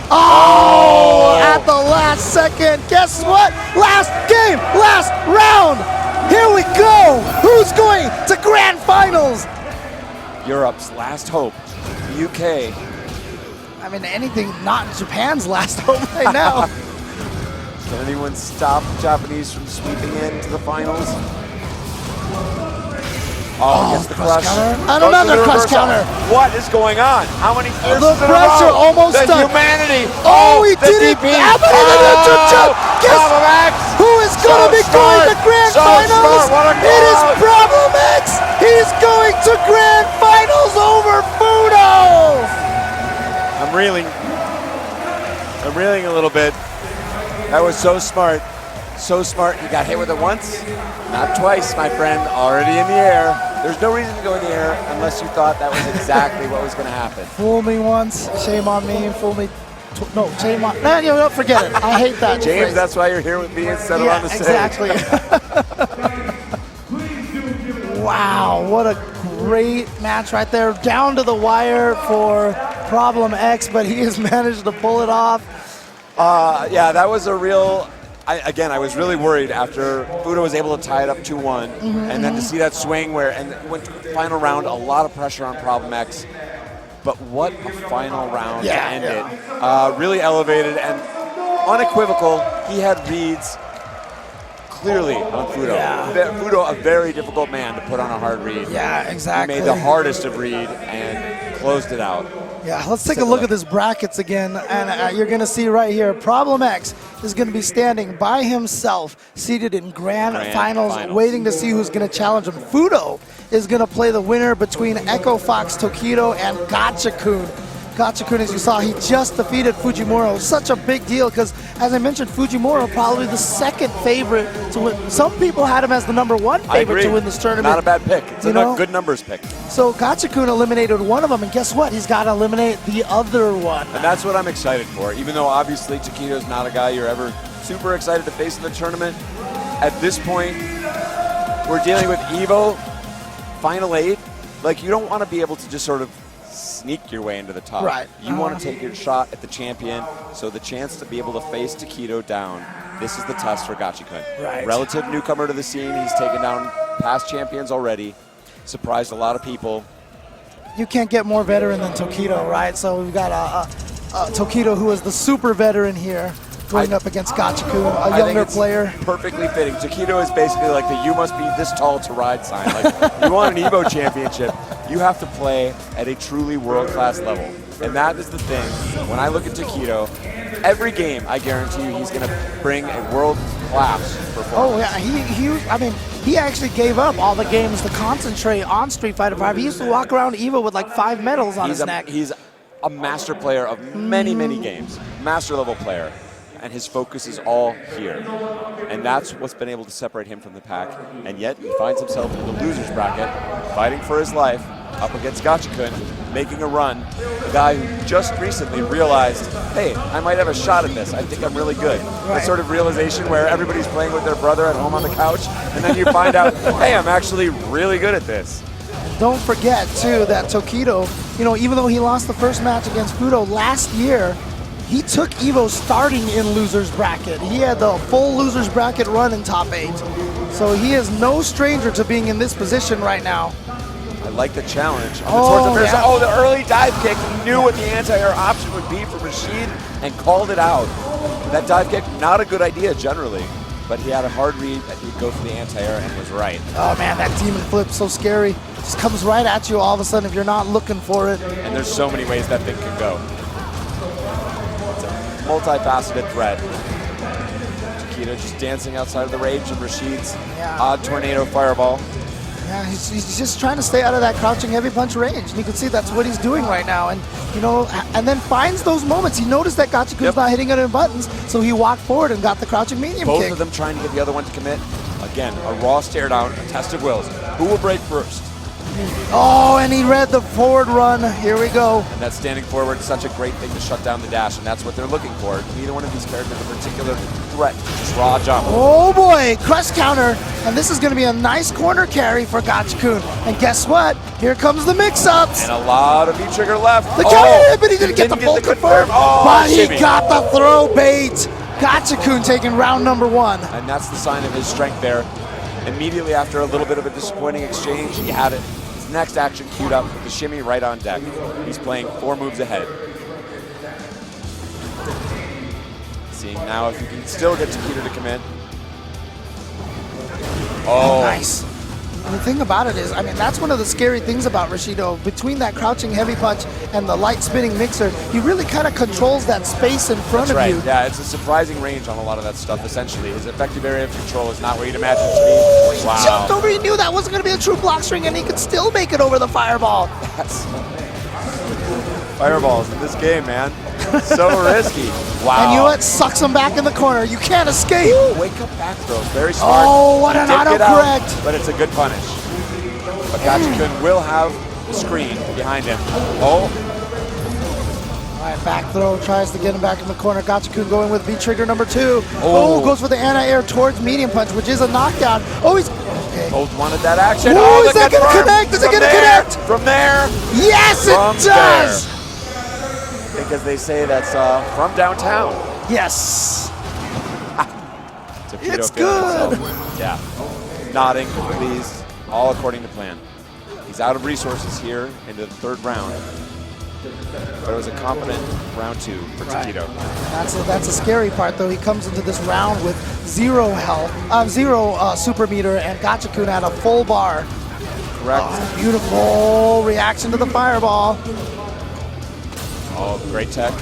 Oh, at the last second. Guess what? Last game, last round. Here we go. Who's going to grand finals? Europe's last hope. The UK. I mean, anything not Japan's last hope right now. Can anyone stop the Japanese from sweeping into the finals? Oh, gets the crush. counter. And Goes another to the crush reversal. counter. What is going on? How many years The in a pressure row? almost The done. humanity. Oh, he the did it. DP. How many neutral jump? Guess Problem X. who is going to be going to grand So finals? smart. What a It is call. Problem X. He's going to grand finals over Fudo. I'm reeling a little bit. That was so smart. So smart. You got hit with it once, not twice, my friend. Already in the air. There's no reason to go in the air unless you thought that was exactly what was going to happen. Fool me once, shame on me. Fool me, no, shame on. No, you know, forget it. I hate that. James, phrase. that's why you're here with me instead of Yeah, on the stage. exactly. Wow, what a great match right there. Down to the wire for Problem X, but he has managed to pull it off. Yeah, that was a real. I was really worried after Fudo was able to tie it up 2-1, and then to see that swing and went to the final round, a lot of pressure on Problem X. But what a final round to end it. Really elevated and unequivocal. He had reads clearly on Fudo. Fudo, a very difficult man to put on a hard read. Yeah, exactly. He made the hardest of read and closed it out. Yeah, let's take a look at this brackets again, and you're going to see right here, Problem X is going to be standing by himself, seated in grand finals, waiting to see who's going to challenge him. Fudo is going to play the winner between Echo Fox Tokido and Gachikun. Gachikun, as you saw, he just defeated Fujimura. Such a big deal because, as I mentioned, Fujimura probably the second favorite to win. Some people had him as the #1 favorite to win this tournament. Not a bad pick. It's a good numbers pick. So Gachikun eliminated one of them, and guess what? He's got to eliminate the other one. And that's what I'm excited for. Even though obviously Tokido's not a guy you're ever super excited to face in the tournament, at this point, we're dealing with EVO, Final 8. Like, you don't want to be able to just sort of sneak your way into the top. Right. You want to take your shot at the champion, so the chance to be able to face Tokido down, this is the test for Gachikun. Right. Relative newcomer to the scene, he's taken down past champions already, surprised a lot of people. You can't get more veteran than Tokido, right? So we've got Tokido, who is the super veteran here, going up against Gachikun, a younger player. Perfectly fitting. Tokido is basically like the "you must be this tall to ride" sign. Like, you want an EVO championship, you have to play at a truly world-class level. And that is the thing. When I look at Tokido, every game, I guarantee you, he's going to bring a world-class performance. Oh yeah, he actually gave up all the games to concentrate on Street Fighter V. He used to walk around EVO with like 5 medals on his neck. He's a master player of many, many games. Master-level player. And his focus is all here. And that's what's been able to separate him from the pack. And yet he finds himself in the loser's bracket, fighting for his life, up against Gachikun, making a run. A guy who just recently realized, hey, I might have a shot at this. I think I'm really good. That sort of realization where everybody's playing with their brother at home on the couch, and then you find out, hey, I'm actually really good at this. Don't forget, too, that Tokido, even though he lost the first match against Fudo last year, he took EVO starting in loser's bracket. He had the full loser's bracket run in top 8. So he is no stranger to being in this position right now. I like the challenge. The early dive kick. He knew what the anti-air option would be for Rashid and called it out. That dive kick, not a good idea generally. but he had a hard read that he would go for the anti-air and was right. Oh man, that demon flip, so scary. Just comes right at you all of a sudden if you're not looking for it. And there's so many ways that thing can go. It's a multifaceted threat. Tokido just dancing outside of the range of Rashid's odd tornado fireball. Yeah, he's just trying to stay out of that crouching heavy punch range. And you can see that's what he's doing right now. And, you know, and then finds those moments. He noticed that Gachikun's not hitting any buttons, so he walked forward and got the crouching medium Both kick. of them trying to get the other one to commit. Again, a raw stare down, a test of wills. Who will break first? Oh, and he read the forward run. Here we go. And that standing forward is such a great thing to shut down the dash, and that's what they're looking for. Neither one of these characters a particular threat, just raw jump. Oh boy, crush counter. And this is going to be a nice corner carry for Gachikun. And guess what? Here comes the mix-ups. And a lot of V-trigger left. The counter hit, but he didn't get the full confirm. Oh, but he shimmy. got the throw bait. Gachikun taking round number 1. And that's the sign of his strength there. Immediately after a little bit of a disappointing exchange, he had it. His next action queued up with the shimmy right on deck. He's playing 4 moves ahead. Seeing now if he can still get Tokido to commit. Oh, nice. And the thing about it is, I mean, that's one of the scary things about Rashido. Between that crouching heavy punch and the light spinning mixer, he really kind of controls that space in front of you. Yeah, it's a surprising range on a lot of that stuff, essentially. His effective area of control is not what you'd imagine it to be. Wow. He jumped over, he knew that wasn't going to be a true block string, and he could still make it over the fireball. Fireballs in this game, man. So risky. Wow. And you know what? Sucks him back in the corner. You can't escape. Ooh, wake up back throw. Very smart. Oh, what an Did get autocorrect. out, but it's a good punish. But Gachikun will have the screen behind him. Oh. All right, back throw, tries to get him back in the corner. Gachikun going with V-trigger number 2. Oh, goes for the anti-air towards medium punch, which is a knockdown. Oh, he's... Okay. Both wanted that action. Oh, is that going to connect? Is it going to connect? From there. Yes, it does. Because they say that's from downtown. Yes. Tokido It's feeling good. himself. Yeah. Nodding, pleased, all according to plan. He's out of resources here into the 3rd round. But it was a competent round 2 for Tokido. That's a scary part, though. He comes into this round with 0 health, 0 super meter, and Gachikun at a full bar. Correct. Oh, beautiful reaction to the fireball. Oh, great tech.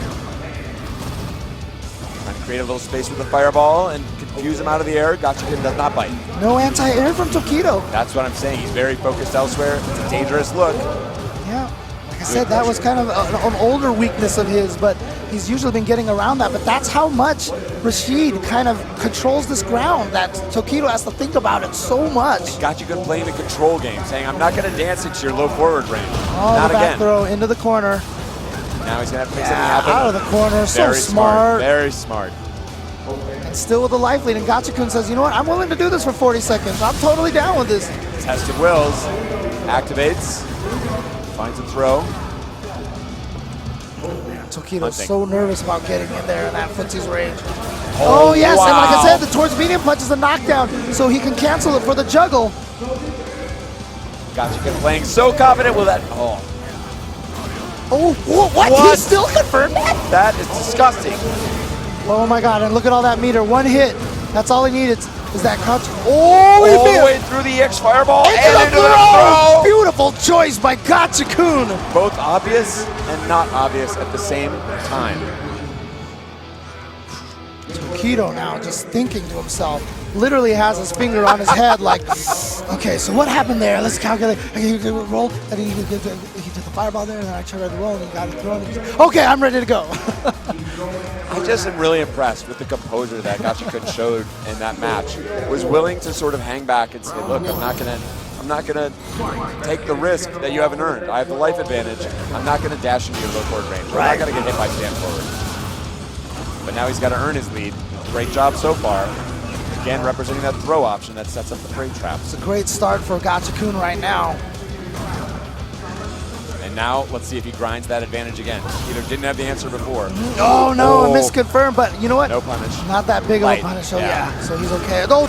Trying to create a little space with the fireball and confuse him out of the air. Gachikun does not bite. No anti-air from Tokido. That's what I'm saying. He's very focused elsewhere. It's a dangerous look. Yeah. Like I said, that was kind of an older weakness of his, but he's usually been getting around that. But that's how much Rashid kind of controls this ground, that Tokido has to think about it so much. Gachikun playing the control game, saying, I'm not going to dance into your low forward range. Oh, not the back again. throw into the corner. Now he's going to have to make something happen. Out of the corner, so Very smart. Very smart. And still with the life lead, and Gachikun says, you know what, I'm willing to do this for 40 seconds. I'm totally down with this. Test of wills. Activates. Finds a throw. Tokido's so nervous about getting in there in that footsie's range. Oh yes, wow. And like I said, the towards medium punch is a knockdown, so he can cancel it for the juggle. Gachikun playing so confident with that. Oh. Oh, what? He still confirmed that? That is disgusting. Oh my God, and look at all that meter. 1 hit. That's all he needed is that crouch. Oh, he all the way through the EX fireball into and the into the throw. Beautiful choice by Gachikun. Both obvious and not obvious at the same time. Tokido now just thinking to himself, literally has his finger on his head like, okay, so what happened there? Let's calculate. He did a roll, and he did the fireball there, and then I tried to roll, and he got it thrown. Okay, I'm ready to go. I just am really impressed with the composure that Gachikun showed in that match. Was willing to sort of hang back and say, look, I'm not gonna take the risk that you haven't earned. I have the life advantage. I'm not gonna dash into your low forward range. I'm not gonna get hit by stand forward. But now he's got to earn his lead. Great job so far. Again, representing that throw option that sets up the frame trap. It's a great start for Gachikun right now. And now, let's see if he grinds that advantage again. Tokido didn't have the answer before. Oh no, a misconfirmed, but you know what? No punish. Not that big Light. of a punish, so yeah, so he's okay. Oh,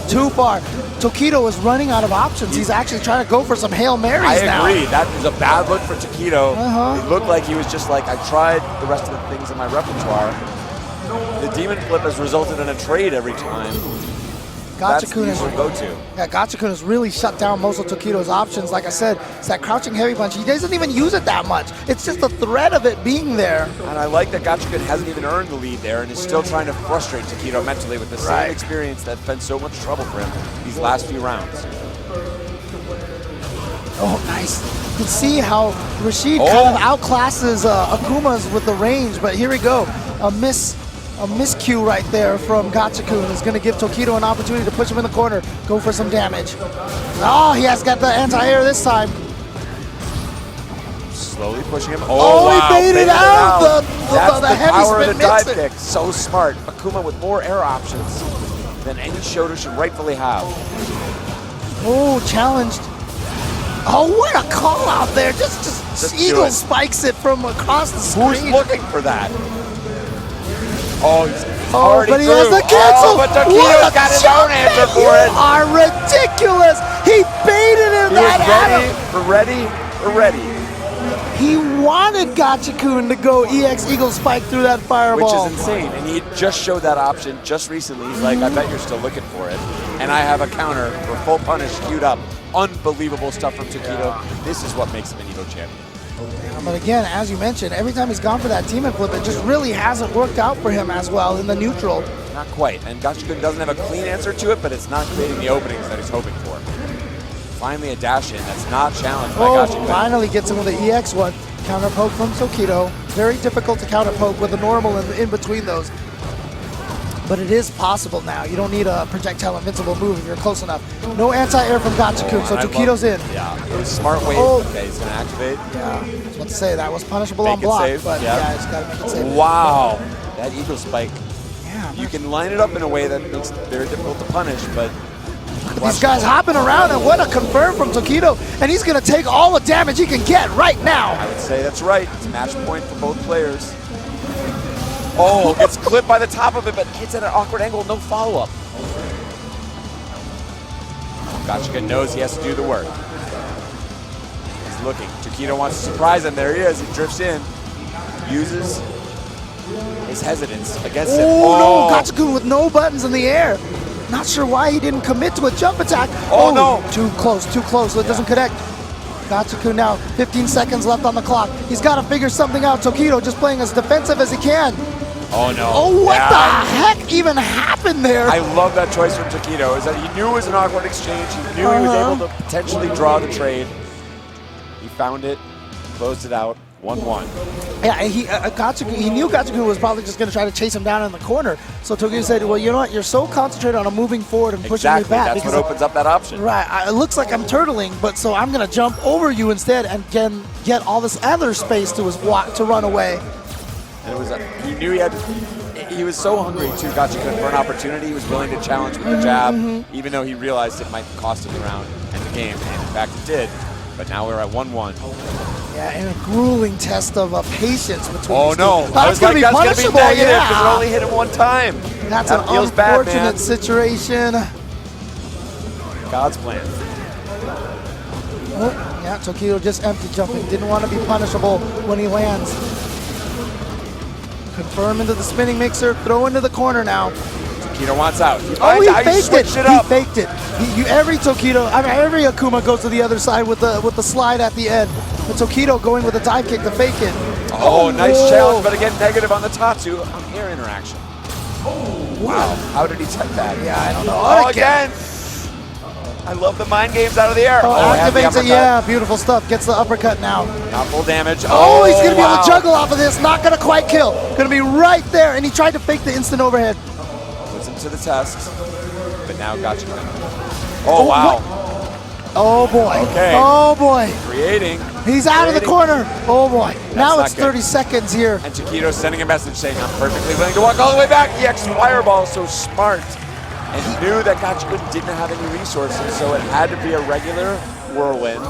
too far. Tokido is running out of options. He's actually trying to go for some Hail Marys now. I agree. That was a bad look for Tokido. It looked like he was just like, I tried the rest of the things in my repertoire. the Demon Flip has resulted in a trade every time. That's the Gachikun usual go-to. Yeah, Gachikun has really shut down most of Tokido's options. Like I said, it's that crouching heavy punch. He doesn't even use it that much. It's just the threat of it being there. And I like that Gachikun hasn't even earned the lead there and is still trying to frustrate Tokido mentally with the same experience that's been so much trouble for him these last few rounds. Oh, nice. You can see how Rashid kind of outclasses Akuma's with the range, but here we go. A miscue right there from Gachikun is going to give Tokido an opportunity to push him in the corner, go for some damage. Oh, he has got the anti-air this time. Slowly pushing him. Oh, wow, he baited out the heavy power spin of the dive mixer. kick. So smart. Akuma with more air options than any Shoto should rightfully have. Oh, challenged. Oh, what a call out there. Just Eagle spikes it from across the screen. Who's looking for that? Oh, he's but he has the cancel. Oh, but Tokido's got his own answer for it. You are ridiculous. He baited him that We're ready. He wanted Gachikun to go EX Eagle Spike through that fireball. Which is insane. And he just showed that option just recently. He's like, I bet you're still looking for it. And I have a counter for full punish queued up. Unbelievable stuff from Tokido. This is what makes him an EVO champion. But again, as you mentioned, every time he's gone for that Demon Flip, it just really hasn't worked out for him as well in the neutral. Not quite. And Gachikun doesn't have a clean answer to it, but it's not creating the openings that he's hoping for. Finally a dash in that's not challenged by Gachikun. Finally gets him with the EX one. Counter poke from Tokido. Very difficult to counter poke with a normal in between those. But it is possible now. You don't need a projectile invincible move if you're close enough. No anti-air from Gachikun, so Tokido's in. Yeah, it was smart wave. Okay, he's going to activate. Yeah, I was about to say that was punishable make on block, save. but yeah, he's got to make it save. Wow, that Eagle Spike. Yeah, you can line it up in a way that makes it very difficult to punish, but these guys hopping around, and what a confirm from Tokido, and he's going to take all the damage he can get right now. I would say that's right. It's match point for both players. Oh, gets clipped by the top of it, but hits at an awkward angle, no follow-up. Gachikun knows he has to do the work. He's looking. Tokido wants to surprise him. There he is. He drifts in. Uses his hesitance against him. Oh, no, Gachikun with no buttons in the air. Not sure why he didn't commit to a jump attack. Oh no. Too close, so it doesn't connect. Gachikun now, 15 seconds left on the clock. He's got to figure something out. Tokido just playing as defensive as he can. Oh no. Oh, what the heck even happened there? I love that choice from Tokido, is that he knew it was an awkward exchange. He knew he was able to potentially draw the trade. He found it, closed it out, 1-1. Yeah, he knew Gachikun was probably just going to try to chase him down in the corner. So Tokido said, well, you know what? You're so concentrated on moving forward and pushing me back. That's what opens up that option. Right. It looks like I'm turtling, but so I'm going to jump over you instead and get all this other space to run away. And it was he knew he was so hungry too, Gachikun, for an opportunity. He was willing to challenge with the jab, even though he realized it might cost him the round and the game, and in fact it did. But now we're at 1-1. Yeah, and a grueling test of patience between these two. That's going to be punishable, because it only hit him one time. That's an unfortunate situation. God's plan. Oh, yeah, Tokido just empty jumping. Didn't want to be punishable when he lands. Confirm into the spinning mixer, throw into the corner now. Tokido wants out. He faked it. He faked it. Every Akuma goes to the other side with the slide at the end. But Tokido going with a dive kick to fake it. Oh, nice challenge, but again, negative on the Tatsu on air interaction. Wow, how did he check that? Yeah, I don't know. Oh, again. I love the mind games out of the air. Activates it, yeah, beautiful stuff. Gets the uppercut now. Not full damage. Oh, he's going to be able to juggle off of this. Not going to quite kill. Going to be right there, and he tried to fake the instant overhead. Puts him to the test, but now Gachikun. Oh, wow. Oh, boy. Okay. Oh, boy. Creating. He's out of the corner. Oh, boy. Now it's 30 seconds here. And Tokido sending a message saying, I'm perfectly willing to walk all the way back. EX Fireball, so smart. And he knew that Gachikun didn't have any resources, so it had to be a regular whirlwind.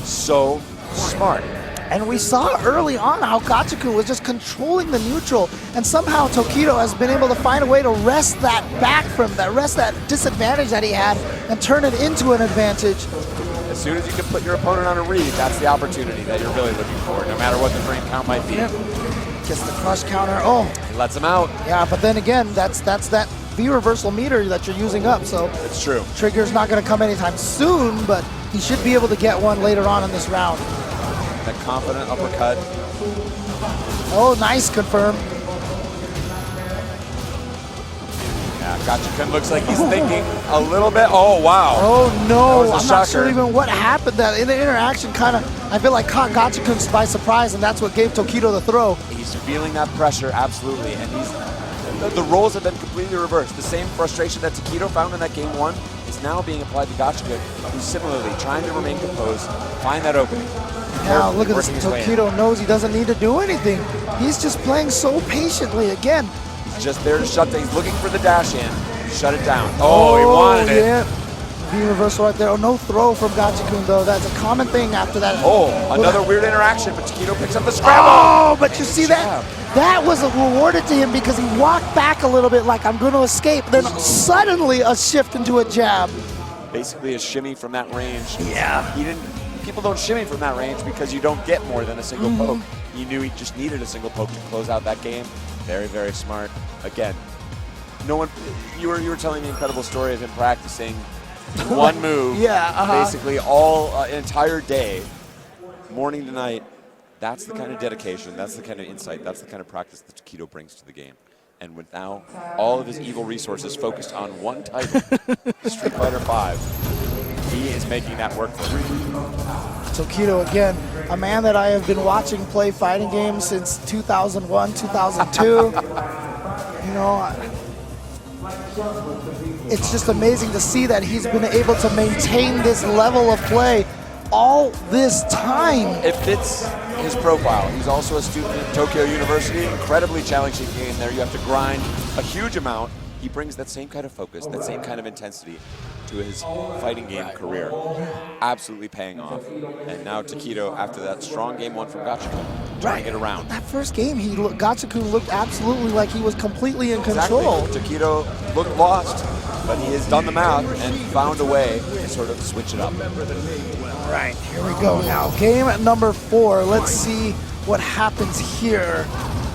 So smart. And we saw early on how Gachikun was just controlling the neutral, and somehow Tokido has been able to find a way to wrest that back from that, wrest that disadvantage that he had, and turn it into an advantage. As soon as you can put your opponent on a read, that's the opportunity that you're really looking for, no matter what the frame count might be. Yep. Gets the crush counter. Oh, He lets him out. yeah, but then again, that's that V reversal meter that you're using up, so It's true. trigger's not going to come anytime soon, but he should be able to get one later on in this round. That confident uppercut. Oh, nice confirm. Yeah, Gachikun looks like he's thinking a little bit. Oh, wow. Oh no, That was a I'm not shocker. sure even what happened. That in the interaction kind of, I feel like caught Gachikun by surprise, and that's what gave Tokido the throw. He's feeling that pressure, absolutely, and the roles have been completely reversed. The same frustration that Tokido found in that game 1 is now being applied to Gachikun, who's similarly trying to remain composed, find that opening. Now look at this, Working his way in. Tokido knows he doesn't need to do anything. He's just playing so patiently again. He's just there to shut down. He's looking for the dash in. Shut it down. Oh, he wanted it. Yeah. V reversal right there. Oh, no throw from Gachikun though. That's a common thing after that. Oh, another weird interaction, but Tokido picks up the scramble. Oh, but you see that? That was rewarded to him because he walked back a little bit like I'm going to escape. Then suddenly a shift into a jab. Basically a shimmy from that range. Yeah. He didn't. People don't shimmy from that range because you don't get more than a single poke. He knew he just needed a single poke to close out that game. Very, very smart. Again, no one. You were telling me an incredible story of him practicing one move. Yeah. Basically all an entire day, morning to night. That's the kind of dedication. That's the kind of insight. That's the kind of practice that Tokido brings to the game. And with now all of his evil resources focused on one title, Street Fighter V, he is making that work for him. Tokido again, a man that I have been watching play fighting games since 2001, 2002. You know, it's just amazing to see that he's been able to maintain this level of play all this time. It fits his profile. He's also a student at Tokyo University, incredibly challenging game there. You have to grind a huge amount. He brings that same kind of focus, that same kind of intensity to his fighting game career. Absolutely paying off. And now Tokido, after that strong game 1 from Gachikun, trying to get around. That first game, Gachikun looked absolutely like he was completely in control. Exactly. Tokido looked lost, but he has done the math and found a way to sort of switch it up. All right, here we go now. Game number 4. Let's see what happens here.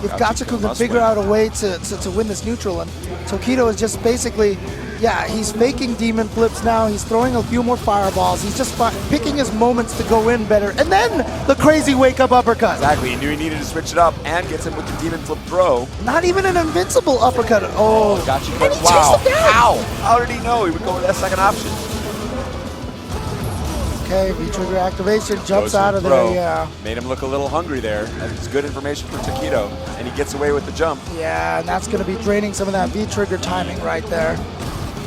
If Gachikun can figure out a way to win this neutral, and Tokido is just basically, yeah, he's faking demon flips now. He's throwing a few more fireballs. He's just picking his moments to go in better. And then the crazy wake-up uppercut. Exactly, he knew he needed to switch it up and gets him with the demon flip throw. Not even an invincible uppercut. Oh, Gachikun, and he wow, chased him down. How did he know he would go with that second option? Okay, V-trigger activation, jumps Goes out of throw. there, yeah. Made him look a little hungry there. That's good information for Tokido, and he gets away with the jump. Yeah, and that's going to be draining some of that V-trigger timing right there.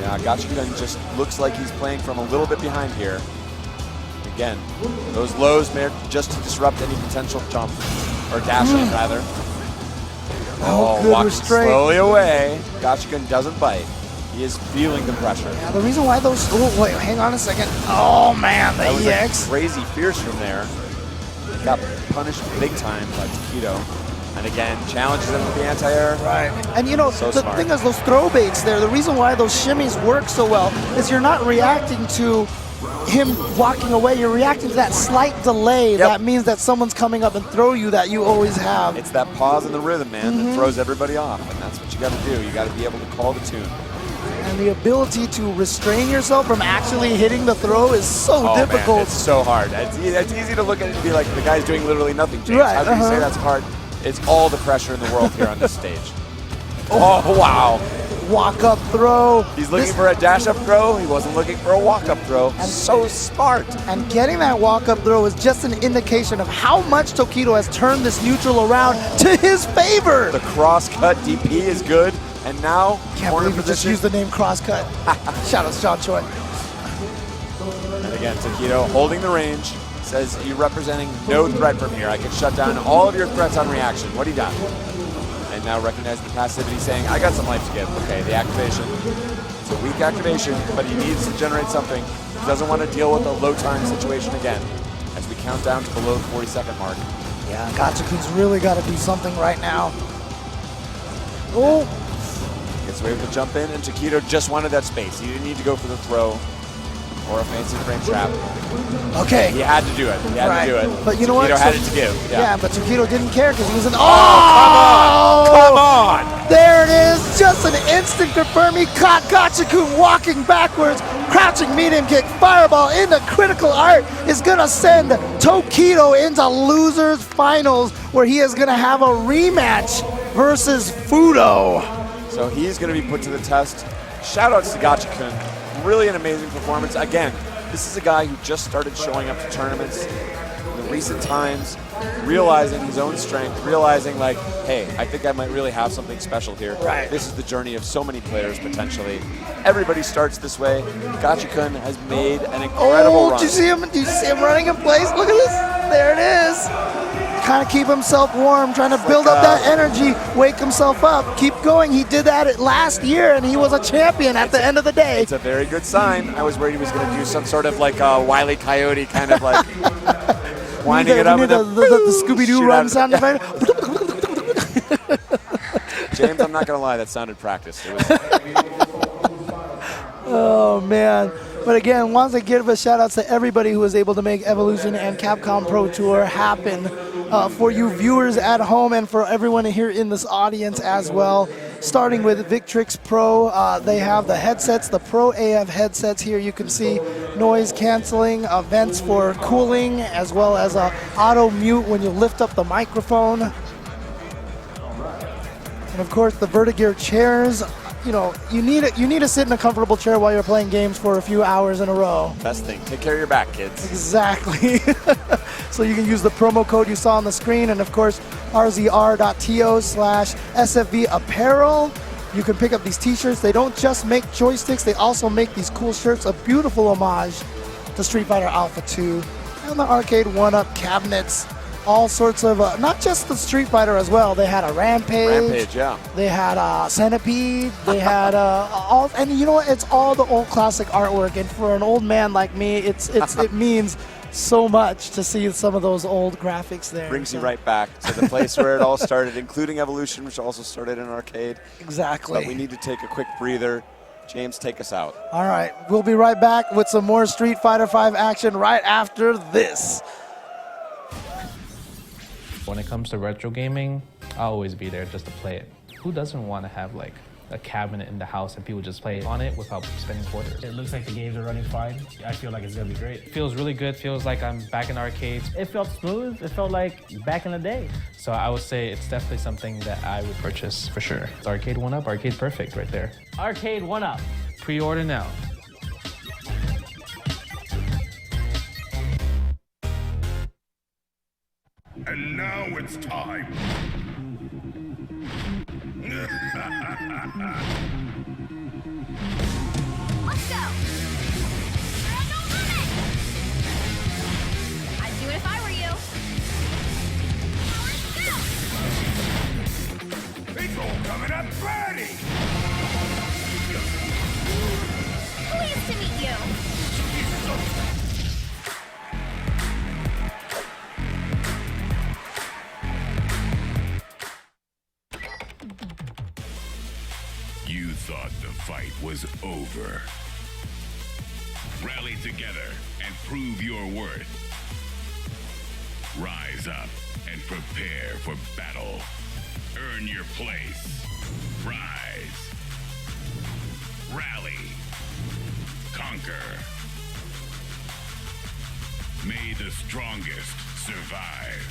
Yeah, Gachikun just looks like he's playing from a little bit behind here. Again, those lows may just to disrupt any potential jump, or dash in rather. Oh, good walking restraint. slowly away. Gachikun doesn't bite. He is feeling the pressure. Yeah, the reason why those, oh, wait, hang on a second. Oh man, the That was EX. a crazy fierce from there. Got punished big time by Tokido. And again, challenges him with the anti-air. Right. And you know, So the smart. thing is those throw baits there, the reason why those shimmies work so well is you're not reacting to him walking away, you're reacting to that slight delay. That means that someone's coming up and throw you that you always have. It's that pause in the rhythm, man, that throws everybody off. And that's what you got to do. You got to be able to call the tune. And the ability to restrain yourself from actually hitting the throw is so difficult. Man, it's so hard. It's easy to look at it and be like, the guy's doing literally nothing, James. Right, How can you say that's hard? It's all the pressure in the world here on this stage. Oh, wow. Walk up throw. He's looking for a dash up throw. He wasn't looking for a walk up throw. And so smart. And getting that walk up throw is just an indication of how much Tokido has turned this neutral around to his favor. The cross cut DP is good. And now, Can't corner believe you just position. used the name crosscut. Shout out to John Choi. And again, Tokido holding the range. Says, you're representing no threat from here. I can shut down all of your threats on reaction. What do you got? And now recognize the passivity, saying, I got some life to give. Okay, the activation. It's a weak activation, but he needs to generate something. He doesn't want to deal with a low time situation again. As we count down to below the 40-second mark. Yeah, Gachikun's really got to do something right now. Oh. Gets away with the jump in, and Tokido just wanted that space. He didn't need to go for the throw. or a fancy frame trap. Okay. He had to do it. He had to do it. But you know what? Tokido had it to give. Yeah, but Tokido didn't care because he was in. Oh, come on! There it is. Just an instant confirm. He caught Gachikun walking backwards. Crouching medium kick. Fireball into critical art is going to send Tokido into losers finals where he is going to have a rematch versus Fudo. So he's going to be put to the test. Shout outs to Gachikun. Really an amazing performance. Again, this is a guy who just started showing up to tournaments in the recent times, realizing his own strength, realizing like, hey, I think I might really have something special here. Right. This is the journey of so many players potentially. Everybody starts this way. Gachikun has made an incredible run. Did you see him? Did you see him running in place? Look at this. There it is. Kind of keep himself warm, trying to build up that energy, wake himself up, keep going. He did that last year, and he was a champion at the end of the day. It's a very good sign. I was worried he was going to do some sort of like a Wile E. Coyote kind of like winding it up. The Scooby-Doo run sound effect. James, I'm not going to lie, that sounded practiced. It was Oh, man. But again, once I give a shout out to everybody who was able to make Evolution and Capcom Pro Tour happen for you viewers at home and for everyone here in this audience as well. Starting with Victrix Pro, they have the headsets, the Pro AF headsets here. You can see noise canceling, vents for cooling, as well as auto mute when you lift up the microphone. And of course, the Vertigear chairs. You know, you need to sit in a comfortable chair while you're playing games for a few hours in a row. best thing. Take care of your back, kids. Exactly. So you can use the promo code you saw on the screen, and of course, rzr.to/SFV apparel. You can pick up these t-shirts. They don't just make joysticks, they also make these cool shirts, a beautiful homage to Street Fighter Alpha 2 and the Arcade 1-Up cabinets. All sorts of, not just the Street Fighter as well. They had a Rampage. Rampage, yeah. They had Centipede. They had all, and you know what? It's all the old classic artwork. And for an old man like me, it means so much to see some of those old graphics there. Brings you right back to the place where it all started, including Evolution, which also started in arcade. Exactly. But we need to take a quick breather. James, take us out. All right, we'll be right back with some more Street Fighter V action right after this. When it comes to retro gaming, I'll always be there just to play it. Who doesn't want to have like a cabinet in the house and people just play on it without spending quarters? It looks like the games are running fine. I feel like it's gonna be great. It feels really good. Feels like I'm back in arcades. It felt smooth. It felt like back in the day. So I would say it's definitely something that I would purchase for sure. It's Arcade 1-Up, Arcade Perfect right there. Arcade 1-Up. Pre-order now. And now it's time. Let's go! No limit! I'd do it if I were you. Let's go! It's all coming up ready. Pleased to meet you. You thought the fight was over. Rally together and prove your worth. Rise up and prepare for battle. Earn your place. Rise. Rally. Conquer. May the strongest survive.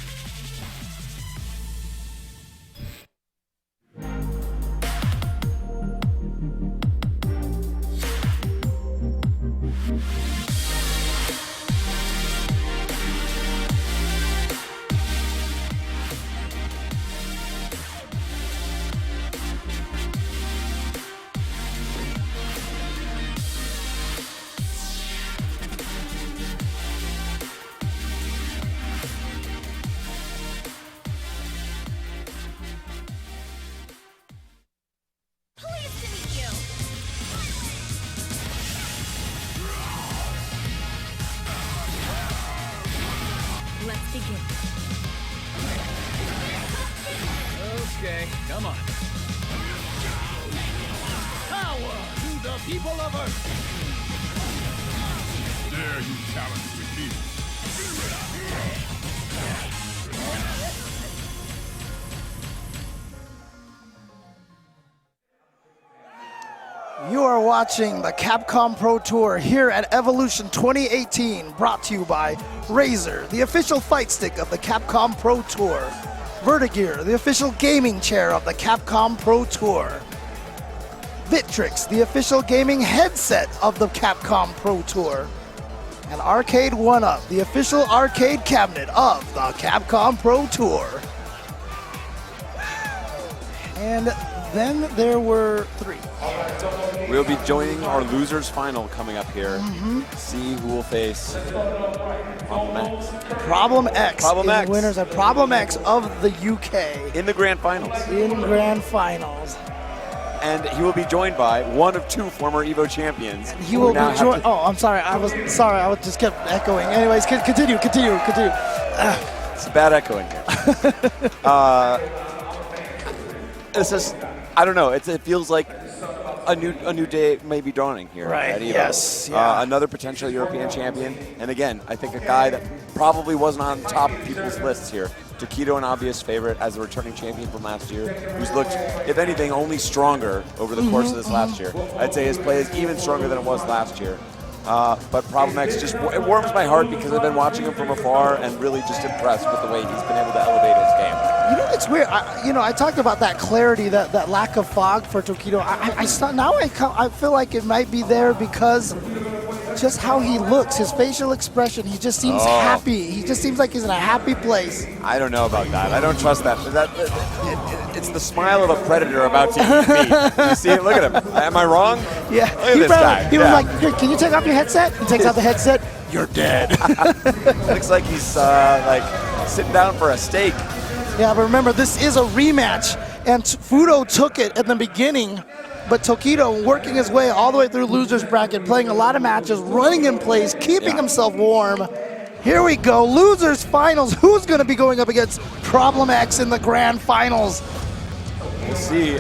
Pleased to meet you. Let's begin. Okay, come on. Power to the people of Earth. dare you challenge me? You are watching the Capcom Pro Tour here at Evolution 2018, brought to you by Razer, the official fight stick of the Capcom Pro Tour, Vertigear, the official gaming chair of the Capcom Pro Tour, Victrix, the official gaming headset of the Capcom Pro Tour, and Arcade 1UP, the official arcade cabinet of the Capcom Pro Tour. And then there were 3. We'll be joining our losers final coming up here. See who will face Problem X. Problem X. Problem X. The winners are Problem X of the UK. In the grand finals. In grand finals. And he will be joined by one of 2 former EVO champions. He will be joined. Oh, I'm sorry. I was just kept echoing. Anyways, continue. It's a bad echoing here. This is, I don't know. It feels like a new day may be dawning here. Right. At EVO. Yes. Yeah. Another potential European champion, and again, I think a guy that probably wasn't on top of people's lists here. Tokido, an obvious favorite as a returning champion from last year, who's looked, if anything, only stronger over the course of this last year. I'd say his play is even stronger than it was last year. But Problem X it warms my heart because I've been watching him from afar and really just impressed with the way he's been able to elevate his game. You know, it's weird. I talked about that clarity, that lack of fog for Tokido. I feel like it might be there because just how he looks, his facial expression, he just seems happy. He just seems like he's in a happy place. I don't know about that. I don't trust that. It's the smile of a predator about to eat meat. You see it? Look at him. Am I wrong? Yeah. Look at this guy. He was like, "Here, can you take off your headset?" He takes out the headset. You're dead. Looks like he's like sitting down for a steak. Yeah, but remember, this is a rematch, and Fudo took it at the beginning, but Tokido working his way all the way through losers bracket, playing a lot of matches, running in place, keeping himself warm. Here we go, losers finals. Who's going to be going up against Problem X in the grand finals? We'll see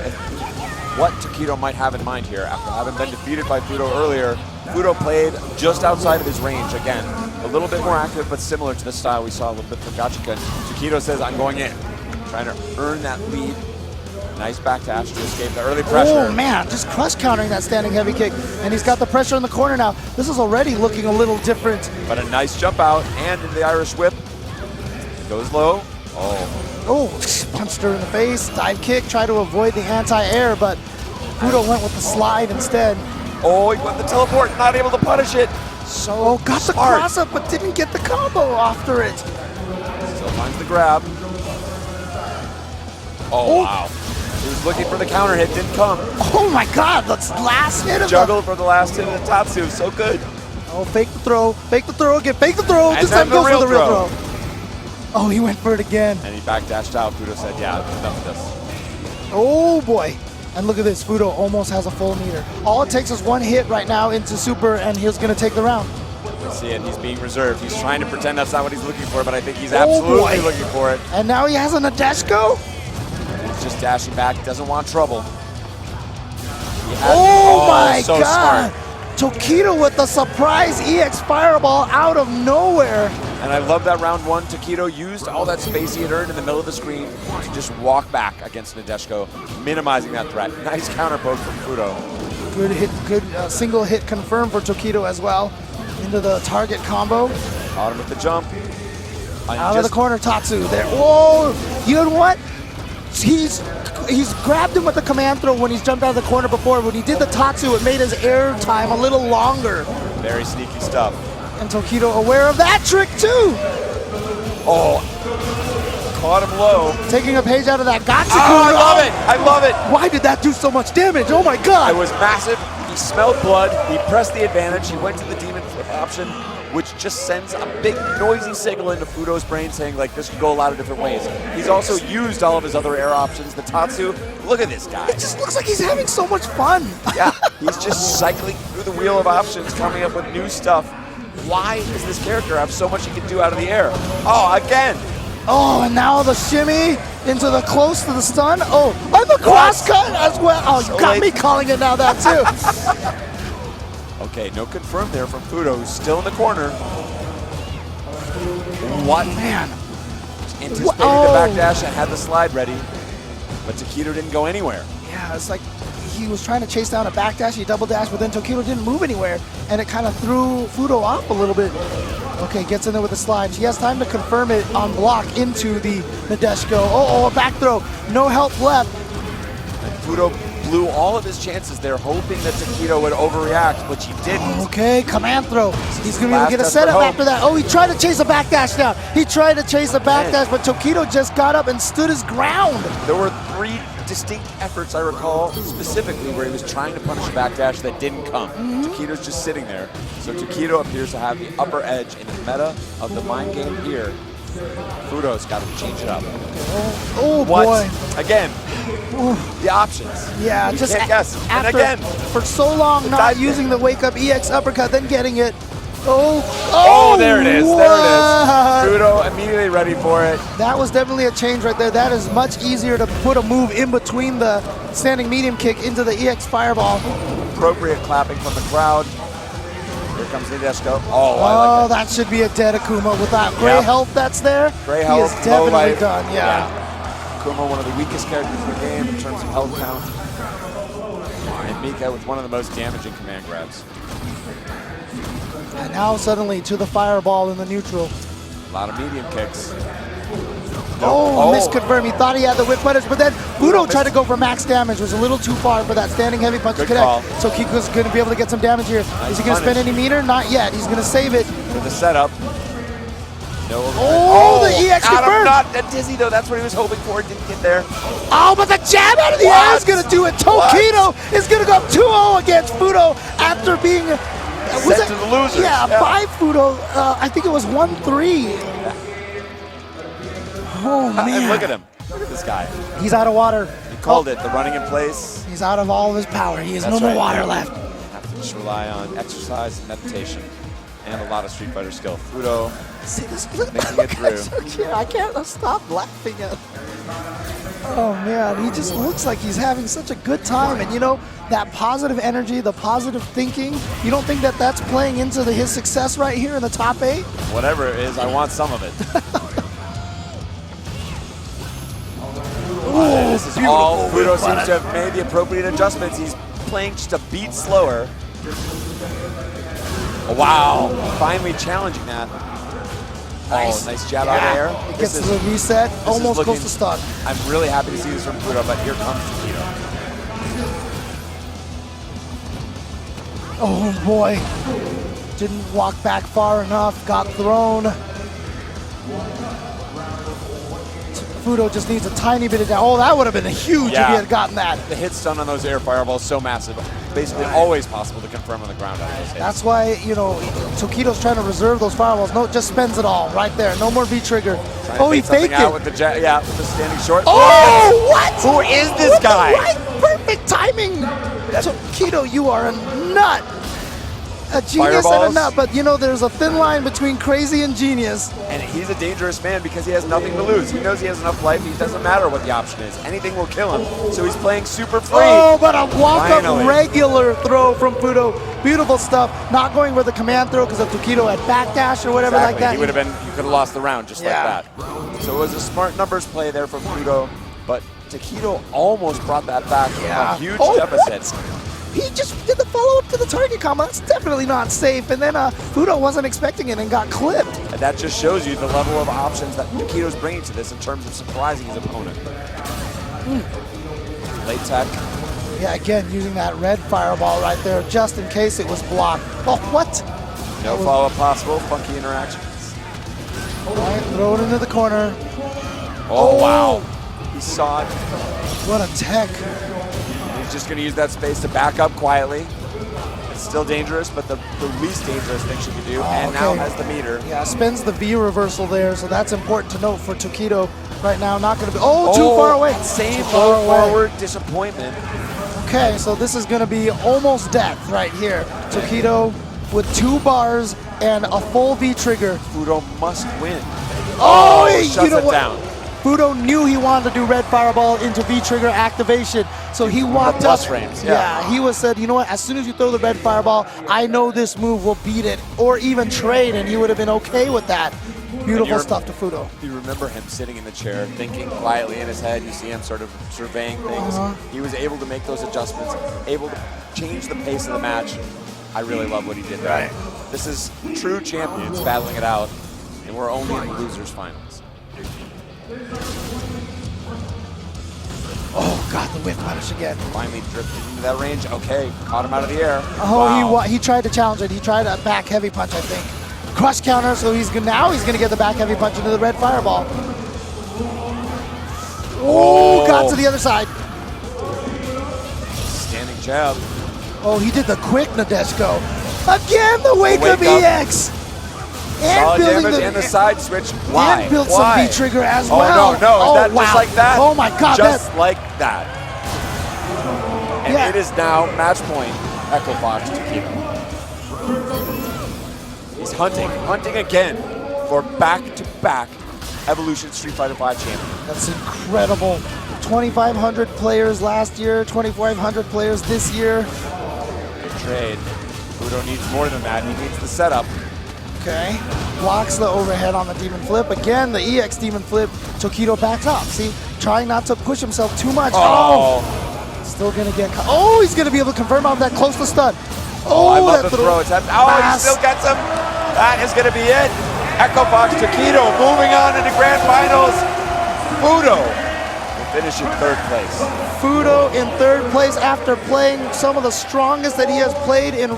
what Tokido might have in mind here. After having been defeated by Fudo earlier, Fudo played just outside of his range again. A little bit more active, but similar to the style we saw a little bit from Gachikun. Tokido says, I'm going in. Trying to earn that lead. Nice back dash to escape the early pressure. Oh man, just crush countering that standing heavy kick. And he's got the pressure in the corner now. This is already looking a little different. But a nice jump out and into the Irish whip. Goes low. Oh, punched her in the face. Dive kick, try to avoid the anti-air, but Fudo went with the slide instead. Oh, he went the teleport, not able to punish it. So got the cross up, but didn't get the combo after it. Still finds the grab. Oh, wow. He was looking for the counter hit, didn't come. Oh my god, that's last hit of Juggle for the last hit of the Tatsu, so good. Oh, fake the throw again, fake the throw. And this time goes for the real throw. Oh, he went for it again. And he backdashed out. Fudo said, yeah, enough of this. Oh boy. And look at this, Fudo almost has a full meter. All it takes is one hit right now into super and he's gonna take the round. We see it, he's being reserved. He's trying to pretend that's not what he's looking for, but I think he's absolutely looking for it. And now he has a Nadeshko. He's just dashing back, doesn't want trouble. Oh my so god! Smart. Tokido with the surprise EX Fireball out of nowhere. And I love that round one. Tokido used all that space he had earned in the middle of the screen to just walk back against Nadeshko, minimizing that threat. Nice counter poke from Fudo. Good hit, good single hit confirmed for Tokido as well. Into the target combo. Caught him with the jump. Out of the corner, Tatsu there. Whoa! You know what? He's grabbed him with the command throw when he's jumped out of the corner before. When he did the Tatsu, it made his air time a little longer. Very sneaky stuff. And Tokido aware of that trick too. Oh, caught him low. Taking a page out of that Gachikun. Oh, I love it. I love it. Why did that do so much damage? Oh my god. It was massive. He smelled blood. He pressed the advantage. He went to the demon flip option, which just sends a big noisy signal into Fudo's brain saying like this could go a lot of different ways. He's also used all of his other air options. The Tatsu, look at this guy. It just looks like he's having so much fun. Yeah, he's just cycling through the wheel of options, coming up with new stuff. Why does this character have so much he can do out of the air? Oh, again. Oh, and now the shimmy into the close to the stun. Oh, and the cross cut as well. Oh, you got me calling it now that too. Okay, no confirm there from Fudo, who's still in the corner. What? Man. Anticipating the backdash and had the slide ready, but Tokido didn't go anywhere. Yeah, it's like he was trying to chase down a backdash, he double dashed, but then Tokido didn't move anywhere, and it kind of threw Fudo off a little bit. Okay, gets in there with the slide. He has time to confirm it on block into the Nadeshiko. Oh, a back throw. No help left. And Fudo blew all of his chances there, hoping that Tokido would overreact, which he didn't. Okay, command throw. He's going to get a setup after that. Oh, he tried to chase a backdash down. He tried to chase a backdash, but Tokido just got up and stood his ground. There were 3 distinct efforts, I recall, specifically where he was trying to punish a backdash that didn't come. Tokido's just sitting there. So Tokido appears to have the upper edge in the meta of the mind game here. Fudo's got to change it up. Oh what? boy. Again, the options. Yeah, you just can't guess. And after, again, for so long not using the wake up EX uppercut, then getting it. Oh, there it is. What? There it is. Fudo immediately ready for it. That was definitely a change right there. That is much easier to put a move in between the standing medium kick into the EX fireball. Appropriate clapping from the crowd. Here comes Nadeshiko. Oh, I like that should be a dead Akuma. With that gray health that's there, gray he health, is definitely life. done. Yeah. Akuma, one of the weakest characters in the game in terms of health count. And Mika with one of the most damaging command grabs. And now suddenly to the fireball in the neutral. A lot of medium kicks. Misconfirmed. He thought he had the whip punish, but then Fudo tried to go for max damage. Was a little too far for that standing heavy punch to connect. So Kiko's going to be able to get some damage here. Is he going to spend any meter? Not yet. He's going to save it. For the setup. No. The EX confirmed. Not that dizzy though. That's what he was hoping for. Didn't get there. Oh, but the jab out of the air is going to do it. Tokido is going to go up 2-0 against Fudo after being sent to the losers. Yeah, 5 Fudo. I think it was 1-3. Oh, man. And look at him. Look at this guy. He's out of water. He called it. The running in place. He's out of all of his power. He has no more water left. Have to just rely on exercise and meditation and a lot of Street Fighter skill. Fudo making it through. So cute. I can't stop laughing at him. Oh, man. He just looks like he's having such a good time. And, you know, that positive energy, the positive thinking, you don't think that that's playing into his success right here in the top 8? Whatever it is, I want some of it. This is all Fudo seems to have made the appropriate adjustments. He's playing just a beat slower. Oh, wow, finally challenging that. Nice. Oh, nice jab out of air. It gets the reset, almost close to stun. I'm really happy to see this from Fudo, but here comes Tokido. Oh boy, didn't walk back far enough, got thrown. Fudo just needs a tiny bit of down. Oh, that would have been huge if he had gotten that. The hit stun on those air fireballs so massive. Basically always possible to confirm on the ground. That's why, you know, Tokido's trying to reserve those fireballs. No, just spends it all right there. No more V-trigger. Oh, he faked it. With the with the standing short. Oh, what? Who is this guy? Right, perfect timing. Tokido, you are a nut. A genius and a nut, but you know, there's a thin line between crazy and genius. And he's a dangerous man because he has nothing to lose. He knows he has enough life. It doesn't matter what the option is. Anything will kill him. So he's playing super free. Oh, but a walk-up regular throw from Fudo. Beautiful stuff. Not going with the command throw because of Tokido had backdash or whatever like that. He would have been, you could have lost the round just like that. So it was a smart numbers play there from Fudo, but Tokido almost brought that back from a huge deficit. He just did the follow-up to the target combo. That's definitely not safe. And then Fudo wasn't expecting it and got clipped. And that just shows you the level of options that Tokido's bringing to this in terms of surprising his opponent. Late tech. Yeah, again, using that red fireball right there just in case it was blocked. Oh, what? No follow-up possible. Funky interactions. All right, throw it into the corner. Oh, wow. He saw it. What a tech. He's just going to use that space to back up quietly. It's still dangerous, but the least dangerous thing she could do, and now has the meter. Yeah, spends the V reversal there, so that's important to note for Tokido right now. Not going to be, too far away. Same forward disappointment. Okay, so this is going to be almost death right here. Tokido with 2 bars and a full V trigger. Fudo must win. Oh, shuts it down. Fudo knew he wanted to do red fireball into V-trigger activation, so he walked plus up. frames, He was said, you know what, as soon as you throw the red fireball, I know this move will beat it, or even trade, and he would have been okay with that. Beautiful stuff to Fudo. You remember him sitting in the chair, thinking quietly in his head. You see him sort of surveying things. He was able to make those adjustments, able to change the pace of the match. I really love what he did there. This is true champions battling it out, and we're only in the losers finals. Oh God, the whip punish again. Finally drifted into that range. Okay, caught him out of the air. Oh, wow. he tried to challenge it. He tried a back heavy punch, I think. Crush counter, so now he's gonna get the back heavy punch into the red fireball. Oh, got to the other side. Standing jab. Oh, he did the quick Nadeshko. Again, the wake up EX. And solid building damage and the side switch. Why? And built Why? some V-trigger as oh, well. No, that, just like that. Oh my God. Just like that. And it is now match point, Echo Fox Tokido. He's hunting again for back-to-back Evolution Street Fighter V champion. That's incredible. 2,500 players last year, 2,500 players this year. Good trade. Fudo needs more than that. He needs the setup. Okay. Blocks the overhead on the Demon Flip. Again, the EX Demon Flip. Tokido backs off. See, trying not to push himself too much. Oh! Still gonna get caught. Oh, he's gonna be able to confirm off that close to stun. Oh, I love the throw attempt. Oh, he still gets him. That is gonna be it. Echo Fox Tokido moving on into grand finals. Fudo will finish in third place. Fudo in third place after playing some of the strongest that he has played in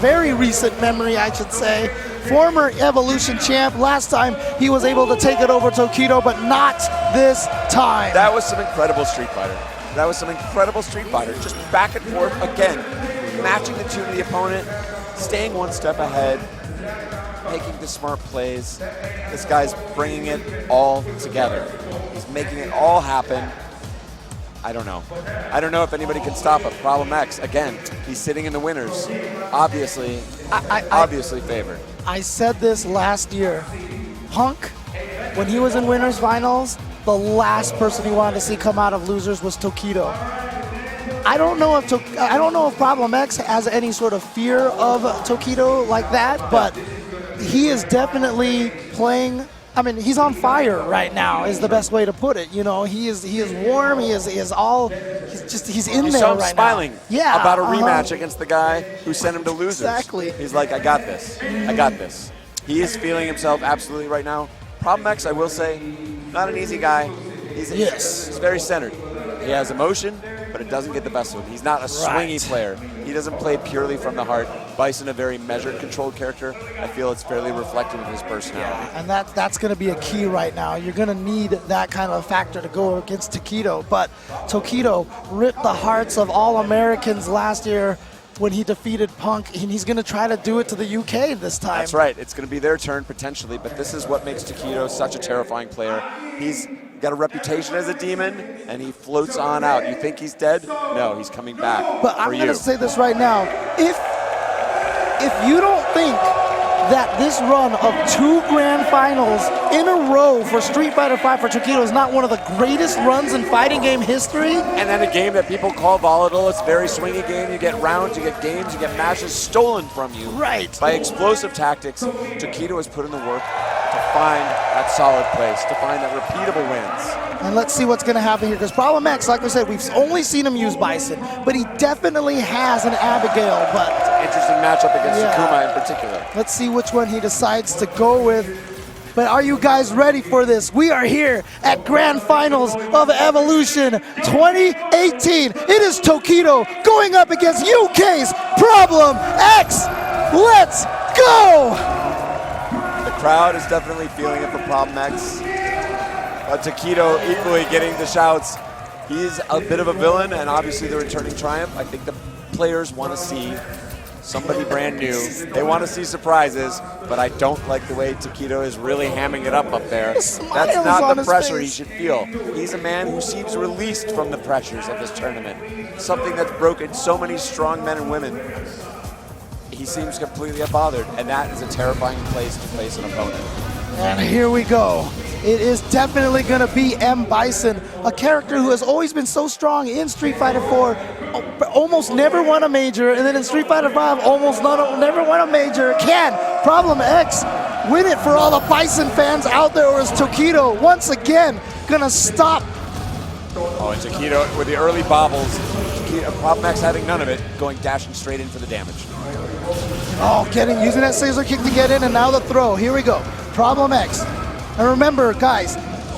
very recent memory, I should say. Former Evolution champ. Last time he was able to take it over Tokido, but not this time. That was some incredible Street Fighter. Just back and forth again, matching the tune of the opponent, staying one step ahead, making the smart plays. This guy's bringing it all together. He's making it all happen. I don't know if anybody can stop him. Problem X, again, he's sitting in the winners. Obviously favored. I said this last year. Punk, when he was in winners finals, the last person he wanted to see come out of losers was Tokido. I don't know if Problem X has any sort of fear of Tokido like that, but he is definitely playing. I mean, he's on fire right now is the best way to put it. You know, he is warm. He's in there right smiling now. Yeah, about a rematch against the guy who sent him to losers. Exactly. He's like, I got this. I got this. He is feeling himself absolutely right now. Problem X, I will say, not an easy guy. He's very centered. He has emotion, but it doesn't get the best of him. He's not a swingy player. He doesn't play purely from the heart. Bison, a very measured, controlled character. I feel it's fairly reflective of his personality. Yeah, and that's going to be a key right now. You're going to need that kind of factor to go against Tokido. But Tokido ripped the hearts of all Americans last year when he defeated Punk, and he's going to try to do it to the UK this time. That's right. It's going to be their turn potentially, but this is what makes Tokido such a terrifying player. He's got a reputation as a demon, and he floats on out. You think he's dead? No, he's coming back. But I'm going to say this right now. If you don't think that this run of 2 grand finals in a row for Street Fighter V for Tokido is not one of the greatest runs in fighting game history. And then a game that people call volatile. It's a very swingy game. You get rounds, you get games, you get matches stolen from you. Right. By explosive tactics. Tokido has put in the work to find that solid place, to find that repeatable wins. And let's see what's going to happen here, because Problem X, like we said, we've only seen him use Bison, but he definitely has an Abigail. But it's an interesting matchup against Akuma in particular. Let's see which one he decides to go with. But are you guys ready for this? We are here at Grand Finals of Evolution 2018. It is Tokido going up against UK's Problem X. Let's go! The crowd is definitely feeling it for Problem X. But Tokido equally getting the shouts. He's a bit of a villain, and obviously the returning triumph. I think the players want to see somebody brand new. They want to see surprises, but I don't like the way Tokido is really hamming it up there. That's not the pressure he should feel. He's a man who seems released from the pressures of this tournament. Something that's broken so many strong men and women. He seems completely unbothered, and that is a terrifying place to face an opponent. And here we go. It is definitely going to be M. Bison, a character who has always been so strong in Street Fighter 4, almost never won a major, and then in Street Fighter 5, never won a major. Can Problem X win it for all the Bison fans out there, or is Tokido once again going to stop? Oh, and Tokido with the early bobbles. Problem X having none of it, dashing straight in for the damage. Oh, using that scissor kick to get in, and now the throw. Here we go. Problem X. And remember, guys,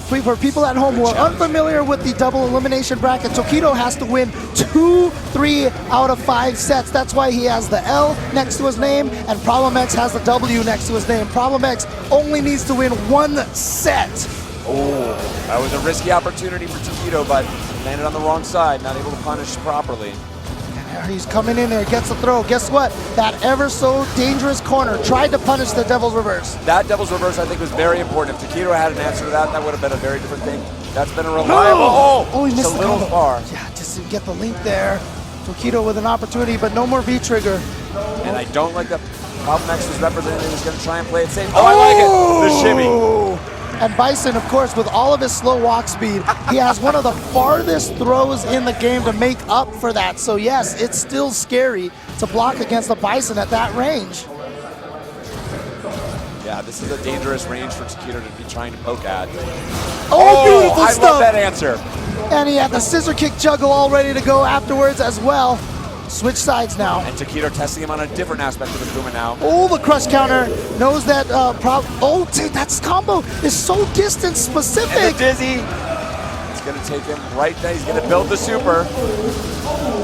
for people at home who are unfamiliar with the double elimination bracket, Tokido has to win 3 out of 5 sets. That's why he has the L next to his name, and Problem X has the W next to his name. Problem X only needs to win 1 set. Oh, that was a risky opportunity for Tokido, but landed on the wrong side, not able to punish properly. He's coming in there, gets the throw. Guess what? That ever so dangerous corner tried to punish the Devil's Reverse. That Devil's Reverse, I think, was very important. If Tokido had an answer to that, that would have been a very different thing. That's been a reliable. Oh, he missed a little far. Yeah, just to get the link there. Tokido with an opportunity, but no more V-trigger. And I don't like that Problem X was representing. He was going to try and play it safe. Oh, I like it. The shimmy. And Bison, of course, with all of his slow walk speed, he has one of the farthest throws in the game to make up for that. So yes, it's still scary to block against the Bison at that range. Yeah, this is a dangerous range for Tokido to be trying to poke at. Oh, beautiful I stuff. love that answer. And he had the scissor kick juggle all ready to go afterwards as well. Switch sides now. And Tokido testing him on a different aspect of his movement now. Oh, the crush counter knows that. Oh, dude, that combo is so distance specific. And the dizzy. It's going to take him right there. He's going to build the super.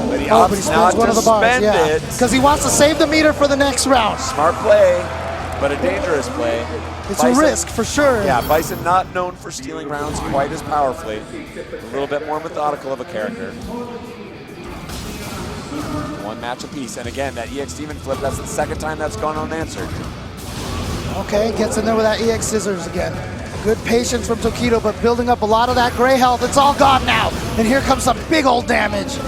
But he opts not to spend it. Because he wants to save the meter for the next round. Smart play, but a dangerous play. It's a risk for sure. Yeah, Bison not known for stealing rounds quite as powerfully. A little bit more methodical of a character. 1 match apiece, and again, that EX Demon flip, that's the second time that's gone unanswered. Okay, gets in there with that EX Scissors again. Good patience from Tokido, but building up a lot of that gray health. It's all gone now, and here comes some big old damage.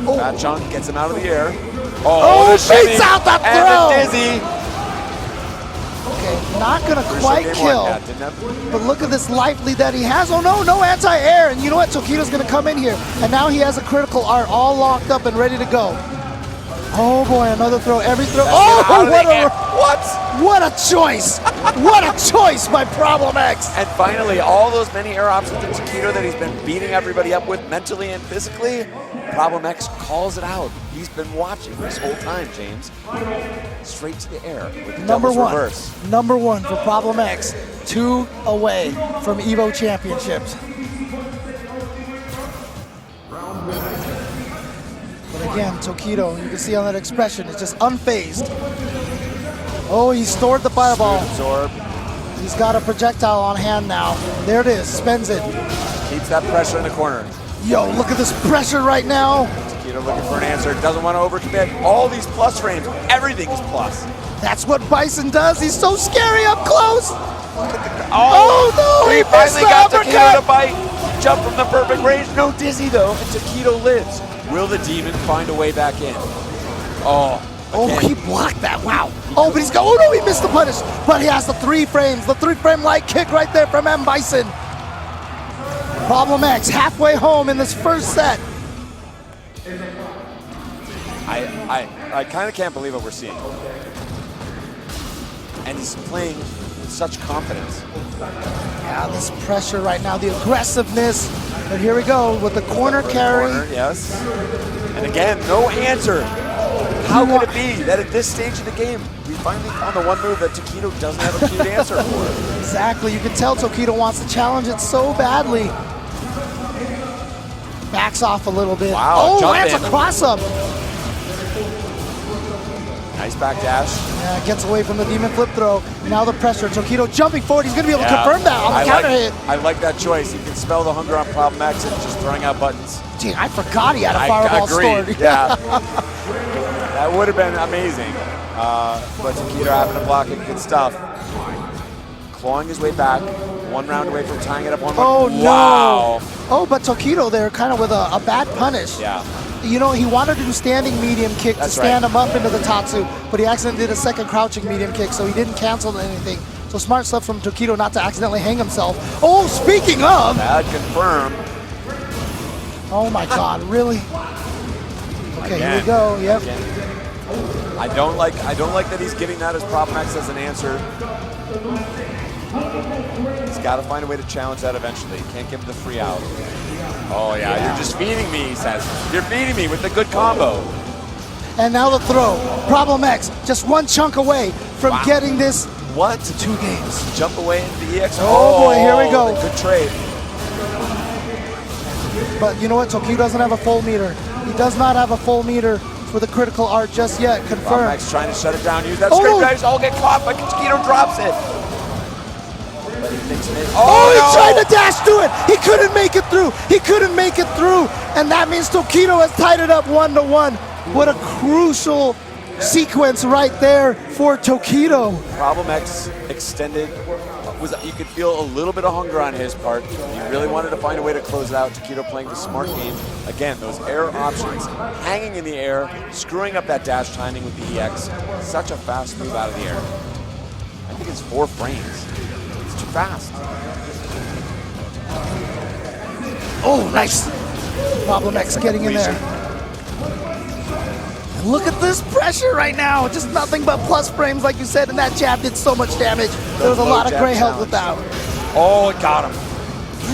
Oh. That chunk gets him out of the air. Oh, beats out that throw! And the dizzy. Okay, not gonna quite kill, but look at this life lead that he has. Oh no, no anti-air, and you know what? Tokido's gonna come in here, and now he has a critical art all locked up and ready to go. Oh boy, another throw, every throw. What a choice! What a choice by Problem X! And finally, all those many air options to Tokido that he's been beating everybody up with mentally and physically, Problem X calls it out. He's been watching this whole time, James. Straight to the air with the Devil's Reverse. Number one for Problem X, 2 away from EVO Championships. But again, Tokido, you can see on that expression, it's just unfazed. Oh, he stored the fireball. Absorb. He's got a projectile on hand now. There it is, spends it. Keeps that pressure in the corner. Yo, look at this pressure right now. Tokido looking for an answer, doesn't want to overcommit. All these plus frames, everything is plus. That's what Bison does. He's so scary up close. Oh no, he finally got Tokido to bite. Jump from the perfect range, no dizzy though, and Tokido lives. Will the demon find a way back in? Oh, he blocked that, wow. Oh, but oh no, he missed the punish. But he has the 3 frames, the 3-frame light kick right there from M. Bison. Problem X halfway home in this first set. I kind of can't believe what we're seeing. And he's playing with such confidence. Yeah, this pressure right now, the aggressiveness. But here we go with the corner carry. Yes. And again, no answer. How could it be that at this stage of the game, we finally found the one move that Tokido doesn't have a cute answer for? Exactly. You can tell Tokido wants to challenge it so badly. Backs off a little bit. Wow, oh, that's a cross-up. Nice back dash. Yeah, gets away from the demon flip throw. Now the pressure. Tokido jumping forward. He's going to be able to confirm that on the counter hit. I like that choice. He can spell the hunger on Problem X and just throwing out buttons. Gee, I forgot he had a fireball stored. Yeah. That would have been amazing. But Tokido having to block it. Good stuff. Clawing his way back. 1 round away from tying it up 1-1. Oh, no. Wow. Oh, but Tokido there kind of with a bad punish. Yeah. You know, he wanted to do standing medium kick to stand him up into the Tatsu, but he accidentally did a second crouching medium kick, so he didn't cancel anything. So smart stuff from Tokido not to accidentally hang himself. Oh, speaking of. Bad confirm. Oh my God, really? Okay, Again, here we go. Yep. Again. I don't like that he's giving that as Problem X as an answer. He's got to find a way to challenge that eventually. Can't give him the free out. Oh yeah, you're just feeding me, he says. You're feeding me with the good combo. And now the throw. Problem X, just one chunk away from getting this to 2 games. Jump away into the EX. Oh boy, here we go. Good trade. But you know what? Tokido doesn't have a full meter. He does not have a full meter for the critical art just yet. Confirmed. Problem X trying to shut it down. Use that script, guys. All get caught, but Tokido drops it. Oh, he tried to dash through it. He couldn't make it through. He couldn't make it through. And that means Tokido has tied it up 1-1. What a crucial sequence right there for Tokido. Problem X extended. You could feel a little bit of hunger on his part. He really wanted to find a way to close it out. Tokido playing the smart game. Again, those air options, hanging in the air, screwing up that dash timing with the EX. Such a fast move out of the air. I think it's 4 frames. It's too fast. Oh, nice. Problem X getting in there. And look at this pressure right now. Just nothing but plus frames, like you said, and that jab did so much damage. There was a lot of gray health with that. Oh, it got him.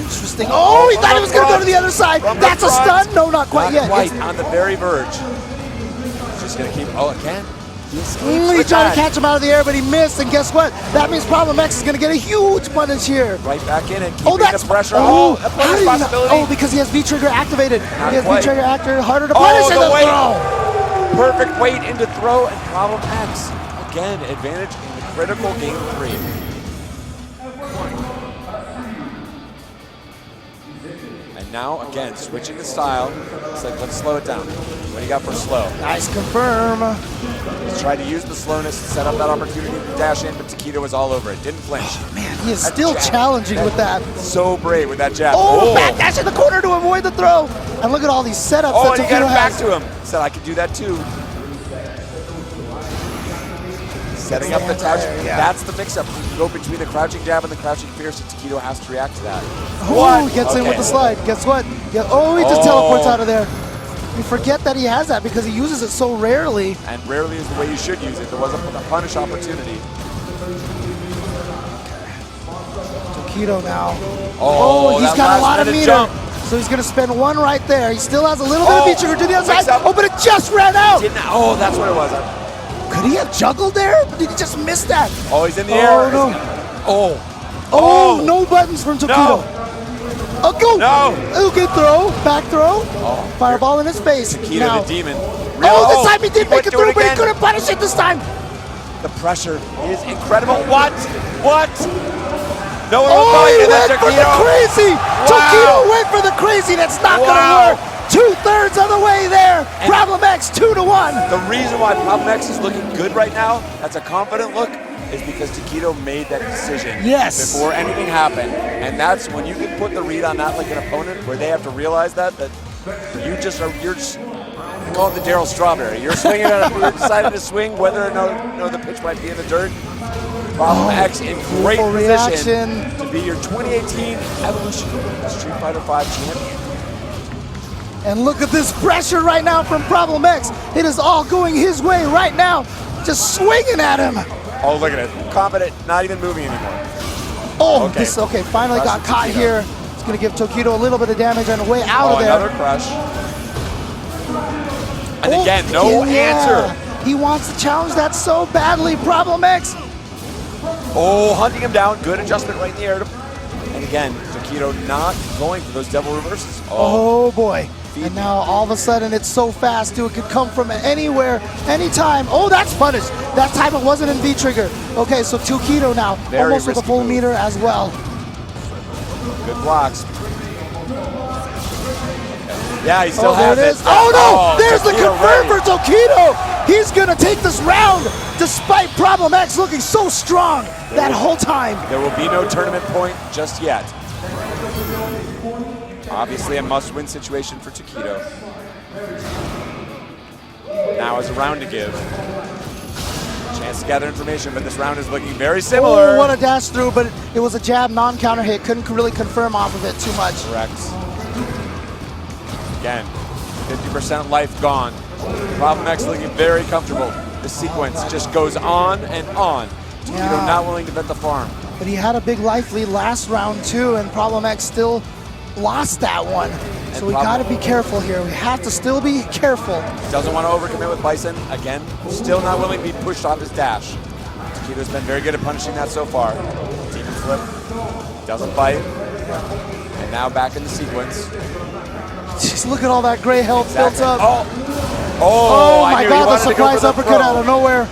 Interesting. Oh, he thought he was going to go to the other side. That's a stun? No, not quite yet. Quite on the very verge. He's just going to keep, again. He tried to catch him out of the air, but he missed, and guess what? That means Problem X is going to get a huge punish here. Right back in it, keeping the pressure. Oh, a punish possibility. Oh, because he has V-trigger activated. Not he has quite. V-trigger activated, harder to punish in the throw. Perfect weight into throw, and Problem X. Again, advantage in the critical game 3. And now, again, switching the style. It's like, let's slow it down. What do you got for slow? Nice confirm. He's tried to use the slowness to set up that opportunity to dash in, but Tokido was all over it. Didn't flinch. Oh, man, he is still challenging with that. So brave with that jab. Oh, back dash in the corner to avoid the throw. And look at all these setups Oh, that and he got Tokido it back has. to him. Said, I could do that too. Setting up the touch. That's the mix-up. You can go between the crouching jab and the crouching fierce, and Tokido has to react to that. Oh, he gets in with the slide. Guess what? Oh, he just teleports out of there. You forget that he has that because he uses it so rarely. And rarely is the way you should use it. There was a punish opportunity. Tokido now. Oh, he's got a lot of meter. Jump. So he's going to spend 1 right there. He still has a little bit of V-trigger to the other side. Oh, but it just ran out. Oh, that's what it was. Could he have juggled there? Did he just miss that? Oh, he's in the air. No. Oh, no buttons from Tokido. No. Oh, go! No! Okay, throw, back throw. Fireball in his face. Tokido now. the demon. This time he did make it through, but he couldn't punish it this time. The pressure is incredible. What? No one he went for the crazy. Wow. Tokido went for the crazy. That's not going to work. 2/3 of the way there. And Problem X 2-1. The reason why Problem X is looking good right now, that's a confident look, is because Tokido made that decision before anything happened. And that's when you can put the read on that like an opponent where they have to realize that you're just we call it the Daryl Strawberry. You're swinging at you're deciding to swing whether or no the pitch might be in the dirt. Problem X in great position to be your 2018 Evolution Street Fighter V champion. And look at this pressure right now from Problem X. It is all going his way right now. Just swinging at him. Oh, look at it. Confident, not even moving anymore. Finally got caught here. It's going to give Tokido a little bit of damage on the way out of there. Another crush. And again, no answer. He wants to challenge that so badly, Problem X. Oh, hunting him down. Good adjustment right in the air. And again, Tokido not going for those devil reverses. Oh boy. And now all of a sudden it's so fast too. It could come from anywhere, anytime. Oh, that's punished. That time it wasn't in V-trigger. Okay, so Tokido now, almost with a full meter as well. Good blocks. Yeah, he still has it. Oh no! There's the confirm for Tokido! He's gonna take this round despite Problem X looking so strong that whole time. There will be no tournament point just yet. Obviously a must-win situation for Tokido. Now is a round to give. Chance wants to gather information, but this round is looking very similar. Oh, what a dash through, but it was a jab non-counter hit. Couldn't really confirm off of it too much. Correct. Again, 50% life gone. Problem X looking very comfortable. The sequence just goes on and on. Tokido not willing to bet the farm. But he had a big life lead last round too, and Problem X still lost that one. So we got to be careful here. We have to still be careful. Doesn't want to overcommit with Bison. Again, still not willing to be pushed off his dash. Tokido's been very good at punishing that so far. Demon flip. Doesn't bite. And now back in the sequence. Just look at all that gray health built up. Oh my God, the surprise uppercut out of nowhere.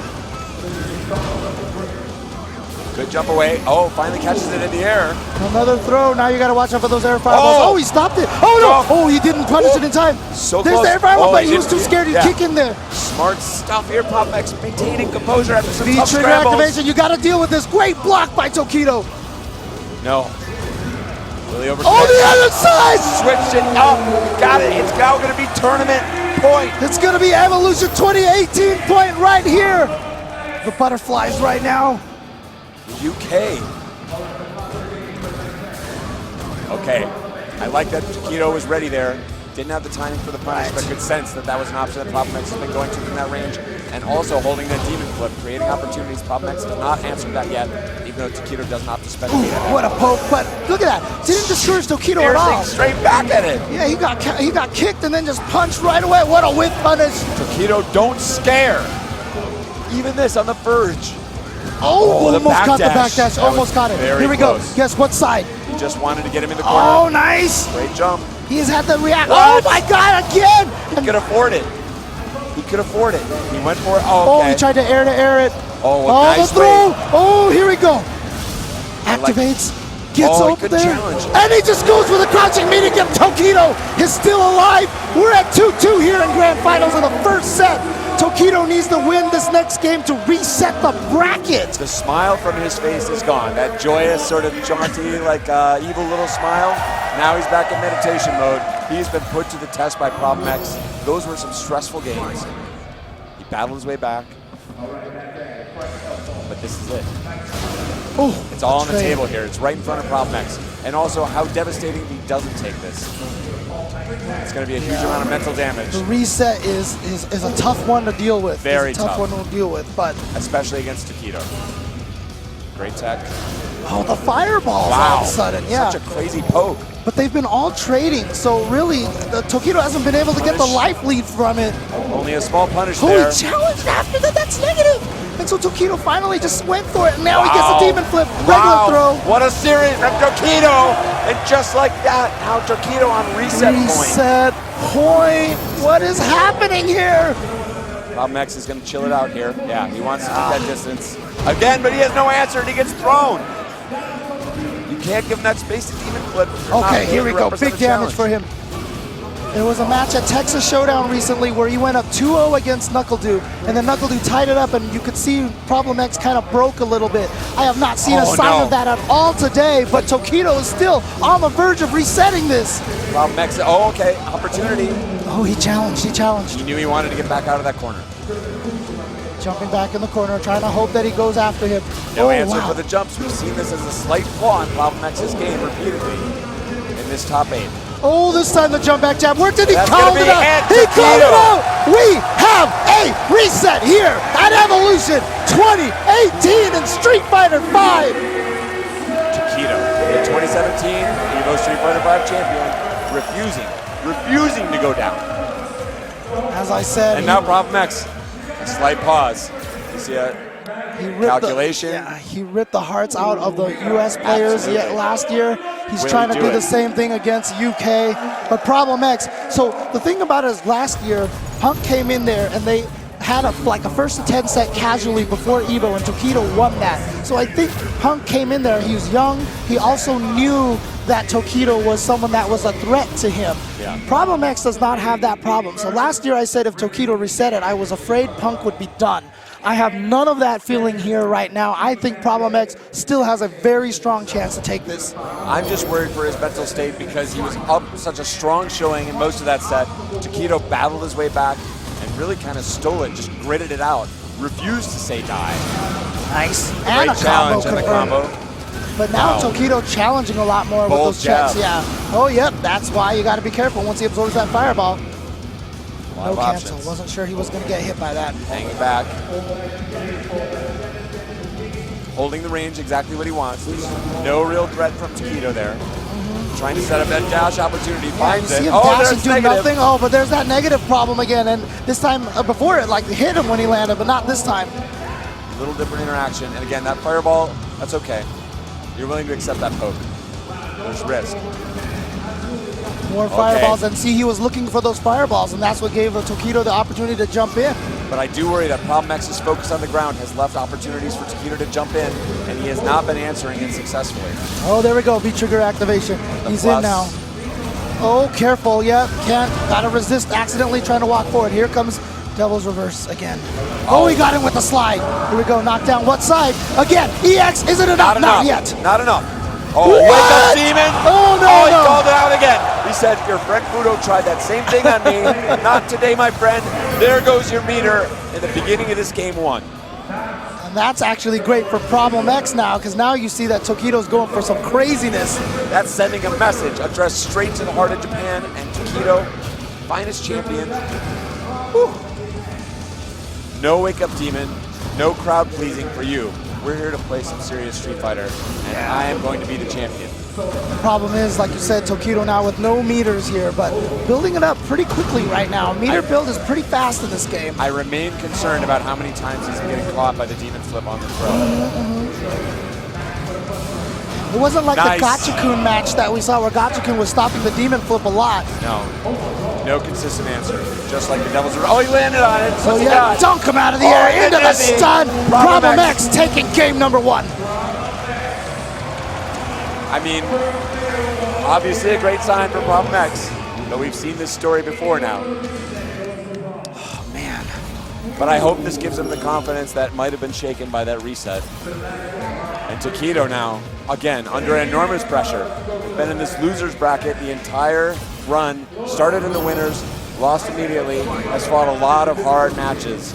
Good jump away. Oh, finally catches it in the air. Another throw. Now you got to watch out for those air fireballs. Oh, he stopped it. Oh, no. Oh, he didn't punish it in time. So There's close. the air fireball, but he was too scared to kick in there. Smart stuff here, Problem X, maintaining composure after some tough trigger scrambles. activation. You got to deal with this. Great block by Tokido. No. Really over. Oh, the other side. Switched it up. Got it. It's now going to be tournament point. It's going to be Evolution 2018 point right here. The butterflies right now. UK. Okay. I like that Tokido was ready there. Didn't have the timing for the punish, but could sense that that was an option that Problem X has been going to from that range. And also holding that demon flip, creating opportunities. Problem X has not answered that yet, even though Tokido doesn't have to spend a data. What a poke, but look at that. Didn't discourage Tokido at all. Straight back at it. Yeah, he got kicked and then just punched right away. What a whip punish. Tokido, don't scare. Even this on the verge. Oh, almost caught the back dash. Almost caught it. Here we go. Guess what side? He just wanted to get him in the corner. Oh, nice. Great jump. He's had to react. What? Oh, my God, again. He could afford it. He could afford it. He went for it. Oh, okay. Oh, he tried to air it. Oh, nice the throw. Oh, here we go. Activates. Gets up there. Challenge. And he just goes for the crouching meat again. Tokido is still alive. We're at 2-2 here in Grand Finals in the first set. Tokido needs to win this next game to reset the bracket. The smile from his face is gone. That joyous, sort of jaunty, like evil little smile. Now he's back in meditation mode. He's been put to the test by Problem X. Those were some stressful games. He battled his way back. But this is it. Oh, it's all on the table here. It's right in front of Problem X. And also how devastating if he doesn't take this. It's going to be a huge amount of mental damage. The reset is a tough one to deal with. Very it's a tough one to deal with, but especially against Tokido. Great tech. Oh, the fireballs all of a sudden, yeah. Such a crazy poke. But they've been all trading, so really, the Tokido hasn't been able to get the life lead from it. Only a small punish He there. challenged after that, that's negative. And so Tokido finally just went for it, and now he gets a demon flip, regular throw. What a series from Tokido! And just like that, now Tokido on reset point. Reset point. What is happening here? Problem X is going to chill it out here. Yeah, he wants to keep that distance. Again, but he has no answer, and he gets thrown. You can't give him that space to demon flip. Okay, here we go. Big damage for him. There was a match at Texas Showdown recently where he went up 2-0 against NuckleDude, and then NuckleDude tied it up, and you could see Problem X kind of broke a little bit. I have not seen a sign of that at all today, but Tokido is still on the verge of resetting this. Problem X, oh, okay, opportunity. Oh, he challenged. He knew he wanted to get back out of that corner. Jumping back in the corner, trying to hope that he goes after him. No answer for the jumps. We've seen this as a slight flaw in Problem X's game repeatedly in this top 8. Oh, this time the jump back jab. Where did he That's call gonna it be out? He called it out. We have a reset here at Evolution 2018 in Street Fighter V. Tokido, the 2017 EVO Street Fighter V champion, refusing to go down. As I said, and now Problem X, a slight pause. You see a calculation. He ripped the hearts out of the U.S. players last year. He's trying to do the same thing against UK, but Problem X. So the thing about it is last year, Punk came in there and they had a first to 10 set casually before EVO, and Tokido won that. So I think Punk came in there, he was young, he also knew that Tokido was someone that was a threat to him. Yeah. Problem X does not have that problem. So last year I said if Tokido reset it, I was afraid Punk would be done. I have none of that feeling here right now. I think Problem X still has a very strong chance to take this. I'm just worried for his mental state because he was up such a strong showing in most of that set. Tokido battled his way back and really kind of stole it, just gritted it out. refused to say die. Nice. And a Great combo challenge and the confirmed. combo. But now Wow. Tokido challenging a lot more Bold with those checks. jab. Yeah. Oh, yep. That's why you got to be careful once he absorbs that fireball. A lot No of cancel. options. Wasn't sure he was going to get hit by that. Hanging back. Holding the range exactly what he wants. There's no real threat from Tokido there. Trying to set up that dash opportunity. Yeah, you Finds see it. him Oh, dash there's and do negative. nothing. Oh, but there's that negative problem again. And this time, before it, like hit him when he landed, but not this time. Little different interaction. And again, that fireball, that's okay. You're willing to accept that poke. There's risk. More fireballs, and see, he was looking for those fireballs, and that's what gave Tokido the opportunity to jump in. But I do worry that Problem X's focus on the ground has left opportunities for Tokido to jump in, and he has not been answering it successfully. Oh, there we go. V-trigger activation. He's plus. in now. Oh, careful. Yeah, can't. Gotta resist accidentally trying to walk forward. Here comes Devil's Reverse again. Oh, he got him with the slide. Here we go. Knockdown. What side? Again. EX. Is it enough? Not yet. Not enough. Oh, What? wake up, Demon! Oh, no, Oh, he no. called it out again. He said, your friend Fudo tried that same thing on me. Not today, my friend. There goes your meter in the beginning of this game 1. And that's actually great for Problem X now, because now you see that Tokido's going for some craziness. That's sending a message addressed straight to the heart of Japan, and Tokido, finest champion. Whew. No wake up demon, no crowd pleasing for you. We're here to play some serious Street Fighter, and I am going to be the champion. The problem is, like you said, Tokido now with no meters here, but building it up pretty quickly right now. Meter build is pretty fast in this game. I remain concerned about how many times he's getting caught by the demon flip on the throw. It wasn't like Nice. the Gachikun match that we saw where Gachikun was stopping the demon flip a lot. No consistent answer. Just like the Devil's Reverse. Oh, he landed on it. So What's he yeah, got? dunk him out of the Oh, air and into the Dizzy. stun. Problem Problem X. X taking game number 1. I mean, obviously a great sign for Problem X, but we've seen this story before now. Oh, man. But I hope this gives him the confidence that might have been shaken by that reset. And Tokido now, again, under enormous pressure. Been in this loser's bracket the entire run, started in the winners, lost immediately, has fought a lot of hard matches,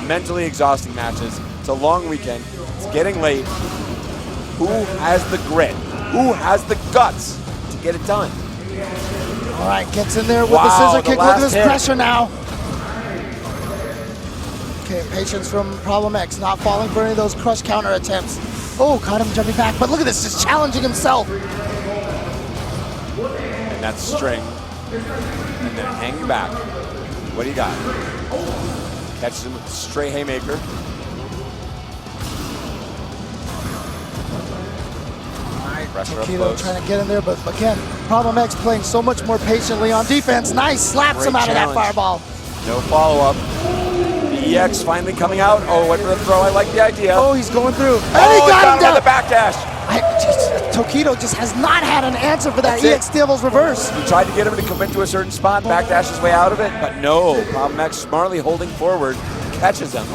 mentally exhausting matches. It's a long weekend, it's getting late. Who has the grit? Who has the guts to get it done? All right, gets in there with Wow, the scissor the kick. Look at last this hit. pressure now. Okay, patience from Problem X, not falling for any of those crush counter attempts. Oh, caught him jumping back, but look at this, just challenging himself. And that's string. And then hanging back. What do you got? Catches him with a stray haymaker. Pressure up Tokido close. trying to get in there, but again, Problem X playing so much more patiently on defense. Nice, slaps him Great out of that challenge. fireball. No follow-up. The EX finally coming out. Oh, went for the throw. I like the idea. Oh, he's going through. And Oh, he got him down. with the backdash. Tokido just has not had an answer for that That's it. EX Devil's Reverse. He tried to get him to commit to a certain spot, backdash his way out of it, but no. Problem X smartly holding forward, catches him.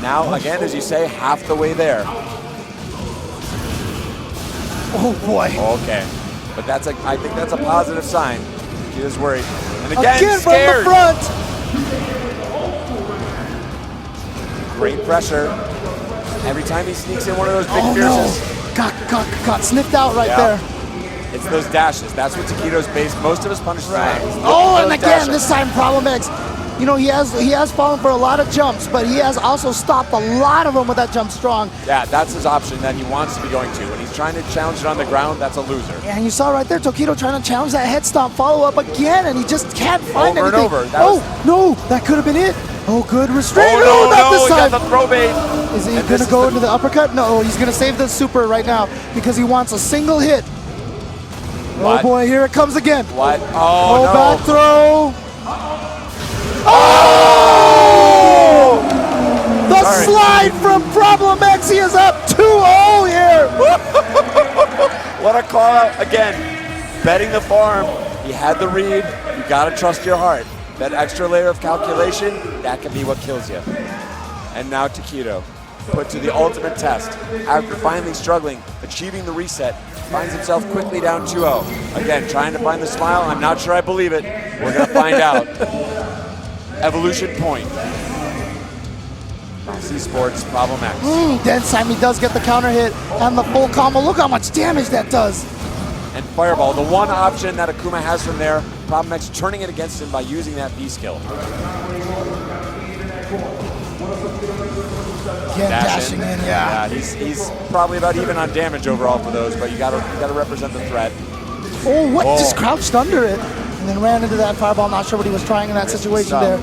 Now, again, as you say, half the way there. Oh boy. Okay. But I think that's a positive sign. He is worried. And again from scared. the front. Great pressure. Every time he sneaks in one of those big Oh, fierces. no. Got sniffed out right there. It's those dashes. That's what Tokido's based most of his punishes on. He's looking Oh, for and those again, dashes. this time Problem X. You know, he has fallen for a lot of jumps, but he has also stopped a lot of them with that jump strong. Yeah, that's his option that he wants to be going to. When he's trying to challenge it on the ground, that's a loser. And you saw right there, Tokido trying to challenge that head stomp follow-up again, and he just can't find Over and anything. over. That Oh, was- no, that could have been it. Oh, good restraint. Oh, no, not this he time. got the throw bait. Is he And going this to go is into the uppercut? No, he's going to save the super right now because he wants a single hit. What? Oh boy, here it comes again. What? Oh, no. Back throw. Oh! The Sorry. slide from Problem X. He is up 2-0 here. What a call out. Again, betting the farm. He had the read. You got to trust your heart. That extra layer of calculation, that can be what kills you. And now Tokido, put to the ultimate test. After finally struggling, achieving the reset, finds himself quickly down 2-0. Again, trying to find the smile. I'm not sure I believe it. We're going to find out. Evolution point. C Sports, Problem X. Dense time, he does get the counter hit and the full combo. Look how much damage that does. And Fireball, the one option that Akuma has from there, Problem X turning it against him by using that V skill. Again, dashing in, yeah. He's probably about even on damage overall for those, but you gotta represent the threat. Oh, what? Just crouched under it and then ran into that Fireball. Not sure what he was trying in that situation there.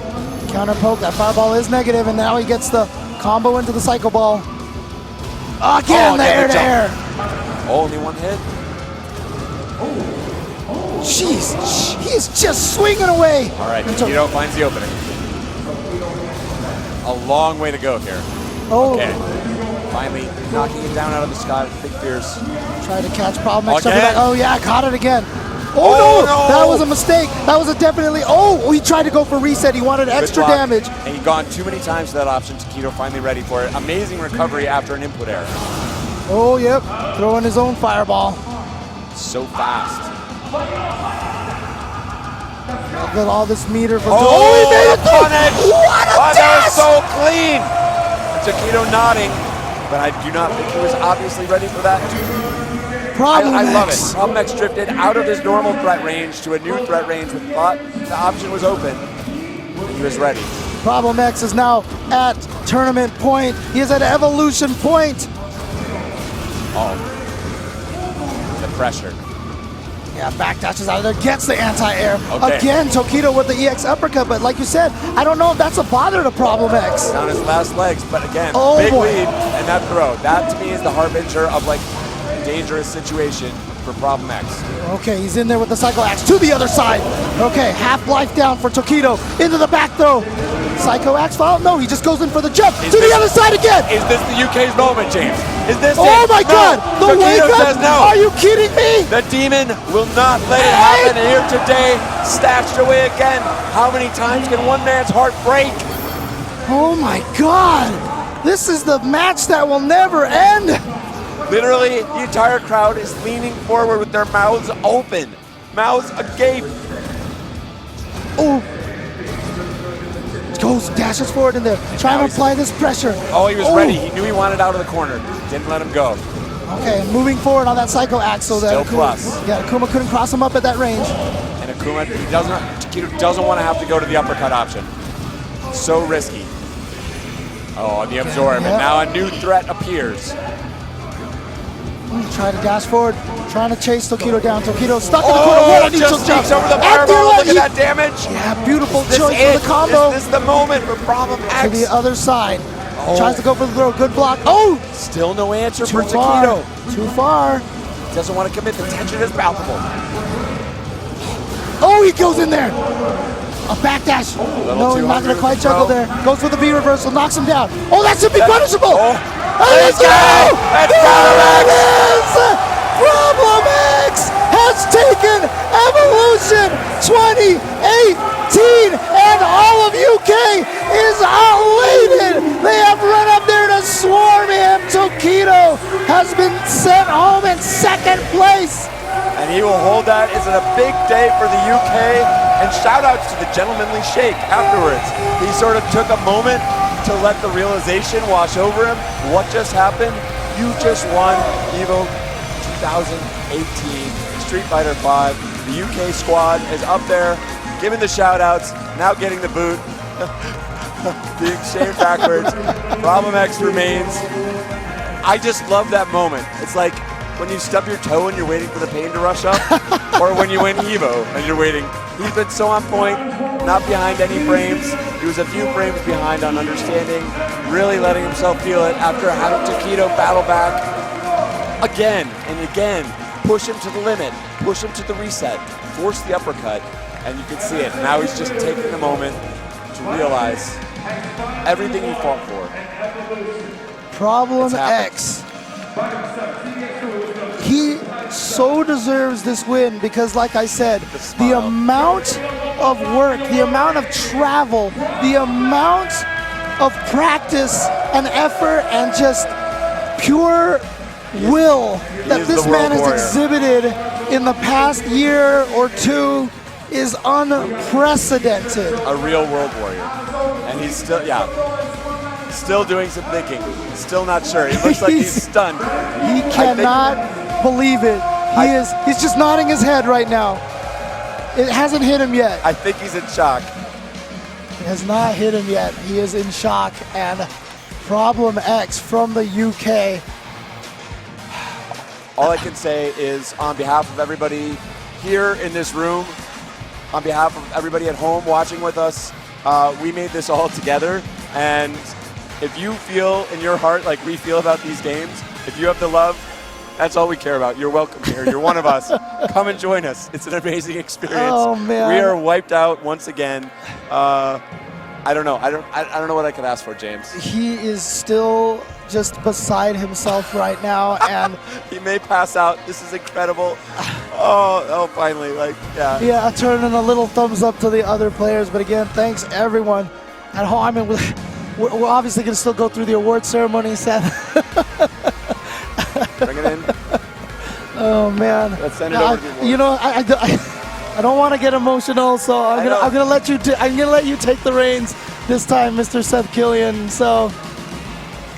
Counter poke, that Fireball is negative, and now he gets the combo into the Psycho Ball. Again, the air to air. Only one hit. Jeez, he's just swinging away. All right, Tokido finds the opening. A long way to go here. Oh. Okay. Finally knocking it down out of the sky with Big Fears. Tried to catch Problem X. Again? Oh yeah, caught it again. Oh no, that was a mistake. That was a definitely, he tried to go for reset. He wanted extra damage. And he'd gone too many times to that option. Tokido finally ready for it. Amazing recovery after an input error. Oh yep, throwing his own Fireball. So fast. Look at all this meter from he made it punish! What a that was so clean! Tokido nodding, but I do not think he was obviously ready for that. I love it. Problem X drifted out of his normal threat range to a new threat range with thought the option was open, and he was ready. Problem X is now at tournament point. He is at evolution point. The pressure. Yeah, backdashes out of there, gets the anti-air. Okay. Again, Tokido with the EX uppercut, but like you said, I don't know if that's a bother to Problem X. On his last legs, but again, big lead and that throw. That to me is the harbinger of like dangerous situation for Problem X. Okay, he's in there with the Psycho Axe to the other side. Okay, half life down for Tokido, into the back throw. Psycho Axe follow? No, he just goes in for the jump to the other side again. Is this the UK's moment, James? Is this it? Oh my God, the wake up? Says no. Are you kidding me? The demon will not let it happen here today. Stashed away again. How many times can one man's heart break? Oh my God, this is the match that will never end. Literally, the entire crowd is leaning forward with their mouths open, mouths agape. Oh, goes, dashes forward in there, trying to apply this pressure. Oh, he was ready. He knew he wanted out of the corner. Didn't let him go. Okay, moving forward on that Psycho Axe so that Still plus. Akuma couldn't cross him up at that range. And Akuma, Tokido doesn't want to have to go to the uppercut option. So risky. Oh, the absorb, and now a new threat appears. Trying to dash forward, trying to chase Tokido down. Tokido stuck in the corner. What a neutral jump. Over the fireball. Look at that damage. Yeah, beautiful choice for the combo. Is this the moment for Problem X? To the other side. Tries to go for the throw. Good block. Oh! Still no answer for far. Tokido. Too far. Doesn't want to commit. The tension is palpable. Oh, he goes in there. A backdash. No, he's not going to quite juggle there. Goes for the B reversal. Knocks him down. Oh, that should be punishable. Let's go! That's Problem X! Problem X has taken Evolution 2018, and all of UK is elated. They have run up there to swarm him. Tokido has been sent home in second place. And he will hold that. It's a big day for the UK. And shout outs to the gentlemanly shake afterwards. He sort of took a moment to let the realization wash over him. What just happened? You just won EVO 2018 Street Fighter V. The UK squad is up there, giving the shout outs, now getting the boot. Being shaved backwards. Problem X remains. I just love that moment. It's like when you stub your toe and you're waiting for the pain to rush up, or when you win EVO and you're waiting. He's been so on point, not behind any frames. He was a few frames behind on understanding, really letting himself feel it after having Tokido battle back again and again, push him to the limit, push him to the reset, force the uppercut, and you can see it. Now he's just taking the moment to realize everything he fought for. Problem X. He so deserves this win because, like I said, the amount of work, the amount of travel, the amount of practice and effort and just pure will that this man has exhibited in the past year or two is unprecedented. A real world warrior. And he's still, still doing some thinking. Still not sure. He looks like he's stunned. He cannot believe it. He's just nodding his head right now. It hasn't hit him yet. I think he's in shock. It has not hit him yet. He is in shock. And Problem X from the UK. All I can say is on behalf of everybody here in this room, on behalf of everybody at home watching with us, we made this all together. And if you feel in your heart like we feel about these games, if you have the love, that's all we care about. You're welcome here. You're one of us. Come and join us. It's an amazing experience. Oh, man. We are wiped out once again. I don't know. I don't know what I could ask for, James. He is still just beside himself right now, and he may pass out. This is incredible. Oh, finally, Yeah, turning a little thumbs up to the other players, but again, thanks everyone at home. I mean, we're obviously going to still go through the award ceremony, Seth. Bring it in. Oh man. Let's send it over to you. You know, I don't want to get emotional, so I'm gonna let you take the reins this time, Mr. Seth Killian. So,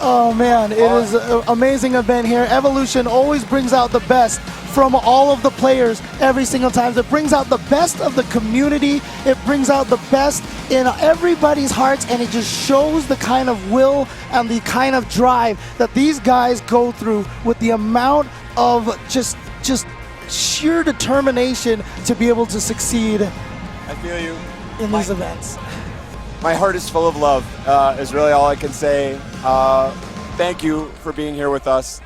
oh man, it is an amazing event here. Evolution always brings out the best from all of the players every single time. It brings out the best of the community. It brings out the best in everybody's hearts, and it just shows the kind of will and the kind of drive that these guys go through with the amount of just sheer determination to be able to succeed. I feel you. In these events. My heart is full of love, is really all I can say. Thank you for being here with us.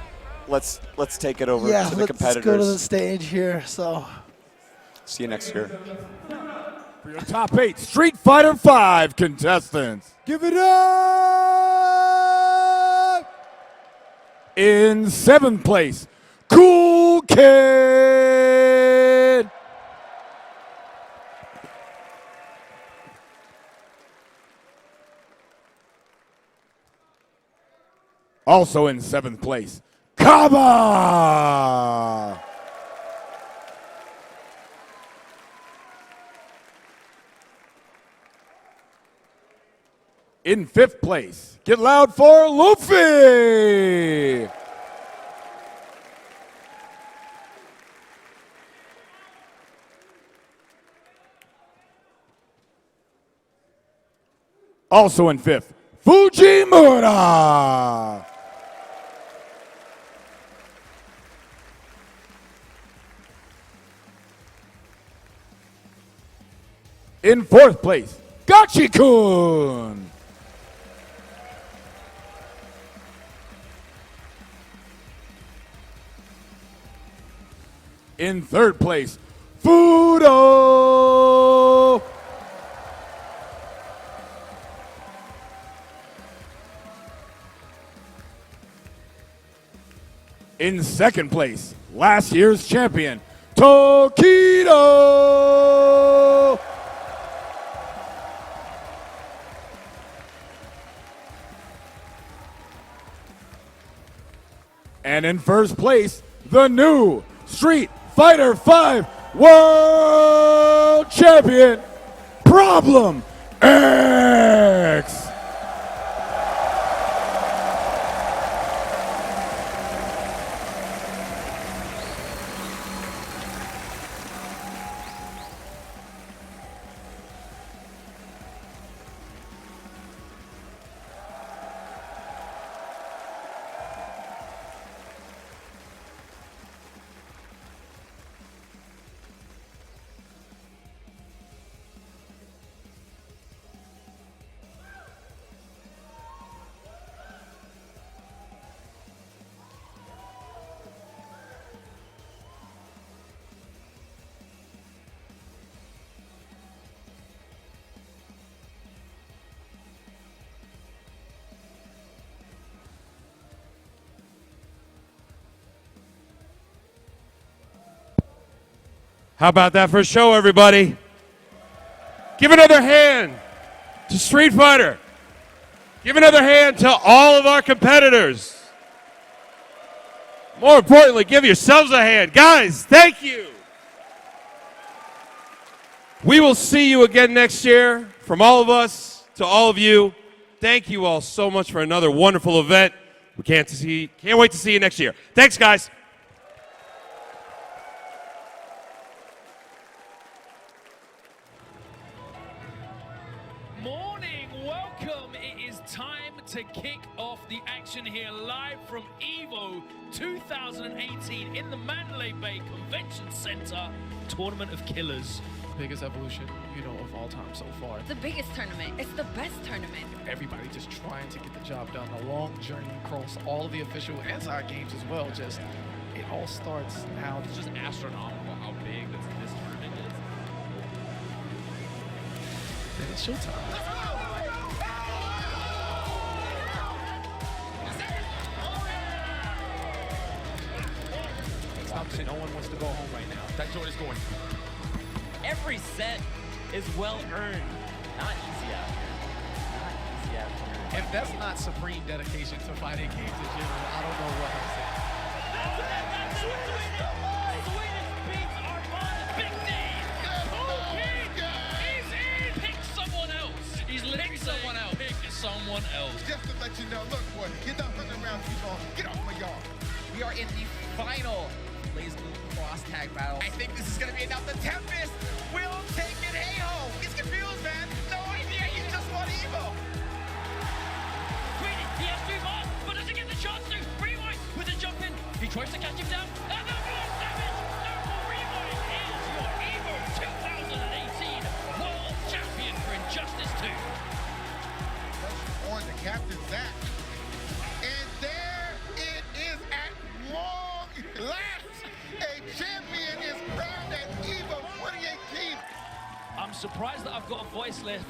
Let's take it over to the competitors. Let's go to the stage here. So, see you next year. For your top 8 Street Fighter V contestants. Give it up! In 7th place, CoolKid. Also in 7th place, Kaba. In 5th place, get loud for Luffy. Also in 5th, Fujimura. In 4th place, Gachikun. In 3rd place, Fudo. In 2nd place, last year's champion, Tokido. And in 1st place, the new Street Fighter V World Champion, Problem X. How about that for a show, everybody? Give another hand to Street Fighter. Give another hand to all of our competitors. More importantly, give yourselves a hand. Guys, thank you. We will see you again next year. From all of us to all of you, Thank you all so much for another wonderful event. We can't wait to see you next year. Thanks, guys. Morning, welcome. It is time to kick off the action here live from EVO 2018 in the Mandalay Bay Convention Center, Tournament of Killers. Biggest evolution, of all time so far. The biggest tournament. It's the best tournament. Everybody just trying to get the job done. A long journey across all of the official and side games as well. Just, it all starts now. It's just astronomical how big this tournament is. Then it's showtime. No one wants to go home right now. That joint is going. Every set is well earned. Not easy out here. Not easy out here. If that's not supreme dedication to fighting games in general, I don't know what I'm saying. Pick someone else. He's literally someone else. Pick someone else. Just to let you know, look, boy, get that 100 rounds, get off my yard. We are in the final Blaze Blue cross tag battle. I think this is going to be enough. The Tempest will take it. Hey-ho. He's confused, man. No idea. He just won EVO. He has to move on, but doesn't get the chance to. Rewind with a jump in. He tries to catch him down. And the blood damage. No, Rewind is your EVO 2018 World Champion for Injustice 2. On the captain's act. And there it is at long last. A champion is crowned at EVO 2018. I'm surprised that I've got a voice left.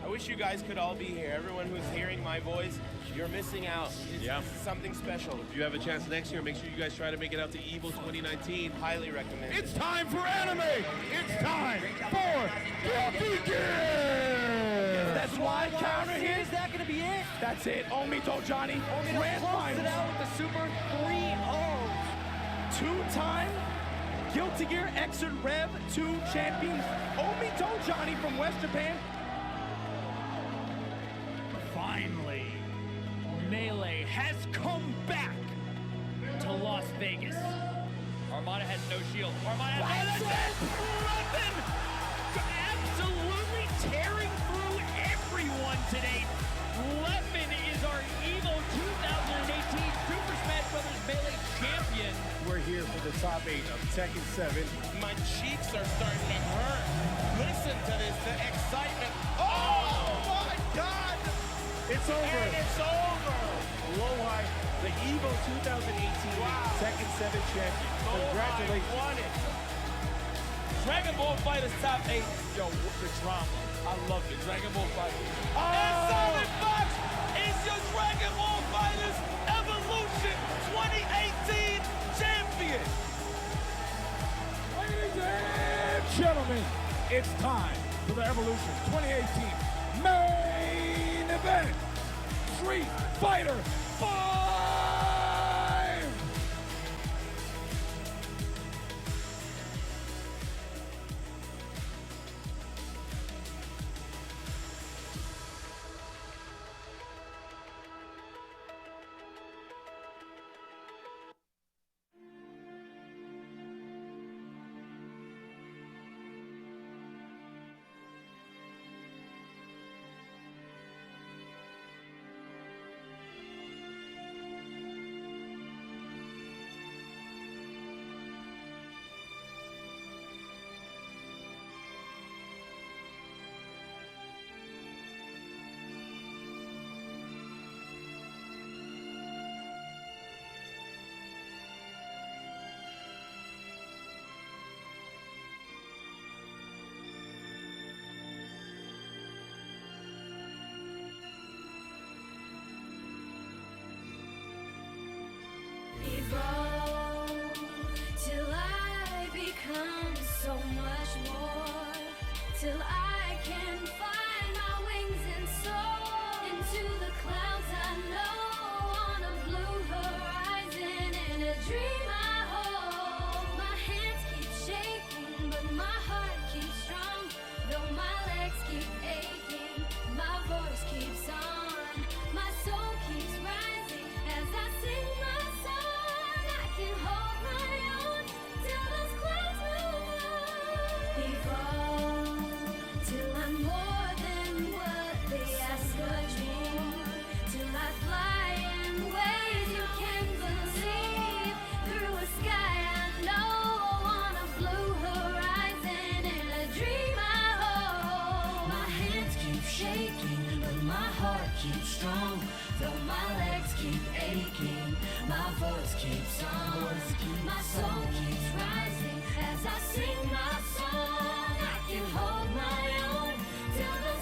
I wish you guys could all be here. Everyone who's hearing my voice, you're missing out. It's something special. If you have a chance next year, make sure you guys try to make it out to EVO 2019. Highly recommend. It's time for anime. It's time for Tokido. That's why counter here. Is that going to be it? That's it. Omito Johnny. Grand finals. It out with the Super 3-0. Two-time Guilty Gear X and Rev 2 champion Omito Johnny from West Japan. Finally, Melee has come back to Las Vegas. Armada has no shield. Armada has nothing. Absolutely tearing through everyone today. Lemon is our EVO 2018 Super Smash Bros. Melee champion. We're here for the top 8 of Tekken 7. My cheeks are starting to hurt. Listen to this, the excitement. Oh my God! It's over. And it's over. Lowhigh, the EVO 2018 Tekken 7 champion. Congratulations. Won it. Dragon Ball Fighters top 8. Yo, the drama. I love it. Dragon Ball Fighters. And Simon Fox is your Dragon Ball Fighters Evolution 2018 champion. Ladies and gentlemen, it's time for the Evolution 2018 main event. Street Fighter 5! Evolve till I become so much more, till I can find my wings and soar into the clouds I know, on a blue horizon, in a dream I hold. My hands keep shaking, but my heart keeps strong, though my legs keep aching. strong. Though my legs keep aching, my voice keeps on. My soul keeps rising as I sing my song. I can hold my own till the